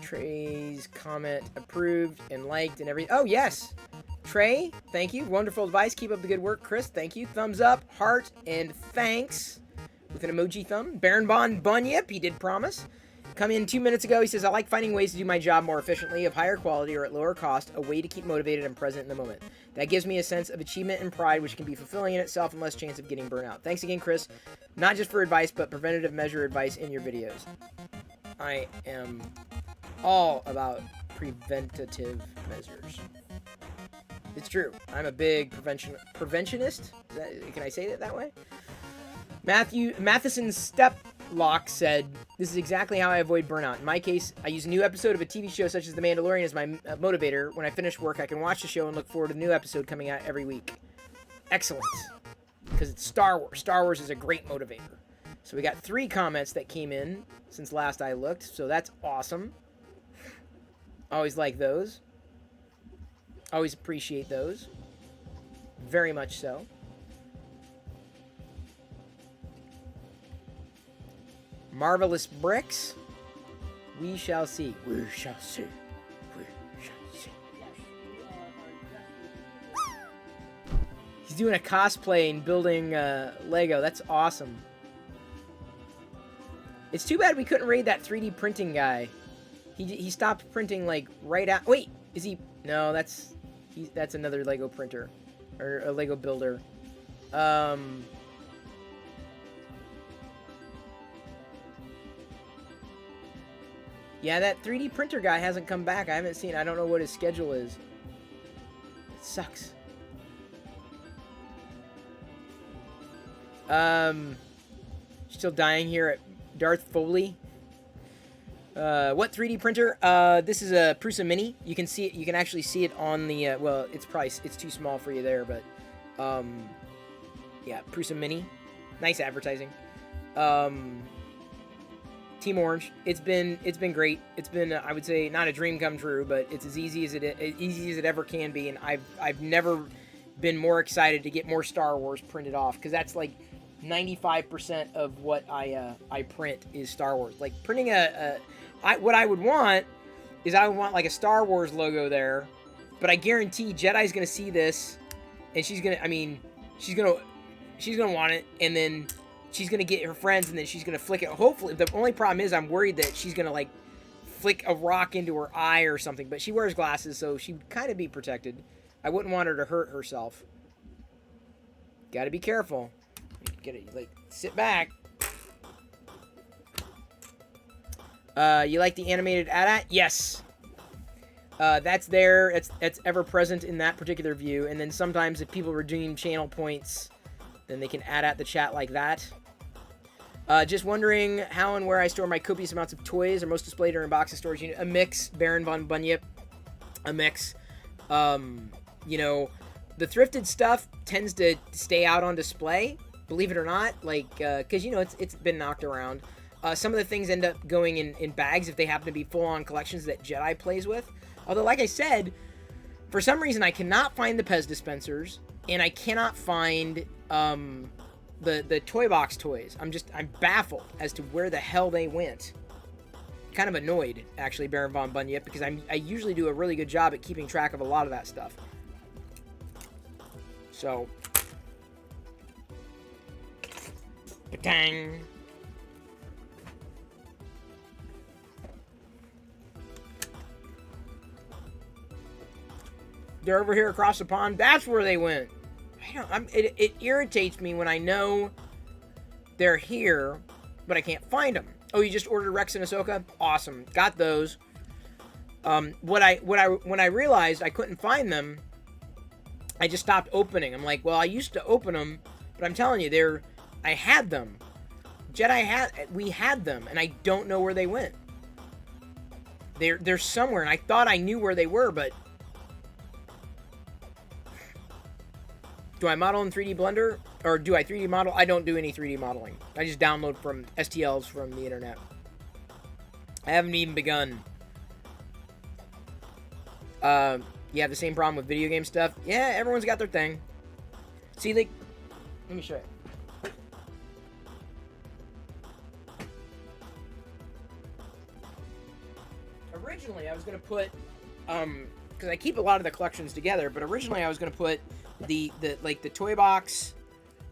[SPEAKER 1] Trey's comment approved and liked and everything. Oh, yes. Trey, thank you. Wonderful advice. Keep up the good work. Chris, thank you. Thumbs up, heart, and thanks. With an emoji thumb. Baron Von Bunyip, he did promise. Come in 2 minutes ago. He says, I like finding ways to do my job more efficiently, of higher quality, or at lower cost, a way to keep motivated and present in the moment. That gives me a sense of achievement and pride, which can be fulfilling in itself and less chance of getting burnt out. Thanks again, Chris. Not just for advice, but preventative measure advice in your videos. I am all about preventative measures. It's true. I'm a big preventionist. Can I say it that way? Matheson Steplock said, this is exactly how I avoid burnout. In my case, I use a new episode of a TV show such as The Mandalorian as my motivator. When I finish work, I can watch the show and look forward to a new episode coming out every week. Excellent. Because it's Star Wars. Star Wars is a great motivator. So we got 3 comments that came in since last I looked. So that's awesome. Always like those. Always appreciate those. Very much so. Marvelous Bricks. We shall see. We shall see. We shall see. He's doing a cosplay and building Lego. That's awesome. It's too bad we couldn't raid that 3D printing guy. He stopped printing like right out. Wait, is he? No, that's another Lego printer or a Lego builder. Yeah, that 3D printer guy hasn't come back. I haven't seen. I don't know what his schedule is. It sucks. Still dying here at Darth Foley. What 3D printer? This is a Prusa Mini. You can see it. You can actually see it on the. Well, it's too small for you there, but yeah, Prusa Mini. Nice advertising. Team Orange. It's been great. It's been I would say not a dream come true, but it's as easy as it ever can be. And I've never been more excited to get more Star Wars printed off, because that's like 95% of what I print is Star Wars. Like printing what I would want is I would want like a Star Wars logo there, but I guarantee Jedi's gonna see this, and she's gonna want it, and then she's gonna get her friends, and then she's gonna flick it. Hopefully, the only problem is I'm worried that she's gonna like flick a rock into her eye or something. But she wears glasses, so she'd kind of be protected. I wouldn't want her to hurt herself. Got to be careful. Get it, like sit back. You like the animated AT-AT? Yes. That's there. It's ever present in that particular view. And then sometimes if people redeem channel points, then they can AT-AT the chat like that. Just wondering how and where I store my copious amounts of toys. Are most displayed in a box of storage unit? A mix. Baron Von Bunyip. A mix. You know, the thrifted stuff tends to stay out on display. Believe it or not, like, because, you know, it's been knocked around. Some of the things end up going in bags if they happen to be full-on collections that Jedi plays with. Although, like I said, for some reason I cannot find the Pez dispensers, and I cannot find the toy box toys. I'm baffled as to where the hell they went. Kind of annoyed, actually, Baron Von Bunyip, because I usually do a really good job at keeping track of a lot of that stuff. So, ba-tang. They're over here across the pond. That's where they went. It irritates me when I know they're here, but I can't find them. Oh, you just ordered Rex and Ahsoka? Awesome. Got those. When I realized I couldn't find them, I just stopped opening. I'm like, well, I used to open them, but I'm telling you, I had them. We had them, and I don't know where they went. They're somewhere, and I thought I knew where they were, but do I model in 3D Blender? Or do I 3D model? I don't do any 3D modeling. I just download from STLs from the internet. I haven't even begun. You have the same problem with video game stuff? Yeah, everyone's got their thing. See, let me show you. Originally, I was going to put, because I keep a lot of the collections together, but originally I was going to put the toy box.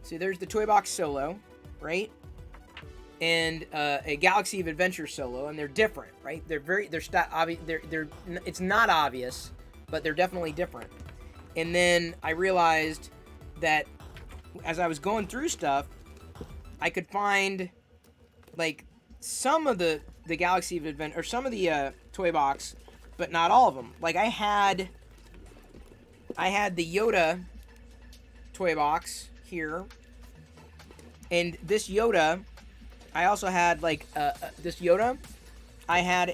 [SPEAKER 1] See, there's the toy box solo, right? And a Galaxy of Adventure solo, and they're different, right? It's not obvious, but they're definitely different. And then I realized that as I was going through stuff, I could find like some of the Galaxy of Adventure, or some of the toy box, but not all of them. Like I had the Yoda toy box here, and this Yoda, I also had like this Yoda. I had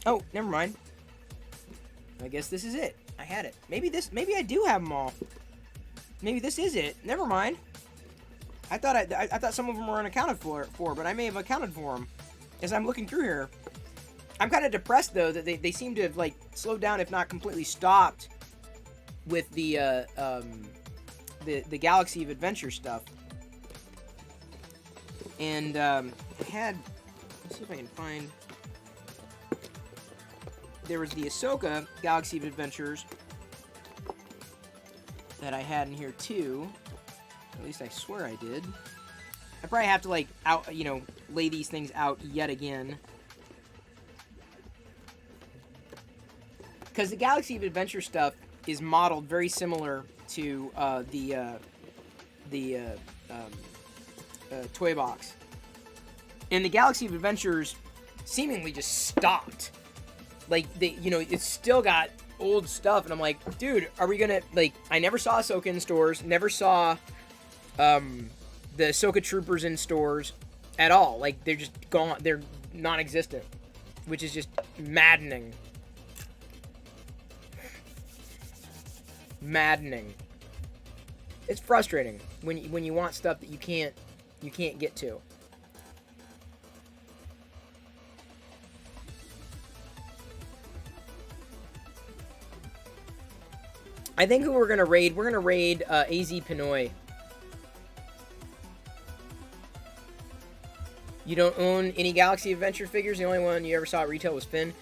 [SPEAKER 1] oh, never mind. I guess this is it. I had it. Maybe I do have them all. Maybe this is it. Never mind. I thought some of them were unaccounted for, but I may have accounted for them as I'm looking through here. I'm kind of depressed though that they seem to have like slowed down, if not completely stopped, with the Galaxy of Adventure stuff. And let's see if I can find. There was the Ahsoka Galaxy of Adventures that I had in here too. At least I swear I did. I probably have to like lay these things out yet again. Because the Galaxy of Adventure stuff is modeled very similar to the toy box. And the Galaxy of Adventures seemingly just stopped. Like, it's still got old stuff, and I'm like, dude, are we gonna, like, I never saw Ahsoka in stores, never saw, the Ahsoka Troopers in stores at all. Like, they're just gone, they're non-existent, which is just maddening. Maddening. It's frustrating when you want stuff that you can't get to. I think who we're gonna raid AZ Pinoy. You don't own any Galaxy Adventure figures? The only one you ever saw at retail was Finn.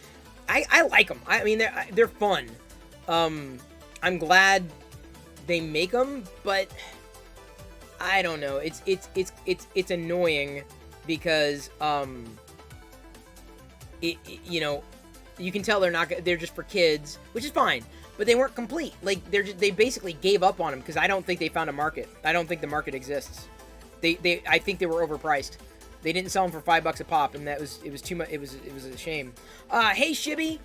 [SPEAKER 1] I like them. I mean, they're fun. I'm glad they make them, but I don't know. It's annoying because you can tell they're just for kids, which is fine. But they weren't complete. Like they basically gave up on them because I don't think they found a market. I don't think the market exists. I think they were overpriced. They didn't sell them for $5 a pop, and it was too much. It was a shame. Hey Shibby,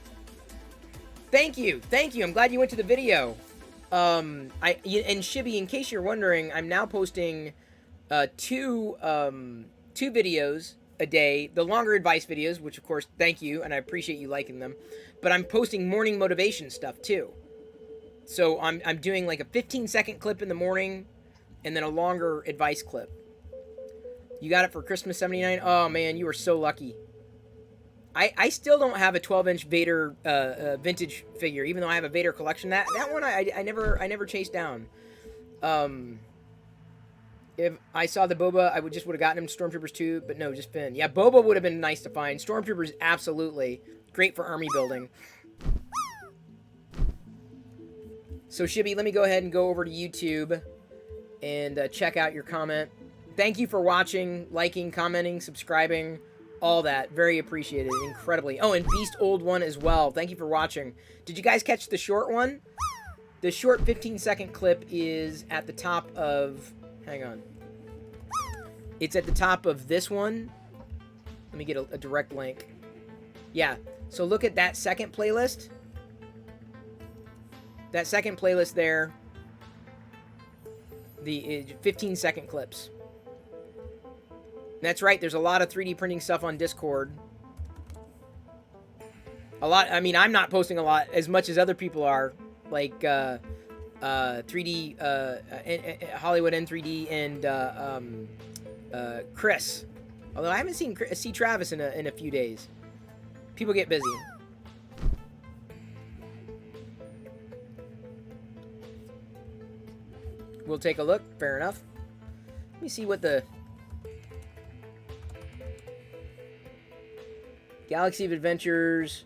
[SPEAKER 1] thank you. I'm glad you went to the video. And Shibby, in case you're wondering, I'm now posting two videos a day, the longer advice videos, which of course, thank you, and I appreciate you liking them. But I'm posting morning motivation stuff too. So I'm doing like a 15-second clip in the morning, and then a longer advice clip. You got it for Christmas '79? Oh man, you were so lucky. I still don't have a 12-inch Vader vintage figure, even though I have a Vader collection. That one I never chased down. If I saw the Boba, I would have gotten him Stormtroopers too, but no, just Finn. Yeah, Boba would have been nice to find. Stormtroopers, absolutely. Great for army building. So, Shibby, let me go ahead and go over to YouTube and check out your comment. Thank you for watching, liking, commenting, subscribing, all that. Very appreciated, incredibly. Oh, and Beast Old One as well. Thank you for watching. Did you guys catch the short one? The short 15-second clip is at the top of... Hang on. It's at the top of this one. Let me get a direct link. Yeah. So look at that second playlist. That second playlist there. The 15-second clips. That's right. There's a lot of 3D printing stuff on Discord. A lot. I mean, I'm not posting a lot as much as other people are. Like 3D Hollywood N3D and Chris. Although I haven't seen Travis in a few days. People get busy. We'll take a look. Fair enough. Let me see what the Galaxy of Adventures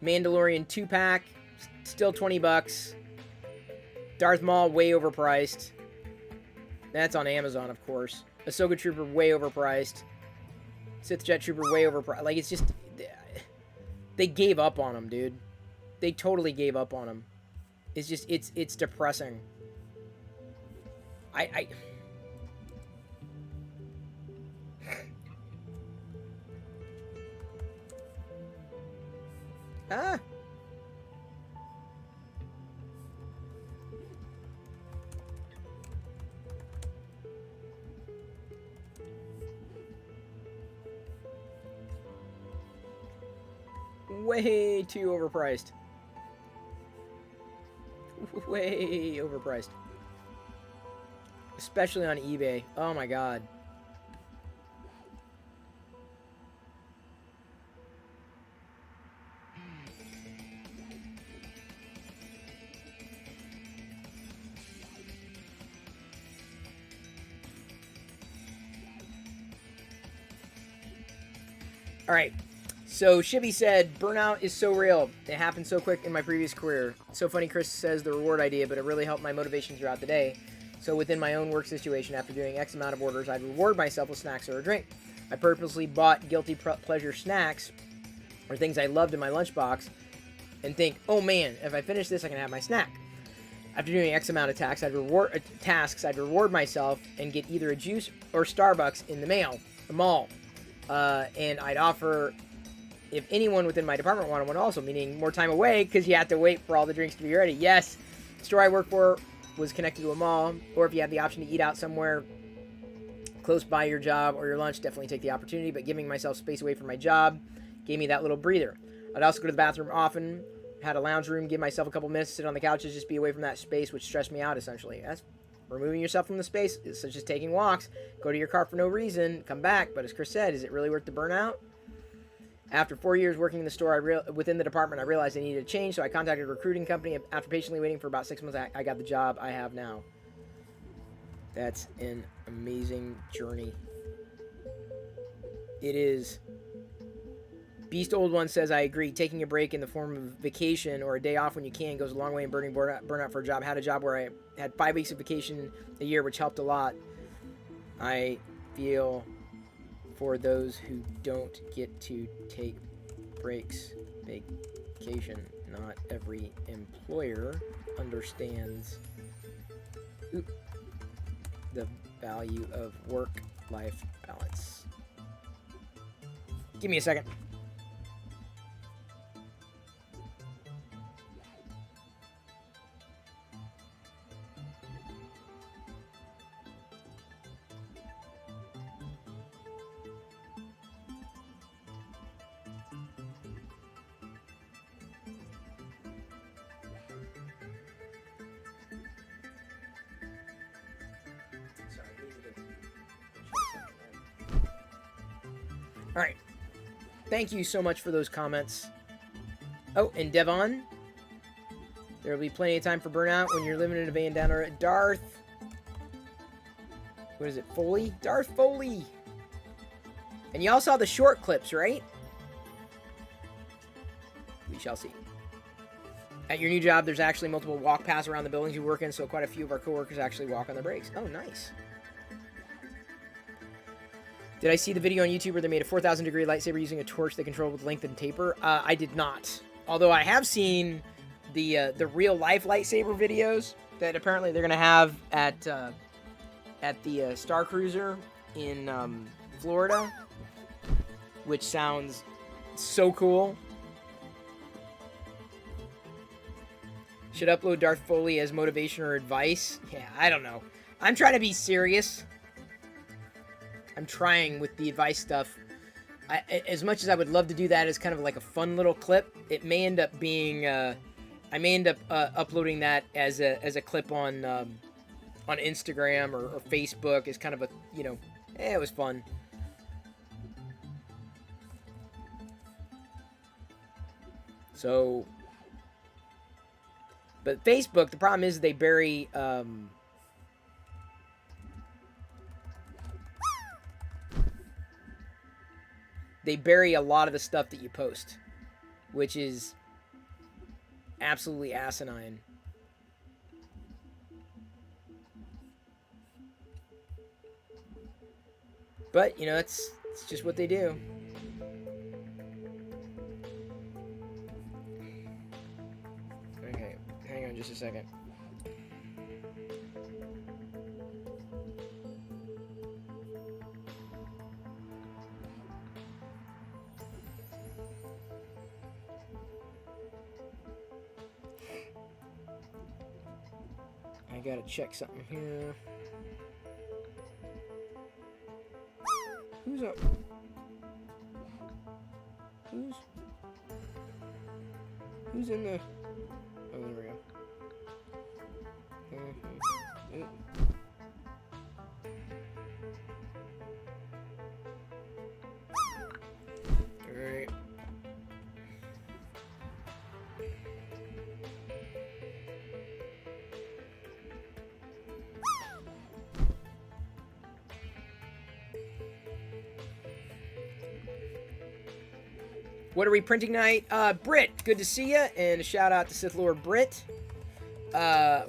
[SPEAKER 1] Mandalorian 2-pack, still $20. Darth Maul, way overpriced. That's on Amazon, of course. Ahsoka Trooper, way overpriced. Sith Jet Trooper, way overpriced. Like, it's just... They gave up on him, dude. They totally gave up on him. It's just... It's depressing. Ah! Way too overpriced. Way overpriced. Especially on eBay. Oh my god. Alright. So, Shibby said, burnout is so real. It happened so quick in my previous career. It's so funny Chris says the reward idea, but it really helped my motivation throughout the day. So within my own work situation, after doing X amount of orders, I'd reward myself with snacks or a drink. I purposely bought guilty pleasure snacks, or things I loved in my lunchbox, and think, oh man, if I finish this, I can have my snack. After doing X amount of tasks, I'd reward myself and get either a juice or Starbucks in the mall. And I'd offer... if anyone within my department wanted one also, meaning more time away because you had to wait for all the drinks to be ready. Yes, the store I work for was connected to a mall, or if you have the option to eat out somewhere close by your job or your lunch, definitely take the opportunity, but giving myself space away from my job gave me that little breather. I'd also go to the bathroom often, had a lounge room, give myself a couple minutes to sit on the couches, just be away from that space, which stressed me out essentially. That's removing yourself from the space, such as taking walks, go to your car for no reason, come back, but as Chris said, is it really worth the burnout? After 4 years working in the store, within the department, I realized I needed a change, so I contacted a recruiting company. After patiently waiting for about 6 months, I got the job I have now. That's an amazing journey. It is. Beast Old One says, I agree. Taking a break in the form of vacation or a day off when you can goes a long way in burning burnout for a job. I had a job where I had 5 weeks of vacation a year, which helped a lot. I feel... for those who don't get to take breaks, vacation. Not every employer understands the value of work-life balance. Give me a second. All right. Thank you so much for those comments. Oh, and Devon. There will be plenty of time for burnout when you're living in a van down there at Darth. What is it, Foley? Darth Foley. And y'all saw the short clips, right? We shall see. At your new job, there's actually multiple walk paths around the buildings you work in, so quite a few of our coworkers actually walk on their breaks. Oh, nice. Did I see the video on YouTube where they made a 4,000 degree lightsaber using a torch they controlled with lengthened taper? I did not. Although I have seen the real life lightsaber videos that apparently they're gonna have at the Star Cruiser in Florida, which sounds so cool. Should upload Darth Foley as motivation or advice? Yeah, I don't know. I'm trying to be serious. I'm trying with the advice stuff. As much as I would love to do that as kind of like a fun little clip, it may end up being... I may end up uploading that as a clip on Instagram or Facebook as kind of a, you know, it was fun. So... But Facebook, the problem is they bury a lot of the stuff that you post, which is absolutely asinine. But, you know, it's just what they do. Hang on just a second. I gotta check something here. Who's up? Who's in the... Oh, there we go. Alright. What are we printing tonight? Britt, good to see you, and a shout out to Sith Lord Britt.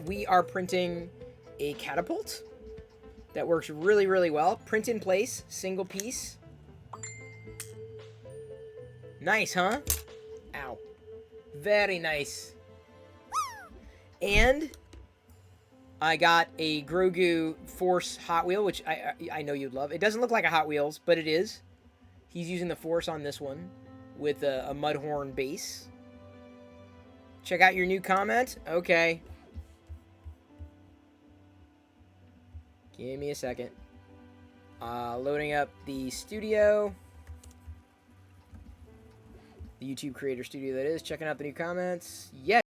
[SPEAKER 1] We are printing a catapult that works really, really well. Print in place, single piece. Nice, huh? Ow. Very nice. And I got a Grogu Force Hot Wheel, which I know you'd love. It doesn't look like a Hot Wheels, but it is. He's using the Force on this one with a Mudhorn base. Check out your new comment. Okay. Give me a second. Loading up the studio. The YouTube Creator Studio, that is. Checking out the new comments. Yes.